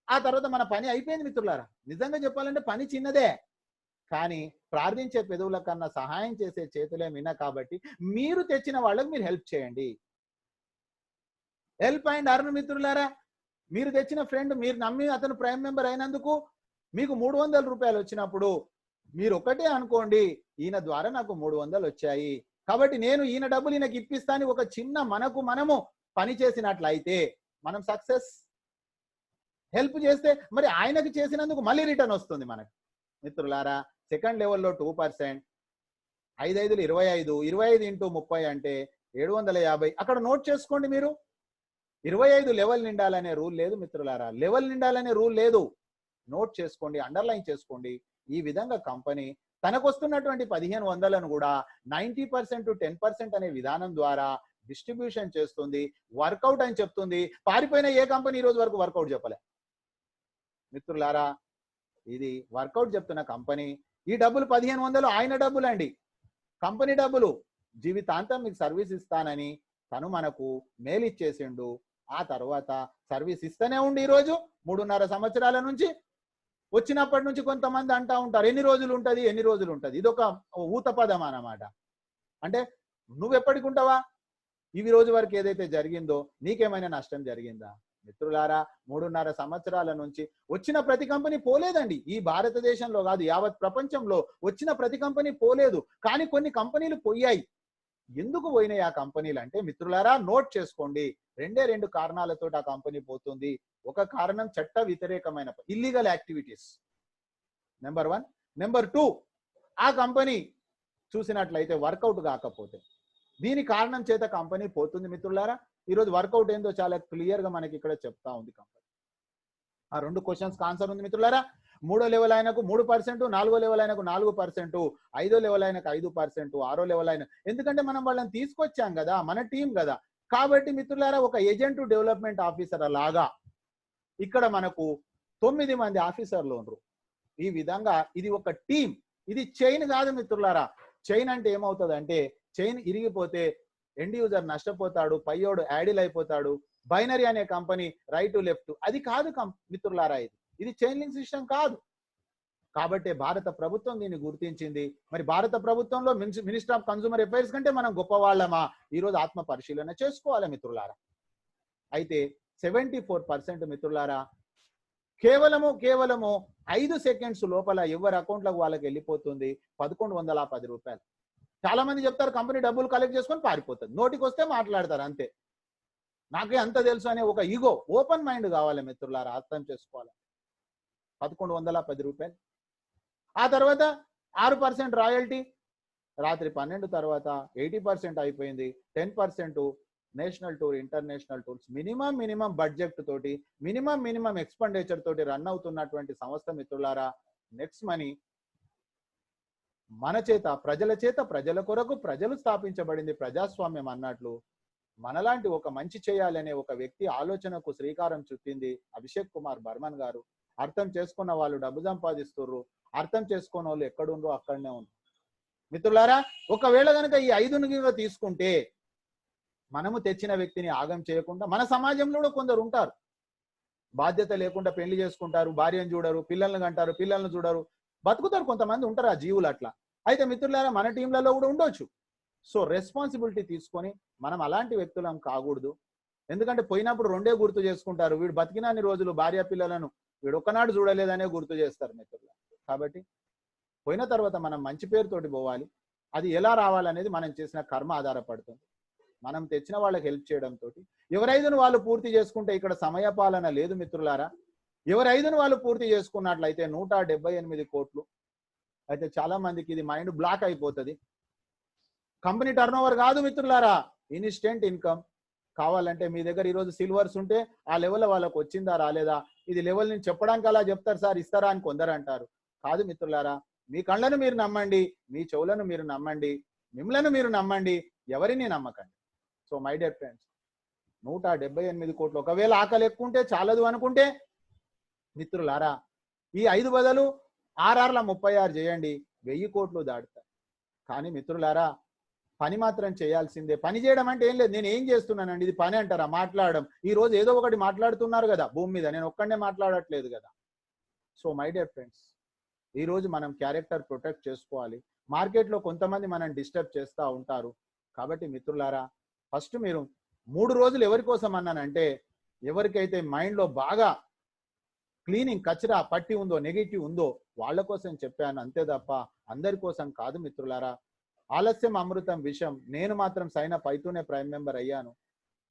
ఆ తర్వాత మన పని అయిపోయింది మిత్రులారా. నిజంగా చెప్పాలంటే పని చిన్నదే, కానీ ప్రార్థించే పెదవుల కన్నా సహాయం చేసే చేతులే మిన్న. కాబట్టి మీరు తెచ్చిన వాళ్ళకి మీరు హెల్ప్ చేయండి. హెల్ప్ అండ్ అర్న్ మిత్రులారా. మీరు తెచ్చిన ఫ్రెండ్, మీరు నమ్మి అతను ప్రైమ్ మెంబర్ అయినందుకు మీకు 300 రూపాయలు వచ్చినప్పుడు మీరు ఒకటే అనుకోండి, ఈయన ద్వారా నాకు 300 వచ్చాయి, కాబట్టి నేను ఈయన డబ్బులు ఈయనకి ఇప్పిస్తాను. ఒక చిన్న మనము పని చేసినట్లయితే మనం సక్సెస్. హెల్ప్ చేస్తే మరి ఆయనకి చేసినందుకు మళ్ళీ రిటర్న్ వస్తుంది మనకు మిత్రులారా. సెకండ్ లెవెల్లో 2%, 5 5 25, 25 ఇంటూ 30 అంటే 750. అక్కడ నోట్ చేసుకోండి మీరు. 25 లెవెల్ నిండాలనే రూల్ లేదు మిత్రులారా. లెవెల్ నిండాలనే రూల్ లేదు. నోట్ చేసుకోండి, అండర్లైన్ చేసుకోండి. ఈ విధంగా కంపెనీ తనకు వస్తున్నటువంటి 1500ను కూడా 90% 10% అనే విధానం ద్వారా డిస్ట్రిబ్యూషన్ చేస్తుంది. వర్కౌట్ అని చెప్తుంది. పారిపోయిన ఏ కంపెనీ ఈ రోజు వరకు వర్కౌట్ చెప్పలే మిత్రులారా. ఇది వర్కౌట్ చెప్తున్న కంపెనీ. ఈ డబ్బులు 1500 ఆయన డబ్బులు అండి, కంపెనీ డబ్బులు. జీవితాంతం మీకు సర్వీస్ ఇస్తానని తను మనకు మెయిల్ ఇచ్చేసిండు. ఆ తర్వాత సర్వీస్ ఇస్తూనే ఉండి ఈరోజు 3.5 సంవత్సరాల నుంచి. వచ్చినప్పటి నుంచి కొంతమంది అంటా ఉంటారు ఎన్ని రోజులు ఉంటుంది, ఎన్ని రోజులు ఉంటుంది. ఇది ఒక ఊత పదం అన్నమాట. అంటే నువ్వు ఎప్పటికి ఉంటావా? ఇవి రోజు వరకు ఏదైతే జరిగిందో నీకేమైనా నష్టం జరిగిందా? మిత్రులారా, 3.5 సంవత్సరాల నుంచి వచ్చిన ప్రతి కంపెనీ పోలేదండి. ఈ భారతదేశంలో కాదు, యావత్ ప్రపంచంలో వచ్చిన ప్రతి కంపెనీ పోలేదు. కానీ కొన్ని కంపెనీలు పోయాయి. ఎందుకు పోయినాయి ఆ కంపెనీలు అంటే మిత్రులారా, నోట్ చేసుకోండి. 2 కారణాలతో ఆ కంపెనీ పోతుంది. ఒక కారణం చట్ట వ్యతిరేకమైన ఇల్లీగల్ యాక్టివిటీస్, నెంబర్ 1. నెంబర్ 2, ఆ కంపెనీ చూసినట్లయితే వర్కౌట్ కాకపోతే. దీని కారణం చేత కంపెనీ పోతుంది మిత్రులారా. ఈరోజు వర్కౌట్ ఏందో చాలా క్లియర్ గా మనకి ఇక్కడ చెప్తా ఉంది కంపెనీ. ఆ 2 క్వశ్చన్స్ ఆన్సర్ ఉంది మిత్రులారా. 3వ లెవెల్ ఆయనకు 3%, 4వ లెవెల్ ఆయనకు 4%, 5వ లెవెల్ ఆయనకు 5%, 6వ లెవెల్ ఆయన. ఎందుకంటే మనం వాళ్ళని తీసుకొచ్చాం కదా, మన టీం కదా. కాబట్టి మిత్రులారా, ఒక ఏజెంట్ డెవలప్మెంట్ ఆఫీసర్ లాగా ఇక్కడ మనకు 9 మంది ఆఫీసర్లు ఉన్నారు. ఈ విధంగా ఇది ఒక టీం. ఇది చైన్ కాదు మిత్రులారా. చైన్ అంటే ఏమవుతుంది అంటే, చైన్ ఇరిగిపోతే ఎండ్ యూజర్ నష్టపోతాడు, పయ్యోడు యాడిల్ అయిపోతాడు. బైనరీ అనే కంపెనీ రైట్ టు లెఫ్ట్, అది కాదు మిత్రులారా. ఇది చైన్ లింక్ సిస్టమ్ కాదు. కాబట్టి భారత ప్రభుత్వం దీన్ని గుర్తించింది. మరి భారత ప్రభుత్వంలో మినిస్టర్ ఆఫ్ కన్స్యూమర్ అఫైర్స్ కంటే మనం గొప్పవాళ్ళమా? ఈరోజు ఆత్మ పరిశీలన చేసుకోవాలి మిత్రులారా. అయితే 74% మిత్రులారా కేవలము 5 సెకండ్స్ లోపల ఎవరి అకౌంట్లకు వాళ్ళకి వెళ్ళిపోతుంది 1110 రూపాయలు. చాలా మంది చెప్తారు కంపెనీ డబ్బులు కలెక్ట్ చేసుకొని పారిపోతుంది, నోటికి వస్తే మాట్లాడతారు అంతే. నాకే అంత తెలుసు అనే ఒక ఈగో, ఓపెన్ మైండ్ కావాలి మిత్రులారా, అర్థం చేసుకోవాలి. 1110 రూపాయలు. ఆ తర్వాత 6% రాయల్టీ. రాత్రి 12 తర్వాత 80% అయిపోయింది. 10% national tour, international tours, minimum budget తోటి, మినిమం ఎక్స్పెండిచర్ తోటి రన్ అవుతున్నటువంటి సంస్థ మిత్రులారా. నెక్స్ట్ మనీ మన చేత, ప్రజల చేత, ప్రజల కొరకు, ప్రజలు స్థాపించబడింది ప్రజాస్వామ్యం అన్నట్లు మనలాంటి ఒక మంచి చేయాలనే ఒక వ్యక్తి ఆలోచనకు శ్రీకారం చుట్టింది అభిషేక్ కుమార్ బర్మన్ గారు. అర్థం చేసుకున్న వాళ్ళు డబ్బు సంపాదిస్తుర్రు, అర్థం చేసుకున్న వాళ్ళు ఎక్కడుండ్రో అక్కడనే ఉంది మిత్రులారా. ఒకవేళ కనుక ఈ 5ని తీసుకుంటే మనము తెచ్చిన వ్యక్తిని ఆగం చేయకుండా, మన సమాజంలో కూడా కొందరు ఉంటారు బాధ్యత లేకుండా పెళ్లి చేసుకుంటారు, భార్యను చూడరు, పిల్లల్ని కంటారు, పిల్లల్ని చూడరు, బతుకుతారు. కొంతమంది ఉంటారు ఆ జీవులు అట్లా. అయితే మిత్రులారా, మన టీంలలో కూడా ఉండొచ్చు. సో రెస్పాన్సిబిలిటీ తీసుకొని మనం అలాంటి వ్యక్తులం కాకూడదు. ఎందుకంటే పోయినప్పుడు రెండే గుర్తు చేసుకుంటారు, వీడు బతికినాన్ని రోజులు భార్య పిల్లలను వీడు ఒక్కనాడు చూడలేదనే గుర్తు చేస్తారు మిత్రులు. కాబట్టి పోయిన తర్వాత మనం మంచి పేరుతోటి పోవాలి. అది ఎలా రావాలనేది మనం చేసిన కర్మ ఆధారపడుతుంది. మనం తెచ్చిన వాళ్ళకి హెల్ప్ చేయడంతో ఎవరైదును వాళ్ళు పూర్తి చేసుకుంటే ఇక్కడ సమయపాలన లేదు మిత్రులారా. ఎవరైదును వాళ్ళు పూర్తి చేసుకున్నట్లయితే 178 కోట్లు అయితే చాలా మందికి ఇది మైండ్ బ్లాక్ అయిపోతుంది. కంపెనీ టర్న్ ఓవర్ కాదు మిత్రులారా, ఇన్స్టెంట్ ఇన్కమ్ కావాలంటే మీ దగ్గర ఈరోజు సిల్వర్స్ ఉంటే ఆ లెవెల్ వాళ్ళకు వచ్చిందా రాలేదా, ఇది లెవెల్ నేను చెప్పడానికి అలా చెప్తారు సార్, ఇస్తారా అని కొందరు అంటారు. కాదు మిత్రులారా, మీ కళ్ళను మీరు నమ్మండి, మీ చెవులను మీరు నమ్మండి, మిమ్మలను మీరు నమ్మండి, ఎవరిని నమ్మకండి. సో మై డియర్ ఫ్రెండ్స్, 178 కోట్లు ఒకవేళ ఆకలి ఎక్కువ ఉంటే చాలదు అనుకుంటే మిత్రులారా ఈ 5 బదులు 6 36 చేయండి, 1000 కోట్లు దాటుతారు. కానీ మిత్రులారా పని మాత్రం చేయాల్సిందే. పని చేయడం అంటే ఏం లేదు, నేను ఏం చేస్తున్నానండి ఇది పని అంటారా? మాట్లాడడం. ఈ రోజు ఏదో ఒకటి మాట్లాడుతున్నారు కదా భూమి మీద, నేను ఒక్కడే మాట్లాడట్లేదు కదా. సో మై డియర్ ఫ్రెండ్స్, ఈ రోజు మనం క్యారెక్టర్ ప్రొటెక్ట్ చేసుకోవాలి. మార్కెట్లో కొంతమంది మనం డిస్టర్బ్ చేస్తూ ఉంటారు. కాబట్టి మిత్రులారా ఫస్ట్ మీరు 3 రోజులు ఎవరి కోసం అన్నానంటే, ఎవరికైతే మైండ్లో బాగా క్లీనింగ్ కచరా పట్టి ఉందో, నెగిటివ్ ఉందో వాళ్ళ కోసం చెప్పాను అంతే తప్ప అందరి కోసం కాదు మిత్రులారా. ఆలస్యం అమృతం విషయం. నేను మాత్రం సైన్ అప్ అయితూనే ప్రైమ్ మెంబర్ అయ్యాను.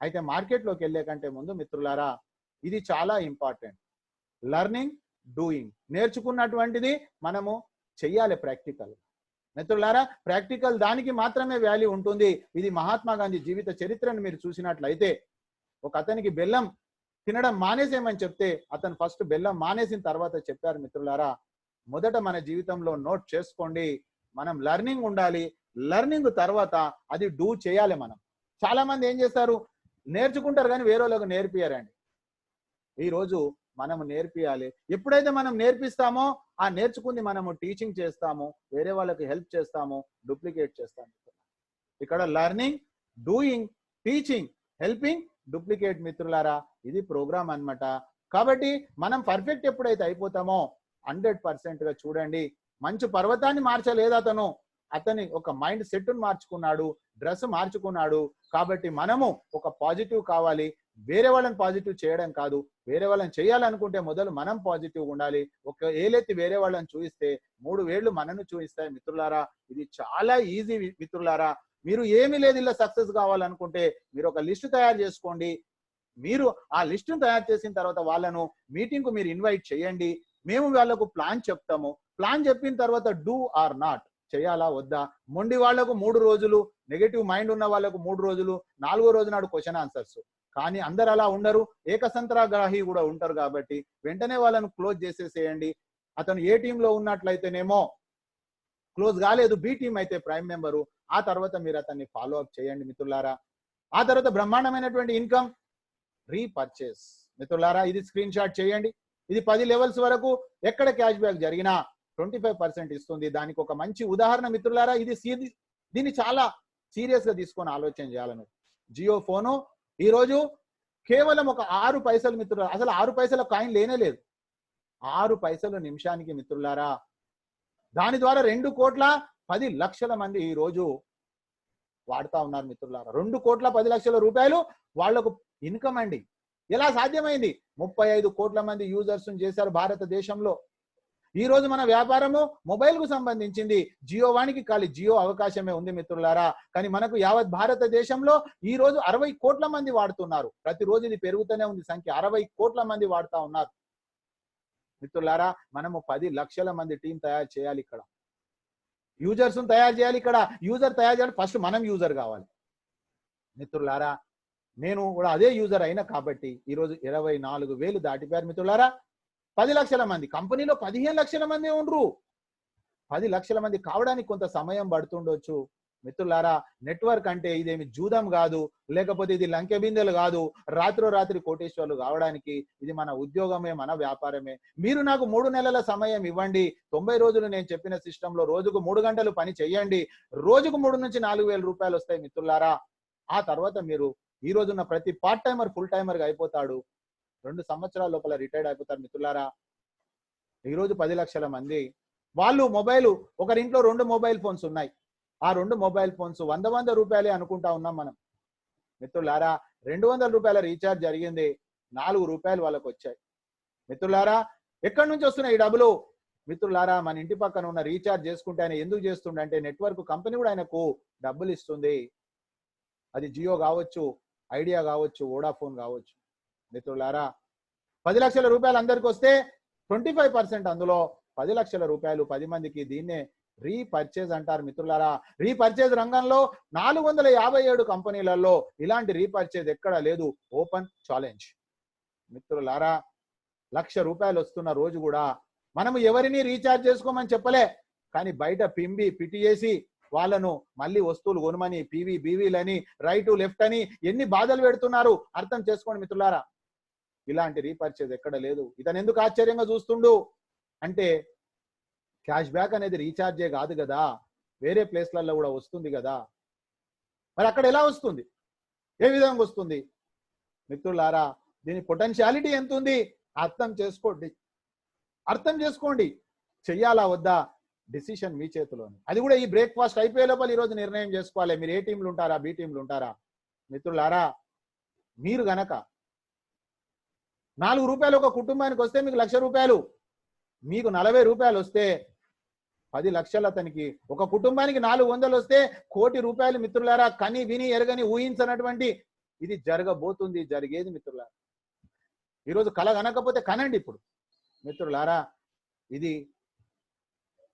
అయితే మార్కెట్లోకి వెళ్ళే కంటే ముందు మిత్రులారా ఇది చాలా ఇంపార్టెంట్. Learning, doing. నేర్చుకున్నటువంటిది మనము చెయ్యాలి ప్రాక్టికల్. మిత్రులారా ప్రాక్టికల్ దానికి మాత్రమే వాల్యూ ఉంటుంది. ఇది మహాత్మా గాంధీ జీవిత చరిత్రను మీరు చూసినట్లయితే, ఒక అతనికి బెల్లం తినడం మానేసేయమని చెప్తే అతను ఫస్ట్ బెల్లం మానేసిన తర్వాత చెప్పారు మిత్రులారా, మొదట మన జీవితంలో నోట్ చేసుకోండి, మనం లర్నింగ్ ఉండాలి, లర్నింగ్ తర్వాత అది డూ చేయాలి. మనం చాలా మంది ఏం చేస్తారు, నేర్చుకుంటారు కానీ వేరే వాళ్ళకు నేర్పియారండి. ఈరోజు మనము నేర్పియాలి. ఎప్పుడైతే మనం నేర్పిస్తామో ఆ నేర్చుకుంది మనము టీచింగ్ చేస్తాము, వేరే వాళ్ళకి హెల్ప్ చేస్తాము, డూప్లికేట్ చేస్తాము. ఇక్కడ learning, doing, teaching, helping, duplicate మిత్రులారా ఇది ప్రోగ్రామ్ అన్నమాట. కాబట్టి మనం పర్ఫెక్ట్ ఎప్పుడైతే అయిపోతామో 100%గా చూడండి, మంచు పర్వతాన్ని మార్చలేదు అతను, అతని ఒక మైండ్ సెట్ మార్చుకున్నాడు, డ్రెస్ మార్చుకున్నాడు. కాబట్టి మనము ఒక పాజిటివ్ కావాలి, వేరే వాళ్ళని పాజిటివ్ చేయడం కాదు. వేరే వాళ్ళని చేయాలనుకుంటే మొదలు మనం పాజిటివ్ ఉండాలి. ఒక ఏలెత్తి వేరే వాళ్ళని చూయిస్తే 3 వేళ్ళు మనను చూయిస్తాయి మిత్రులారా. ఇది చాలా ఈజీ మిత్రులారా. మీరు ఏమీ లేదు ఇలా సక్సెస్ కావాలనుకుంటే మీరు ఒక లిస్టు తయారు చేసుకోండి. మీరు ఆ లిస్టును తయారు చేసిన తర్వాత వాళ్ళను మీటింగ్ కు మీరు ఇన్వైట్ చేయండి. మేము వాళ్ళకు ప్లాన్ చెప్తాము. ప్లాన్ చెప్పిన తర్వాత డూ ఆర్ నాట్, చేయాలా వద్దా. మొండి వాళ్లకు 3 రోజులు, నెగటివ్ మైండ్ ఉన్న వాళ్ళకు 3 రోజులు, 4వ రోజు నాడు క్వశ్చన్ ఆన్సర్స్. కానీ అందరు అలా ఉండరు, ఏకసంత్రాగ్రాహి కూడా ఉంటారు. కాబట్టి వెంటనే వాళ్ళను క్లోజ్ చేసేసేయండి. అతను ఏ టీంలో ఉన్నట్లయితేనేమో క్లోజ్ కాలేదు, బి టీం అయితే ప్రైమ్ మెంబరు. ఆ తర్వాత మీరు అతన్ని ఫాలో అప్ చేయండి మిత్రులారా. ఆ తర్వాత బ్రహ్మాండమైనటువంటి ఇన్కమ్ రీపర్చేస్ మిత్రులారా. ఇది స్క్రీన్ షాట్ చేయండి. ఇది 10 లెవెల్స్ వరకు ఎక్కడ క్యాష్ బ్యాక్ జరిగినా 25% ఇస్తుంది. దానికి ఒక మంచి ఉదాహరణ మిత్రులారా. దీన్ని చాలా సీరియస్ గా తీసుకొని ఆలోచన చేయాలని. జియో ఫోను ఈ రోజు కేవలం ఒక 6 పైసలు మిత్రులారా, అసలు 6 పైసల కాయిన్ లేనే లేదు, 6 పైసలు నిమిషానికి మిత్రులారా. దాని ద్వారా 2,10,00,000 మంది ఈ రోజు వాడుతా ఉన్నారు మిత్రులారా. 2,10,00,000 రూపాయలు వాళ్లకు ఇన్కమ్ అండి. ఎలా సాధ్యమైంది? 35 కోట్ల మంది యూజర్స్ చేశారు భారతదేశంలో. ఈ రోజు మన వ్యాపారము మొబైల్ కు సంబంధించింది. జియో వానికి ఖాళీ జియో అవకాశమే ఉంది మిత్రులారా. కానీ మనకు యావత్ భారతదేశంలో ఈ రోజు 60 కోట్ల మంది వాడుతున్నారు. ప్రతిరోజు ఇది పెరుగుతూనే ఉంది సంఖ్య. 60 కోట్ల మంది వాడుతా ఉన్నారు మిత్రులారా. మనము 10 లక్షల మంది టీం తయారు చేయాలి. ఇక్కడ యూజర్స్ తయారు చేయాలి. ఇక్కడ యూజర్ తయారు చేయాలి, ఫస్ట్ మనం యూజర్ కావాలి మిత్రులారా. నేను కూడా అదే యూజర్ అయినా కాబట్టి ఈరోజు 24,000 దాటిపోయారు మిత్రులారా. 10 లక్షల మంది, కంపెనీలో 15 లక్షల మంది ఉండరు. 10 లక్షల మంది కావడానికి కొంత సమయం పడుతుండొచ్చు మిత్రులారా. నెట్వర్క్ అంటే ఇదేమి జూదం కాదు, లేకపోతే ఇది లంకె బిందెలు కాదు, రాత్రి కోటేశ్వర్లు కావడానికి. ఇది మన ఉద్యోగమే, మన వ్యాపారమే. మీరు నాకు 3 నెలల సమయం ఇవ్వండి. 90 రోజులు నేను చెప్పిన సిస్టంలో రోజుకు 3 గంటలు పని చెయ్యండి. రోజుకు 3 నుంచి 4,000 రూపాయలు వస్తాయి మిత్రులారా. ఆ తర్వాత మీరు ఈ రోజున్న ప్రతి పార్ట్ టైమర్ ఫుల్ టైమర్ గా అయిపోతాడు. 2 సంవత్సరాల లోపల రిటైర్డ్ అయిపోతారు మిత్రులారా. ఈరోజు 10 లక్షల మంది వాళ్ళు మొబైల్, ఒకరింట్లో 2 మొబైల్ ఫోన్స్ ఉన్నాయి. ఆ 2 మొబైల్ ఫోన్స్ 100 రూపాయలే అనుకుంటా ఉన్నాం మనం. మిత్రులారా 200 రూపాయల రీఛార్జ్ జరిగింది, 4 రూపాయలు వాళ్ళకు వచ్చాయి. మిత్రులారా ఎక్కడి నుంచి వస్తున్నాయి ఈ డబ్బులు? మిత్రులారా మన ఇంటి పక్కన ఉన్న రీఛార్జ్ చేసుకుంటే ఆయన ఎందుకు చేస్తుండే, నెట్వర్క్ కంపెనీ కూడా ఆయనకు డబ్బులు ఇస్తుంది. అది జియో కావచ్చు, ఐడియా కావచ్చు, వోడాఫోన్ కావచ్చు. మిత్రులారా 10 లక్షల రూపాయలు అందరికి వస్తే 25% అందులో 10 లక్షల రూపాయలు 10 మందికి. దీన్నే రీపర్చేజ్ అంటారు. మిత్రులారా రీపర్చేజ్ రంగంలో 457 కంపెనీలలో ఇలాంటి రీపర్చేజ్ ఎక్కడ లేదు. Open challenge. మిత్రులారా 1,00,000 రూపాయలు వస్తున్న రోజు కూడా మనము ఎవరిని రీఛార్జ్ చేసుకోమని చెప్పలే, కానీ బయట పిటి చేసి వాళ్ళను మళ్ళీ వస్తువులు కొనమని బీవీలని రైట్ లెఫ్ట్ అని ఎన్ని బాధలు పెడుతున్నారు అర్థం చేసుకోండి మిత్రులారా. ఇలాంటి రీపర్చేజ్ ఎక్కడ లేదు. ఇతను ఎందుకు ఆశ్చర్యంగా చూస్తుండు అంటే క్యాష్ బ్యాక్ అనేది రీఛార్జే కాదు కదా, వేరే ప్లేస్లలో కూడా వస్తుంది కదా. మరి అక్కడ ఎలా వస్తుంది, ఏ విధంగా వస్తుంది? మిత్రులారా దీని పొటెన్షియాలిటీ ఎంత ఉంది అర్థం చేసుకోండి. చెయ్యాలా వద్దా డిసిషన్ మీ చేతిలోని. అది కూడా ఈ బ్రేక్ఫాస్ట్ అయిపోయే లోపల ఈరోజు నిర్ణయం చేసుకోవాలి. మీరు ఏ టీంలు ఉంటారా, బి టీంలు ఉంటారా? మిత్రులారా మీరు గనక 4 రూపాయలు ఒక కుటుంబానికి వస్తే మీకు 1,00,000 రూపాయలు, మీకు 40 రూపాయలు వస్తే 10 లక్షల అతనికి, ఒక కుటుంబానికి 400 వస్తే 1 కోటి రూపాయలు. మిత్రులారా కని విని ఎరగని ఊహించినటువంటి ఇది జరగబోతుంది, జరిగేది. మిత్రులారా ఈరోజు కల కనకపోతే కనండి ఇప్పుడు. మిత్రులారా ఇది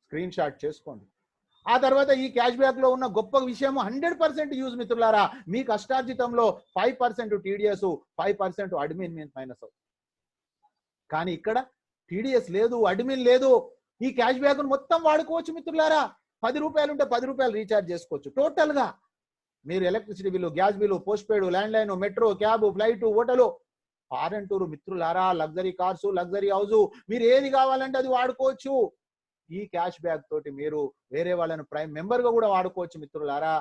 స్క్రీన్ షాట్ చేసుకోండి. ఆ తర్వాత ఈ క్యాష్ బ్యాక్ లో ఉన్న గొప్ప విషయం 100% యూజ్. మిత్రులారా మీ కష్టార్జితంలో 5% టీడీఎస్, 5% అడ్మిన్ మైనస్ అవుతుంది. కానీ ఇక్కడ టీడీఎస్ లేదు, అడ్మిన్ లేదు. ఈ క్యాష్ బ్యాక్ మొత్తం వాడుకోవచ్చు. మిత్రులారా 10 రూపాయలు ఉంటే 10 రూపాయలు రీఛార్జ్ చేసుకోవచ్చు. టోటల్ గా మీరు electricity bill, gas bill, post paid, land line, metro, cab, flight, hotel, foreign tour. మిత్రులారా లగ్జరీ కార్స్, లగ్జరీ హౌస్, మీరు ఏది కావాలంటే అది వాడుకోవచ్చు. ఈ క్యాష్ బ్యాక్ తోటి మీరు వేరే వాళ్ళని ప్రైమ్ మెంబర్ గా కూడా వాడుకోవచ్చు. మిత్రులారా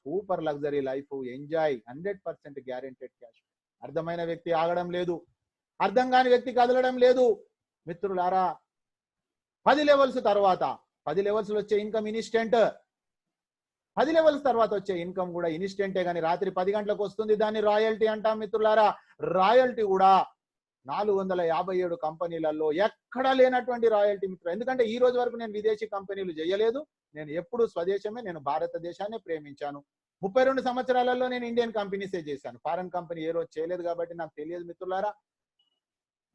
super luxury life enjoy, 100% guaranteed cash. అర్థమైన వ్యక్తి ఆగడం లేదు, అర్థం కాని వ్యక్తి కదలడం లేదు. మిత్రులారా 10 లెవెల్స్ తర్వాత 10 లెవెల్స్ వచ్చే ఇన్కమ్ ఇన్స్టెంట్, 10 లెవెల్స్ తర్వాత వచ్చే ఇన్కమ్ కూడా ఇన్స్టెంటే, కానీ రాత్రి 10 గంటలకు వస్తుంది. దాన్ని రాయల్టీ అంటాం. మిత్రులారా రాయల్టీ కూడా 457 కంపెనీలలో ఎక్కడా లేనటువంటి రాయల్టీ మిత్రులు. ఎందుకంటే ఈ రోజు వరకు నేను విదేశీ కంపెనీలు చేయలేదు, నేను ఎప్పుడు స్వదేశమే, నేను భారతదేశాన్ని ప్రేమించాను. 32 సంవత్సరాలలో నేను ఇండియన్ కంపెనీసే చేశాను, ఫారెన్ కంపెనీ ఏ రోజు చేయలేదు కాబట్టి నాకు తెలియదు. మిత్రులారా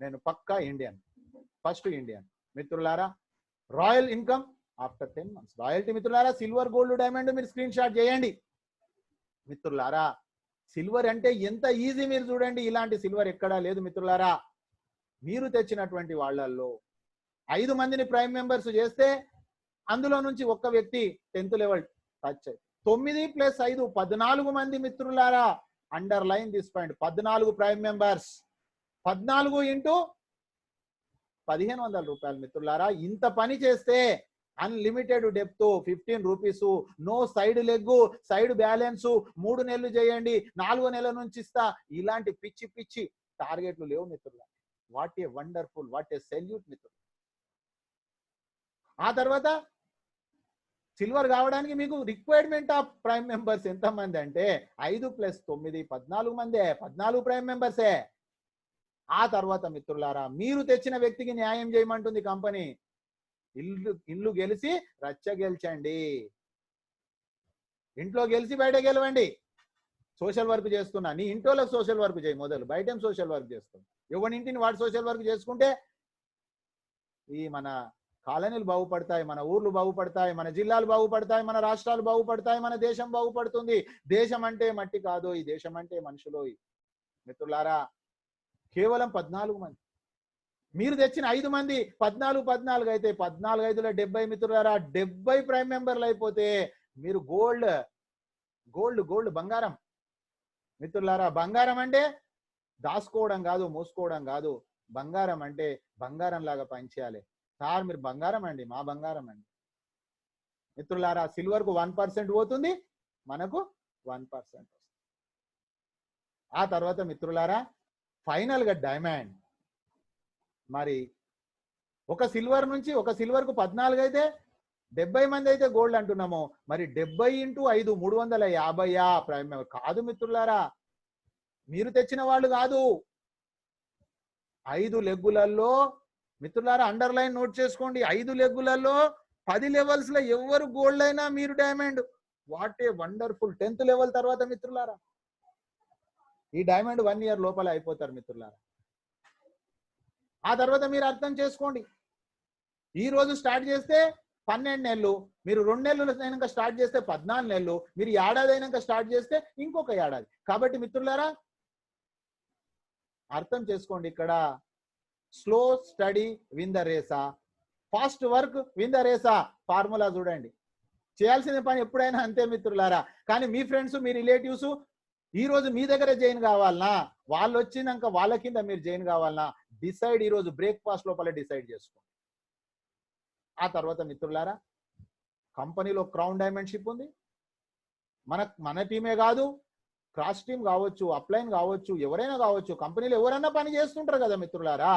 నేను పక్కా ఇండియన్, ఫస్ట్ ఇండియన్. మిత్రులారా royal income after 10 months royalty. మిత్రులారా సిల్వర్, గోల్డ్, డైమండ్ మీరు స్క్రీన్ షాట్ చేయండి. మిత్రులారా సిల్వర్ అంటే ఎంత ఈజీ మీరు చూడండి. ఇలాంటి సిల్వర్ ఎక్కడా లేదు. మిత్రులారా మీరు తెచ్చినటువంటి వాళ్ళల్లో 5 మందిని ప్రైమ్ మెంబర్స్ చేస్తే అందులో నుంచి ఒక్క వ్యక్తి 10th లెవెల్ టచ్ అయ్యి 9 + 5 14 మంది. మిత్రులారా underline this point, 14 prime members, 14 × 1,500 రూపాయలు. మిత్రులారా ఇంత పని చేస్తే unlimited depth, 15 rupees, no side leg, side balance, 3 నెలలు చేయండి, 4వ నెల నుంచి ఇస్తా. ఇలాంటి పిచ్చి పిచ్చి టార్గెట్లు లేవు మిత్రులారా. What a wonderful, what a salute మిత్రులు. ఆ తర్వాత సిల్వర్ కావడానికి మీకు రిక్వైర్మెంట్ ఆఫ్ ప్రైమ్ మెంబర్స్ ఎంతమంది అంటే 5 + 9 14 మందే, 14 ప్రైమ్ మెంబర్సే. ఆ తర్వాత మిత్రులారా మీరు తెచ్చిన వ్యక్తికి న్యాయం చేయమంటుంది కంపెనీ. ఇల్లు గెలిచి రచ్చ గెలిచండి, ఇంట్లో గెలిచి బయట గెలవండి. సోషల్ వర్క్ చేస్తున్నా, నీ ఇంట్లోకి సోషల్ వర్క్ చేయి మొదలు, బయట సోషల్ వర్క్ చేస్తున్నా. ఎవరింటిని వాడు సోషల్ వర్క్ చేసుకుంటే ఈ మన కాలనీలు బాగుపడతాయి, మన ఊర్లు బాగుపడతాయి, మన జిల్లాలు బాగుపడతాయి, మన రాష్ట్రాలు బాగుపడతాయి, మన దేశం బాగుపడుతుంది. దేశం అంటే మట్టి కాదు, ఈ దేశం అంటే మనుషులు. మిత్రులారా కేవలం 14 మంది, మీరు తెచ్చిన 5 మంది 14 అయితే 14 × 5 = 70. మిత్రులారా 70 ప్రైమ్ మెంబర్లు అయిపోతే మీరు గోల్డ్ బంగారం. మిత్రులారా బంగారం అంటే దాచుకోవడం కాదు, మూసుకోవడం కాదు. బంగారం అంటే బంగారం లాగా పనిచేయాలి. సార్ మీరు బంగారం అండి, మా బంగారం అండి. మిత్రులారా సిల్వర్కు 1% పోతుంది, మనకు 1% వస్తుంది. ఆ తర్వాత మిత్రులారా ఫైనల్ గా డైమండ్. మరి ఒక సిల్వర్కు 14 అయితే 70 మంది అయితే గోల్డ్ అంటున్నాము, మరి 70 ఇంటూ 5 350 ప్రైమ్ మెంబర్ కాదు మిత్రులారా, మీరు తెచ్చిన వాళ్ళు కాదు. 5 లెగ్గులలో మిత్రులారా అండర్లైన్ నోట్ చేసుకోండి, 5 లెగ్గులలో 10 లెవెల్స్ లో ఎవరు గోల్డ్ అయినా మీరు diamond. What a wonderful. 10th level తర్వాత మిత్రులారా ఈ డైమండ్ 1 ఇయర్ లోపల అయిపోతారు మిత్రులారా. ఆ తర్వాత మీరు అర్థం చేసుకోండి, ఈ రోజు స్టార్ట్ చేస్తే 12 నెలలు, మీరు 2 నెలలు అయినాక స్టార్ట్ చేస్తే 14 నెలలు, మీరు ఏడాది అయినాక స్టార్ట్ చేస్తే ఇంకొక ఏడాది. కాబట్టి మిత్రులారా అర్థం చేసుకోండి, ఇక్కడ స్లో స్టడీ విన్ ద రేసా, ఫాస్ట్ వర్క్ విన్ ద రేసా. ఫార్ములా చూడండి, చేయాల్సిన పని ఎప్పుడైనా అంతే మిత్రులారా. కానీ మీ ఫ్రెండ్స్ మీ రిలేటివ్స్ ఈ రోజు మీ దగ్గర జాయిన్ కావాలనా, వాళ్ళు వచ్చినాక వాళ్ళ కింద మీరు జాయిన్ కావాలనా, డిసైడ్ ఈ రోజు బ్రేక్ఫాస్ట్ లోపల డిసైడ్ చేసుకోండి. ఆ తర్వాత మిత్రులారా కంపెనీలో క్రౌన్ డైమండ్షిప్ ఉంది. మన టీమే కాదు, క్రాస్ టీమ్ కావచ్చు, అప్లైన్ కావచ్చు, ఎవరైనా కావచ్చు, కంపెనీలో ఎవరైనా పని చేస్తుంటారు కదా మిత్రులారా.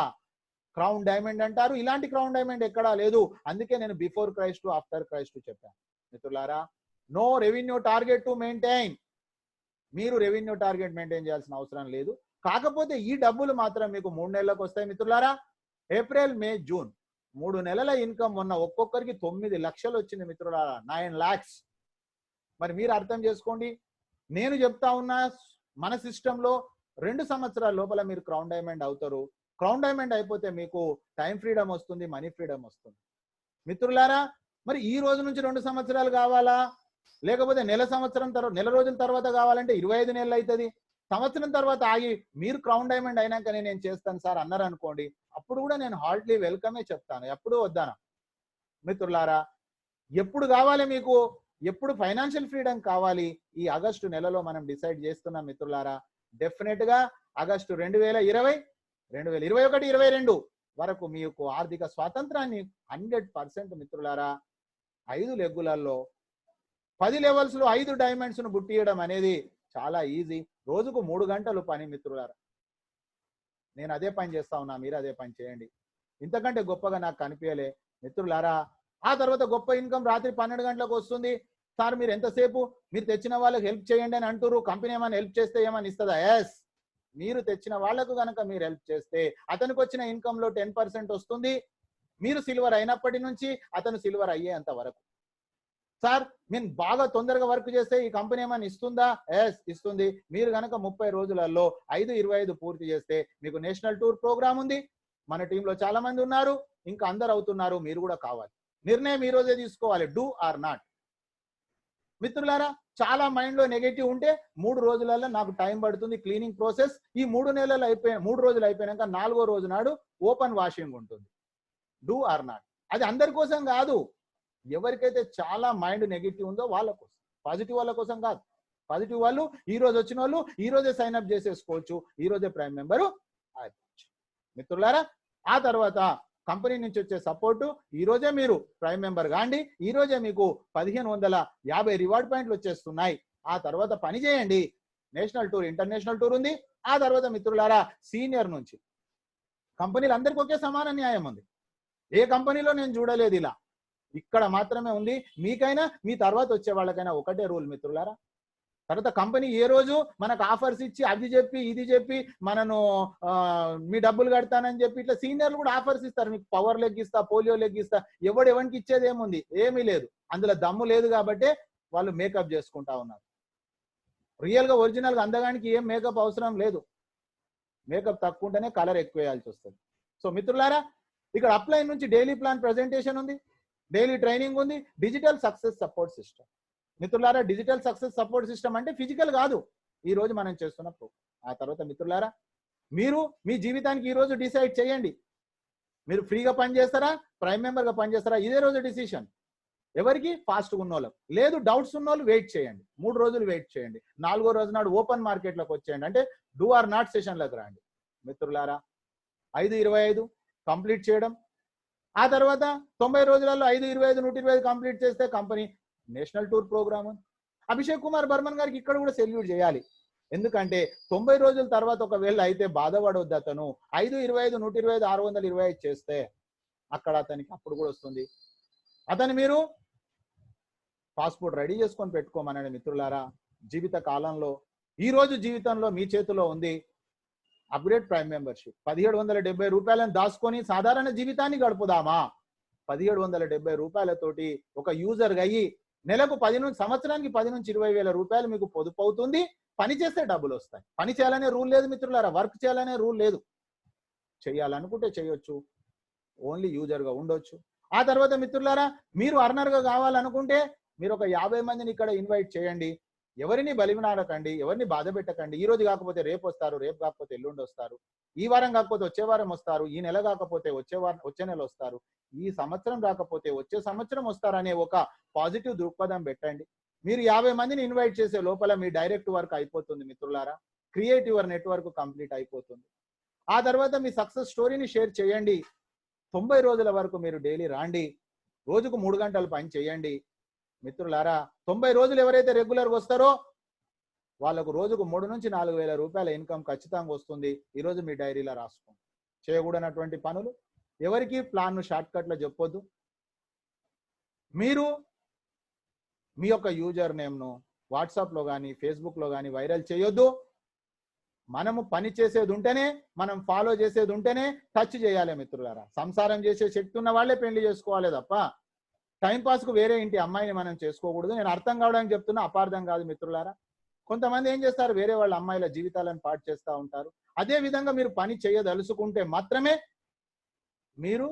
క్రౌన్ డైమండ్ అంటారు, ఇలాంటి క్రౌన్ డైమండ్ ఎక్కడా లేదు. అందుకే నేను బిఫోర్ క్రైస్ట్ ఆఫ్టర్ క్రైస్ట్ చెప్పాను మిత్రులారా. No revenue target to maintain. మీరు రెవెన్యూ టార్గెట్ మెయింటైన్ చేయాల్సిన అవసరం లేదు. కాకపోతే ఈ డబ్బులు మాత్రం మీకు 3 నెలలకు వస్తాయి మిత్రులారా. ఏప్రిల్ మే జూన్ 3 నెలల ఇన్కమ్ మొన్న ఒక్కొక్కరికి 9 లక్షలు వచ్చింది మిత్రులారా, 9 lakhs. మరి మీరు అర్థం చేసుకోండి, నేను చెప్తా ఉన్నా మన సిస్టంలో 2 సంవత్సరాల లోపల మీరు క్రౌన్ డైమండ్ అవుతారు. క్రౌన్ డైమండ్ అయిపోతే మీకు టైం ఫ్రీడమ్ వస్తుంది, మనీ ఫ్రీడమ్ వస్తుంది మిత్రులారా. మరి ఈ రోజు నుంచి 2 సంవత్సరాలు కావాలా, లేకపోతే నెల రోజుల తర్వాత కావాలంటే 25 నెలలు అవుతుంది. సంవత్సరం తర్వాత ఆగి మీరు క్రౌన్ డైమండ్ అయినాకనే నేను చేస్తాను సార్ అన్నారు అనుకోండి, అప్పుడు కూడా నేను హార్ట్లీ వెల్కమే చెప్తాను, ఎప్పుడు వద్దాను మిత్రులారా. ఎప్పుడు కావాలి మీకు, ఎప్పుడు ఫైనాన్షియల్ ఫ్రీడమ్ కావాలి, ఈ ఆగస్టు నెలలో మనం డిసైడ్ చేస్తున్నాం మిత్రులారా. డెఫినెట్ గా ఆగస్టు 2020, 2021, 22 వరకు మీకు ఆర్థిక స్వాతంత్రాన్ని 100% మిత్రులారా. 5 లెగ్గులలో 10 లెవెల్స్ లో 5 డైమండ్స్ ను బుట్టియడం అనేది చాలా ఈజీ. రోజుకు 3 గంటలు పని మిత్రులారా. నేను అదే పని చేస్తా ఉన్నా, మీరు అదే పని చేయండి. ఇంతకంటే గొప్పగా నాకు కనిపించలే మిత్రులారా. ఆ తర్వాత గొప్ప ఇన్కమ్ రాత్రి 12 గంటలకు వస్తుంది. సార్ మీరు ఎంతసేపు మీరు తెచ్చిన వాళ్ళకి హెల్ప్ చేయండి అని అంటారు, కంపెనీ ఏమైనా హెల్ప్ చేస్తే ఏమైనా ఇస్తుందా? ఎస్, మీరు తెచ్చిన వాళ్ళకు కనుక మీరు హెల్ప్ చేస్తే అతనికి వచ్చిన ఇన్కమ్ లో 10% వస్తుంది. మీరు సిల్వర్ అయినప్పటి నుంచి అతను సిల్వర్ అయ్యేంత వరకు. సార్ నేను బాగా తొందరగా వర్క్ చేస్తే ఈ కంపెనీ ఏమైనా ఇస్తుందా? ఎస్ ఇస్తుంది. మీరు కనుక 30 రోజులలో 5-25 పూర్తి చేస్తే మీకు నేషనల్ టూర్ ప్రోగ్రామ్ ఉంది. మన టీంలో చాలా మంది ఉన్నారు, ఇంకా అందరు అవుతున్నారు, మీరు కూడా కావాలి. నిర్ణయం ఈ రోజే తీసుకోవాలి, డూ ఆర్ నాట్ మిత్రులారా. చాలా మైండ్ లో నెగటివ్ ఉంటే 3 రోజులలో నాకు టైం పడుతుంది క్లీనింగ్ ప్రాసెస్. ఈ 3 రోజులు అయిపోయినాక 4వ రోజు నాడు ఓపెన్ వాషింగ్ ఉంటుంది. Do or not. అది అందరి కోసం కాదు, ఎవరికైతే చాలా మైండ్ నెగిటివ్ ఉందో వాళ్ళ కోసం, పాజిటివ్ వాళ్ళ కోసం కాదు. పాజిటివ్ వాళ్ళు ఈ రోజు వచ్చిన వాళ్ళు ఈ రోజే సైన్ అప్ చేసేసుకోవచ్చు, ఈ రోజే ప్రైమ్ మెంబరు అయిపోవచ్చు మిత్రులారా. ఆ తర్వాత కంపెనీ నుంచి వచ్చే సపోర్టు ఈ రోజే మీరు ప్రైమ్ మెంబర్ కాండి, ఈ రోజే మీకు 1550 రివార్డ్ పాయింట్లు వచ్చేస్తున్నాయి. ఆ తర్వాత పని చేయండి. నేషనల్ టూర్, ఇంటర్నేషనల్ టూర్ ఉంది. ఆ తర్వాత మిత్రులారా సీనియర్ నుంచి కంపెనీలు అందరికీ ఒకే సమాన న్యాయం ఉంది. ఏ కంపెనీలో నేను చూడలేదు ఇలా, ఇక్కడ మాత్రమే ఉంది. మీకైనా మీ తర్వాత వచ్చే వాళ్ళకైనా ఒకటే రూల్ మిత్రులారా. తర్వాత కంపెనీ ఏ రోజు మనకు ఆఫర్స్ ఇచ్చి అది చెప్పి ఇది చెప్పి మనను మీ డబ్బులు కడతానని చెప్పి ఇట్లా సీనియర్లు కూడా ఆఫర్స్ ఇస్తారు, మీకు పవర్ లెగ్ ఇస్తా, పోలియో లెగ్ ఇస్తా, ఎవరికి ఇచ్చేది ఏముంది? ఏమీ లేదు. అందులో దమ్ము లేదు కాబట్టి వాళ్ళు మేకప్ చేసుకుంటా ఉన్నారు. రియల్ గా ఒరిజినల్ గా అందగానికి ఏం మేకప్ అవసరం లేదు, మేకప్ తక్కువ ఉంటేనే కలర్ ఎక్కువ వేయాల్సి వస్తుంది. సో మిత్రులారా ఇక్కడ అప్లైన్ నుంచి డైలీ ప్లాన్ ప్రెజెంటేషన్ ఉంది, డైలీ ట్రైనింగ్ ఉంది, డిజిటల్ సక్సెస్ సపోర్ట్ సిస్టమ్ మిత్రులారా. డిజిటల్ సక్సెస్ సపోర్ట్ సిస్టమ్ అంటే ఫిజికల్ కాదు, ఈ రోజు మనం చేస్తున్న ప్రోగ్రామ్. ఆ తర్వాత మిత్రులారా మీరు మీ జీవితానికి ఈ రోజు డిసైడ్ చేయండి, మీరు ఫ్రీగా పని చేస్తారా, ప్రైమ్ మెంబర్ గా పని చేస్తారా? ఇదే రోజు డిసిషన్. ఎవరికి? ఫాస్ట్గా ఉన్న వాళ్ళకి. లేదు డౌట్స్ ఉన్న వాళ్ళు వెయిట్ చేయండి, 3 రోజులు వెయిట్ చేయండి. 4వ రోజు నాడు ఓపెన్ మార్కెట్ లోకి వచ్చేయండి, అంటే డూ ఆర్ నాట్ సెషన్లకు రండి మిత్రులారా. 5-25 కంప్లీట్ చేయడం. ఆ తర్వాత 90 రోజులలో 5-25, 120 కంప్లీట్ చేస్తే company national tour program. Abhishek Kumar Barman గారికి ఇక్కడ కూడా సెల్యూట్ చేయాలి, ఎందుకంటే 90 రోజుల తర్వాత ఒకవేళ అయితే బాధపడవద్దు. అతను 5-25, 120, 625 చేస్తే అక్కడ అతనికి అప్పుడు కూడా వస్తుంది. అతను మీరు పాస్పోర్ట్ రెడీ చేసుకొని పెట్టుకోమనండి మిత్రులారా. జీవిత కాలంలో ఈ రోజు జీవితంలో మీ చేతిలో ఉంది అప్గ్రేడ్ ప్రైమ్ మెంబర్షిప్. 1770 రూపాయలను దాచుకొని సాధారణ జీవితాన్ని గడుపుదామా? 1770 రూపాయలతోటి ఒక యూజర్ అయ్యి నెలకు సంవత్సరానికి 10 నుంచి 20 వేల రూపాయలు మీకు పొదుపు అవుతుంది. పని చేస్తే డబ్బులు వస్తాయి. పని చేయాలనే రూల్ లేదు మిత్రులారా, వర్క్ చేయాలనే రూల్ లేదు. చేయాలనుకుంటే చేయొచ్చు, ఓన్లీ యూజర్గా ఉండొచ్చు. ఆ తర్వాత మిత్రులారా, మీరు అర్నర్గా కావాలనుకుంటే మీరు ఒక 50 మందిని ఇక్కడ ఇన్వైట్ చేయండి. ఎవరిని బలివినాడకండి, ఎవరిని బాధ పెట్టకండి. ఈ రోజు కాకపోతే రేపు వస్తారు, రేపు కాకపోతే ఎల్లుండి వస్తారు, ఈ వారం కాకపోతే వచ్చే వారం వస్తారు, ఈ నెల కాకపోతే వచ్చే నెల వస్తారు, ఈ సంవత్సరం రాకపోతే వచ్చే సంవత్సరం వస్తారనే ఒక పాజిటివ్ దృక్పథం పెట్టండి. మీరు 50 మందిని ఇన్వైట్ చేసే లోపల మీ డైరెక్ట్ వర్క్ అయిపోతుంది మిత్రులారా. క్రియేట్ యువర్ నెట్వర్క్ కంప్లీట్ అయిపోతుంది. ఆ తర్వాత మీ సక్సెస్ స్టోరీని షేర్ చేయండి. 90 రోజుల వరకు మీరు డైలీ రాండి. రోజుకు 3 గంటలు పని చేయండి మిత్రులారా. 90 రోజులు ఎవరైతే రెగ్యులర్గా వస్తారో వాళ్ళకు రోజుకు 3 నుంచి 4 వేల రూపాయల ఇన్కమ్ ఖచ్చితంగా వస్తుంది. ఈరోజు మీ డైరీలో రాసుకోండి. చేయకూడనటువంటి పనులు ఎవరికి ప్లాన్ను షార్ట్ కట్లో చెప్పొద్దు. మీరు మీ యొక్క యూజర్ నేమ్ను వాట్సాప్లో కానీ ఫేస్బుక్లో కానీ వైరల్ చేయొద్దు. మనము పని చేసేది ఉంటేనే, మనం ఫాలో చేసేది ఉంటేనే టచ్ చేయాలి మిత్రులారా. సంసారం చేసే శక్తి ఉన్న వాళ్ళే పెళ్లి చేసుకోవాలి తప్ప టైంపాస్కు వేరే ఇంటి అమ్మాయిని మనం చేసుకోకూడదు. నేను అర్థం కావడానికి చెప్తున్నా, అపార్థం కాదు మిత్రులారా. కొంతమంది ఏం చేస్తారు, వేరే వాళ్ళ అమ్మాయిల జీవితాలను పాడు చేస్తూ ఉంటారు. అదే విధంగా మీరు పని చేయదలుచుకుంటే మాత్రమే మీరు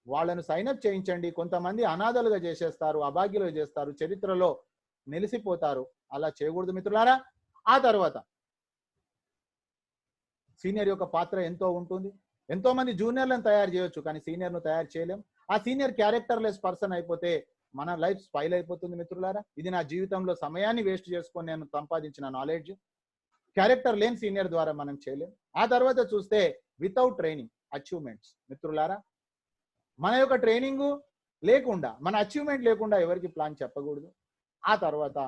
వాళ్ళను సైన్అప్ చేయించండి. కొంతమంది అనాథలుగా చేసేస్తారు, అభాగ్యులుగా చేస్తారు, చరిత్రలో నిలిసిపోతారు. అలా చేయకూడదు మిత్రులారా. ఆ తర్వాత సీనియర్ యొక్క పాత్ర ఎంతో ఉంటుంది. ఎంతో మంది జూనియర్లను తయారు చేయొచ్చు, కానీ సీనియర్ను తయారు చేయలేం. ఆ సీనియర్ క్యారెక్టర్లెస్ పర్సన్ అయిపోతే మన లైఫ్ స్పైల్ అయిపోతుంది మిత్రులారా. ఇది నా జీవితంలో సమయాన్ని వేస్ట్ చేసుకొని నేను సంపాదించిన నాలెడ్జ్. క్యారెక్టర్ లేని సీనియర్ ద్వారా మనం చేయలేం. ఆ తర్వాత చూస్తే వితౌట్ ట్రైనింగ్ అచీవ్మెంట్స్ మిత్రులారా. మన యొక్క ట్రైనింగ్ లేకుండా, మన అచీవ్మెంట్ లేకుండా ఎవరికి ప్లాన్ చెప్పకూడదు. ఆ తర్వాత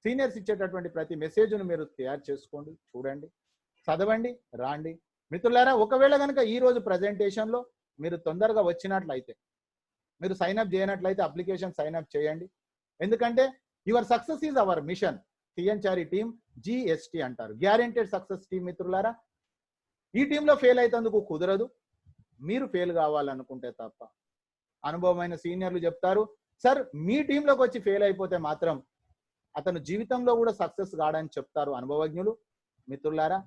సీనియర్స్ ఇచ్చేటటువంటి ప్రతి మెసేజ్ను మీరు తయారు చేసుకోండి, చూడండి, చదవండి, రాండి మిత్రులారా. ఒకవేళ కనుక ఈ రోజు ప్రజెంటేషన్లో మీరు తొందరగా వచ్చినట్లయితే, మీరు సైన్అప్ చేయనట్లయితే అప్లికేషన్ సైన్అప్ చేయండి. ఎందుకంటే your success is our mission. సిఎన్చారి టీమ్ GST అంటారు, గ్యారెంటెడ్ సక్సెస్ టీమ్ మిత్రులారా. ఈ టీంలో ఫెయిల్ అయినందుకు కుదరదు, మీరు ఫెయిల్ కావాలనుకుంటే తప్ప. అనుభవమైన సీనియర్లు చెప్తారు, సార్ మీ టీంలోకి వచ్చి ఫెయిల్ అయిపోతే మాత్రం అతను జీవితంలో కూడా సక్సెస్ కాడని చెప్తారు అనుభవజ్ఞులు మిత్రులారా.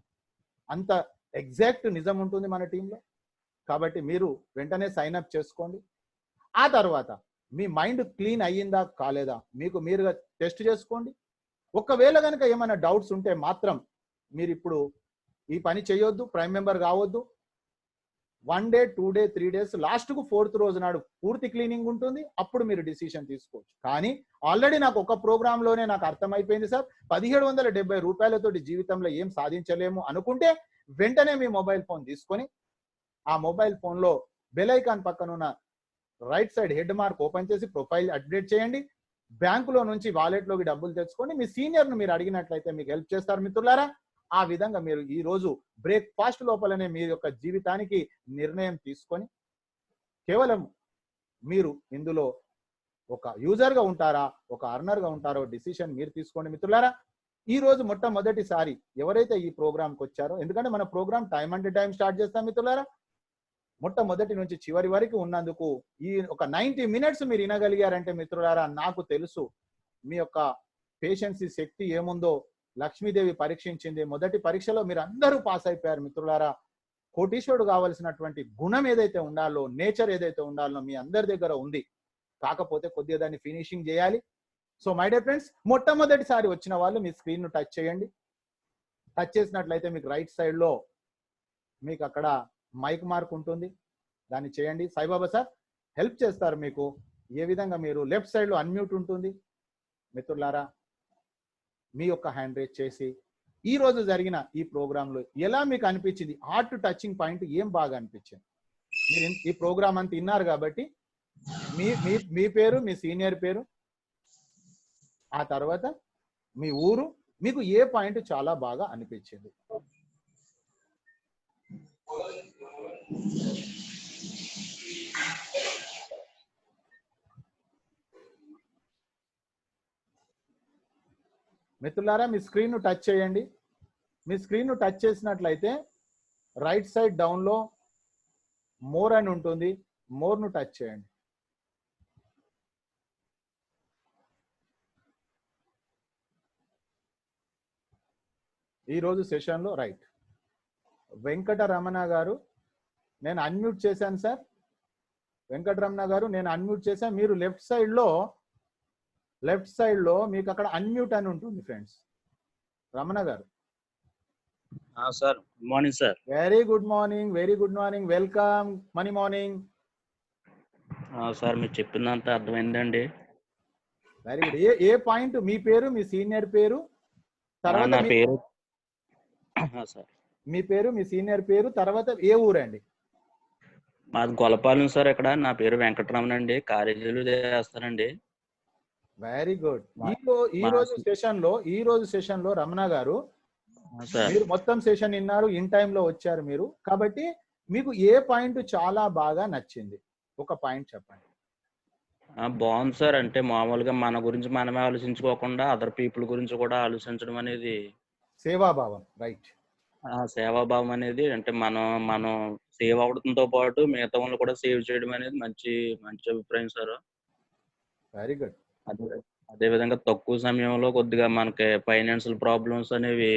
అంత ఎగ్జాక్ట్ నిజం ఉంటుంది మన టీంలో. కాబట్టి మీరు వెంటనే సైన్అప్ చేసుకోండి. ఆ తర్వాత మీ మైండ్ క్లీన్ అయ్యిందా కాలేదా మీకు మీరుగా టెస్ట్ చేసుకోండి. ఒకవేళ కనుక ఏమైనా డౌట్స్ ఉంటే మాత్రం మీరు ఇప్పుడు ఈ పని చేయొద్దు, ప్రైమ్ మెంబర్ కావద్దు. 1 డే 2 డే 3 డేస్ లాస్ట్కు 4th రోజు నాడు పూర్తి క్లీనింగ్ ఉంటుంది. అప్పుడు మీరు డిసిషన్ తీసుకోవచ్చు. కానీ ఆల్రెడీ నాకు ఒక ప్రోగ్రాంలోనే నాకు అర్థమైపోయింది సార్, 1770 రూపాయలతోటి జీవితంలో ఏం సాధించలేము అనుకుంటే వెంటనే మీ మొబైల్ ఫోన్ తీసుకొని ఆ మొబైల్ ఫోన్లో బెల్ ఐకాన్ పక్కన ఉన్న right side head mark open చేసి ప్రొఫైల్ అప్డేట్ చేయండి. బ్యాంకులో నుంచి వాలెట్లోకి డబ్బులు తెచ్చుకోండి. మీ సీనియర్ను మీరు అడిగినట్లయితే మీకు హెల్ప్ చేస్తారు మిత్రులారా. ఆ విధంగా మీరు ఈ రోజు బ్రేక్ఫాస్ట్ లోపలనే మీ యొక్క జీవితానికి నిర్ణయం తీసుకొని కేవలం మీరు ఇందులో ఒక యూజర్గా ఉంటారా, ఒక అర్నర్గా ఉంటారో డిసిషన్ మీరు తీసుకోండి మిత్రులారా. ఈ రోజు మొట్టమొదటిసారి ఎవరైతే ఈ ప్రోగ్రామ్కి వచ్చారో, ఎందుకంటే మన ప్రోగ్రామ్ టైం అంటే టైం స్టార్ట్ చేస్తాం మిత్రులారా, మొట్టమొదటి నుంచి చివరి వరకు ఉన్నందుకు ఈ ఒక 90 మినిట్స్ మీరు వినగలిగారంటే మిత్రులారా, నాకు తెలుసు మీ యొక్క పేషెన్సీ శక్తి ఏముందో లక్ష్మీదేవి పరీక్షించింది. మొదటి పరీక్షలో మీరు అందరూ పాస్ అయిపోయారు మిత్రులారా. కోటీశ్వరుడు కావాల్సినటువంటి గుణం ఏదైతే ఉండాలో, నేచర్ ఏదైతే ఉండాలో మీ అందరి దగ్గర ఉంది. కాకపోతే కొద్దిగా దాన్ని ఫినిషింగ్ చేయాలి. సో మై డియర్ ఫ్రెండ్స్, మొట్టమొదటిసారి వచ్చిన వాళ్ళు మీ స్క్రీన్ను టచ్ చేయండి. టచ్ చేసినట్లయితే మీకు రైట్ సైడ్లో మీకు అక్కడ మైక్ మార్క్ ఉంటుంది, దాన్ని చేయండి. సాయిబాబా సార్ హెల్ప్ చేస్తారు మీకు ఏ విధంగా. మీరు లెఫ్ట్ సైడ్లో అన్మ్యూట్ ఉంటుంది మిత్రులారా. మీ యొక్క హ్యాండ్ రేజ్ చేసి ఈ రోజు జరిగిన ఈ ప్రోగ్రాంలో ఎలా మీకు అనిపించింది, హార్ట్ టచింగ్ పాయింట్ ఏం బాగా అనిపించింది. మీరు ఈ ప్రోగ్రామ్ అంతా విన్నారు కాబట్టి మీ పేరు, మీ సీనియర్ పేరు, ఆ తర్వాత మీ ఊరు, మీకు ఏ పాయింట్ చాలా బాగా అనిపించింది. మిత్రులారా మీ స్క్రీన్ టచ్ చేయండి. మీ స్క్రీన్ టచ్ చేసినట్లయితే రైట్ సైడ్ డౌన్ లో మోర్ అని ఉంటుంది. మోర్ ను టచ్ చేయండి. ఈ రోజు సెషన్ లో రైట్ వెంకటరమణ గారు నేను అన్మ్యూట్ చేశాను సార్. వెంకటరమణ గారు నేను అన్మ్యూట్ చేశాను. మీరు లెఫ్ట్ సైడ్ లో మీకు అక్కడ అన్మ్యూట్ అని ఉంటుంది ఫ్రెండ్స్. రమణ గారు sir good morning sir. Very good morning welcome money morning. Sir మీరు చెప్పిందంతా అర్థమైందండి. Very good. ఏ పాయింట్ మీ పేరు, మీ సీనియర్ పేరు, తర్వాత నా పేరు సార్ మీ పేరు, మీ సీనియర్ పేరు, తర్వాత ఏ ఊరండి? మాది గొల్లపాలెం సార్. ఇక్కడ నా పేరు వెంకటరమణ అండి. కాలేజీలో చేస్తానండి. Very good. ఈ రోజు సెషన్ లో రమణ గారు మీరు మొత్తం సెషన్ విన్నారు, ఇన్ టైమ్ లో వచ్చారు మీరు, కాబట్టి మీకు ఏ పాయింట్ చాలా బాగా నచ్చింది? ఒక పాయింట్ చెప్పండి. బాగుంది సార్. అంటే మామూలుగా మన గురించి మనమే ఆలోచించుకోకుండా అదర్ పీపుల్ గురించి కూడా ఆలోచించడం అనేది సేవాభావం. రైట్. సేవాభావం అనేది అంటే మనం సేవ్ అవడంతో పాటు మిగతా వాళ్ళు కూడా సేవ్ చేయడం అనేది మంచి అభిప్రాయం సార్. Very good. అదే విధంగా తక్కువ సమయంలో కొద్దిగా మనకి ఫైనాన్షియల్ ప్రాబ్లమ్స్ అనేవి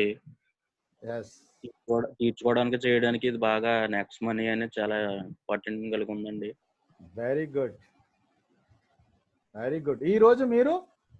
తీర్చుకోవడానికి చేయడానికి ఇది బాగా నెక్స్ట్ మనీ అనేది చాలా ఇంపార్టెంట్ కలిగి ఉందండి. Very good. ఈ రోజు మీరు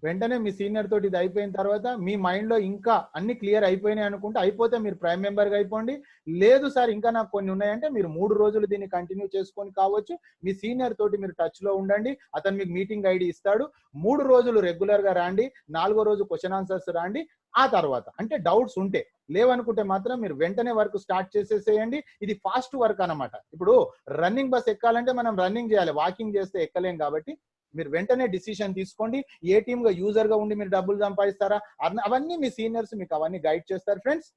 వెంటనే మీ సీనియర్ తోటి ఇది అయిపోయిన తర్వాత మీ మైండ్ లో ఇంకా అన్ని క్లియర్ అయిపోయినాయి అనుకుంటే, అయిపోతే మీరు ప్రైమ్ మెంబర్ గా అయిపోండి. లేదు సార్ ఇంకా నాకు కొన్ని ఉన్నాయంటే మీరు 3 రోజులు దీన్ని కంటిన్యూ చేసుకొని కావచ్చు. మీ సీనియర్ తోటి మీరు టచ్ లో ఉండండి. అతను మీకు మీటింగ్ ఐడి ఇస్తాడు. 3 రోజులు రెగ్యులర్ గా రాండి. 4వ రోజు క్వశ్చన్ ఆన్సర్స్ రాండి. ఆ తర్వాత అంటే డౌట్స్ ఉంటే, లేవనుకుంటే మాత్రం మీరు వెంటనే వర్క్ స్టార్ట్ చేసేసేయండి. ఇది ఫాస్ట్ వర్క్ అన్నమాట. ఇప్పుడు రన్నింగ్ బస్ ఎక్కాలంటే మనం రన్నింగ్ చేయాలి, వాకింగ్ చేస్తే ఎక్కలేం. కాబట్టి మీరు వెంటనే డిసిషన్ తీసుకోండి. ఏ టీమ్ గా యూజర్ గా ఉండి మీరు డబ్బులు సంపాదిస్తారా, అవన్నీ మీ సీనియర్స్ మీకు అవన్నీ గైడ్ చేస్తారు ఫ్రెండ్స్.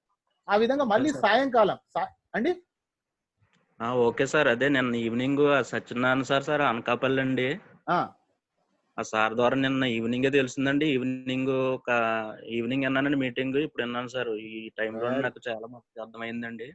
ఆ విధంగా మళ్ళీ సాయంకాలం అండి. Okay sir. అదే నిన్న ఈవినింగ్ సత్యనారాయణ సార్ అనకాపల్లి అండి. ఆ సార్ ద్వారా నిన్న ఈవినింగే తెలిసిందండి. ఈవినింగ్ విన్నానండి మీటింగ్. ఇప్పుడు విన్నాను సార్. ఈ టైంలో నాకు చాలా అర్థమైందండి.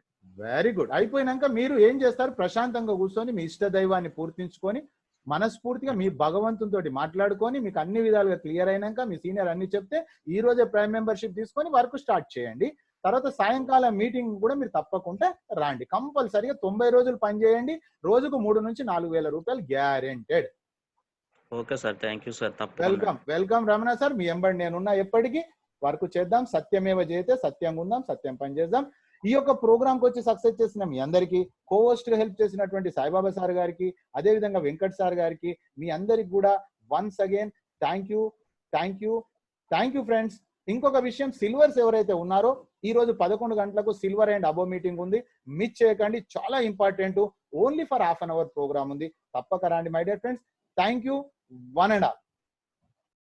Very good. అయిపోయినాక మీరు ఏం చేస్తారు? ప్రశాంతంగా కూర్చొని మీ ఇష్ట దైవాన్ని పూర్తించుకొని మనస్ఫూర్తిగా మీ భగవంతునితో మాట్లాడుకొని మీకు అన్ని విధాలుగా క్లియర్ అయినాక మీ సీనియర్ అన్ని చెప్తే ఈ రోజే ప్రైమ్ మెంబర్షిప్ తీసుకొని వర్క్ స్టార్ట్ చేయండి. తర్వాత సాయంకాలం మీటింగ్ కూడా మీరు తప్పకుండా రాండి. కంపల్సరీగా 90 రోజులు పనిచేయండి. రోజుకు 3 నుంచి 4 వేల రూపాయలు guaranteed. Okay sir. Thank you sir. Welcome Ramana sir. మీ ఎంబడి నేనున్నా ఎప్పటికీ. వర్క్ చేద్దాం. సత్యమేవ జయతే. సత్యంగా ఉందాం, సత్యం పని చేద్దాం. ఈ యొక్క ప్రోగ్రామ్ కి వచ్చి సక్సెస్ చేసిన మీ అందరికీ, కోహోస్ట్ గా హెల్ప్ చేసినటువంటి సాయిబాబా సార్ గారికి, అదే విధంగా వెంకట్ సార్ గారికి, మీ అందరికి కూడా once again thank you friends. ఇంకొక విషయం, సిల్వర్స్ ఎవరైతే ఉన్నారో ఈ రోజు 11 గంటలకు సిల్వర్ అండ్ అబో మీటింగ్ ఉంది. మిస్ చేయకండి. చాలా important. Only for half an hour program ఉంది. తప్పక రండి my dear friends. Thank you. 1 and all.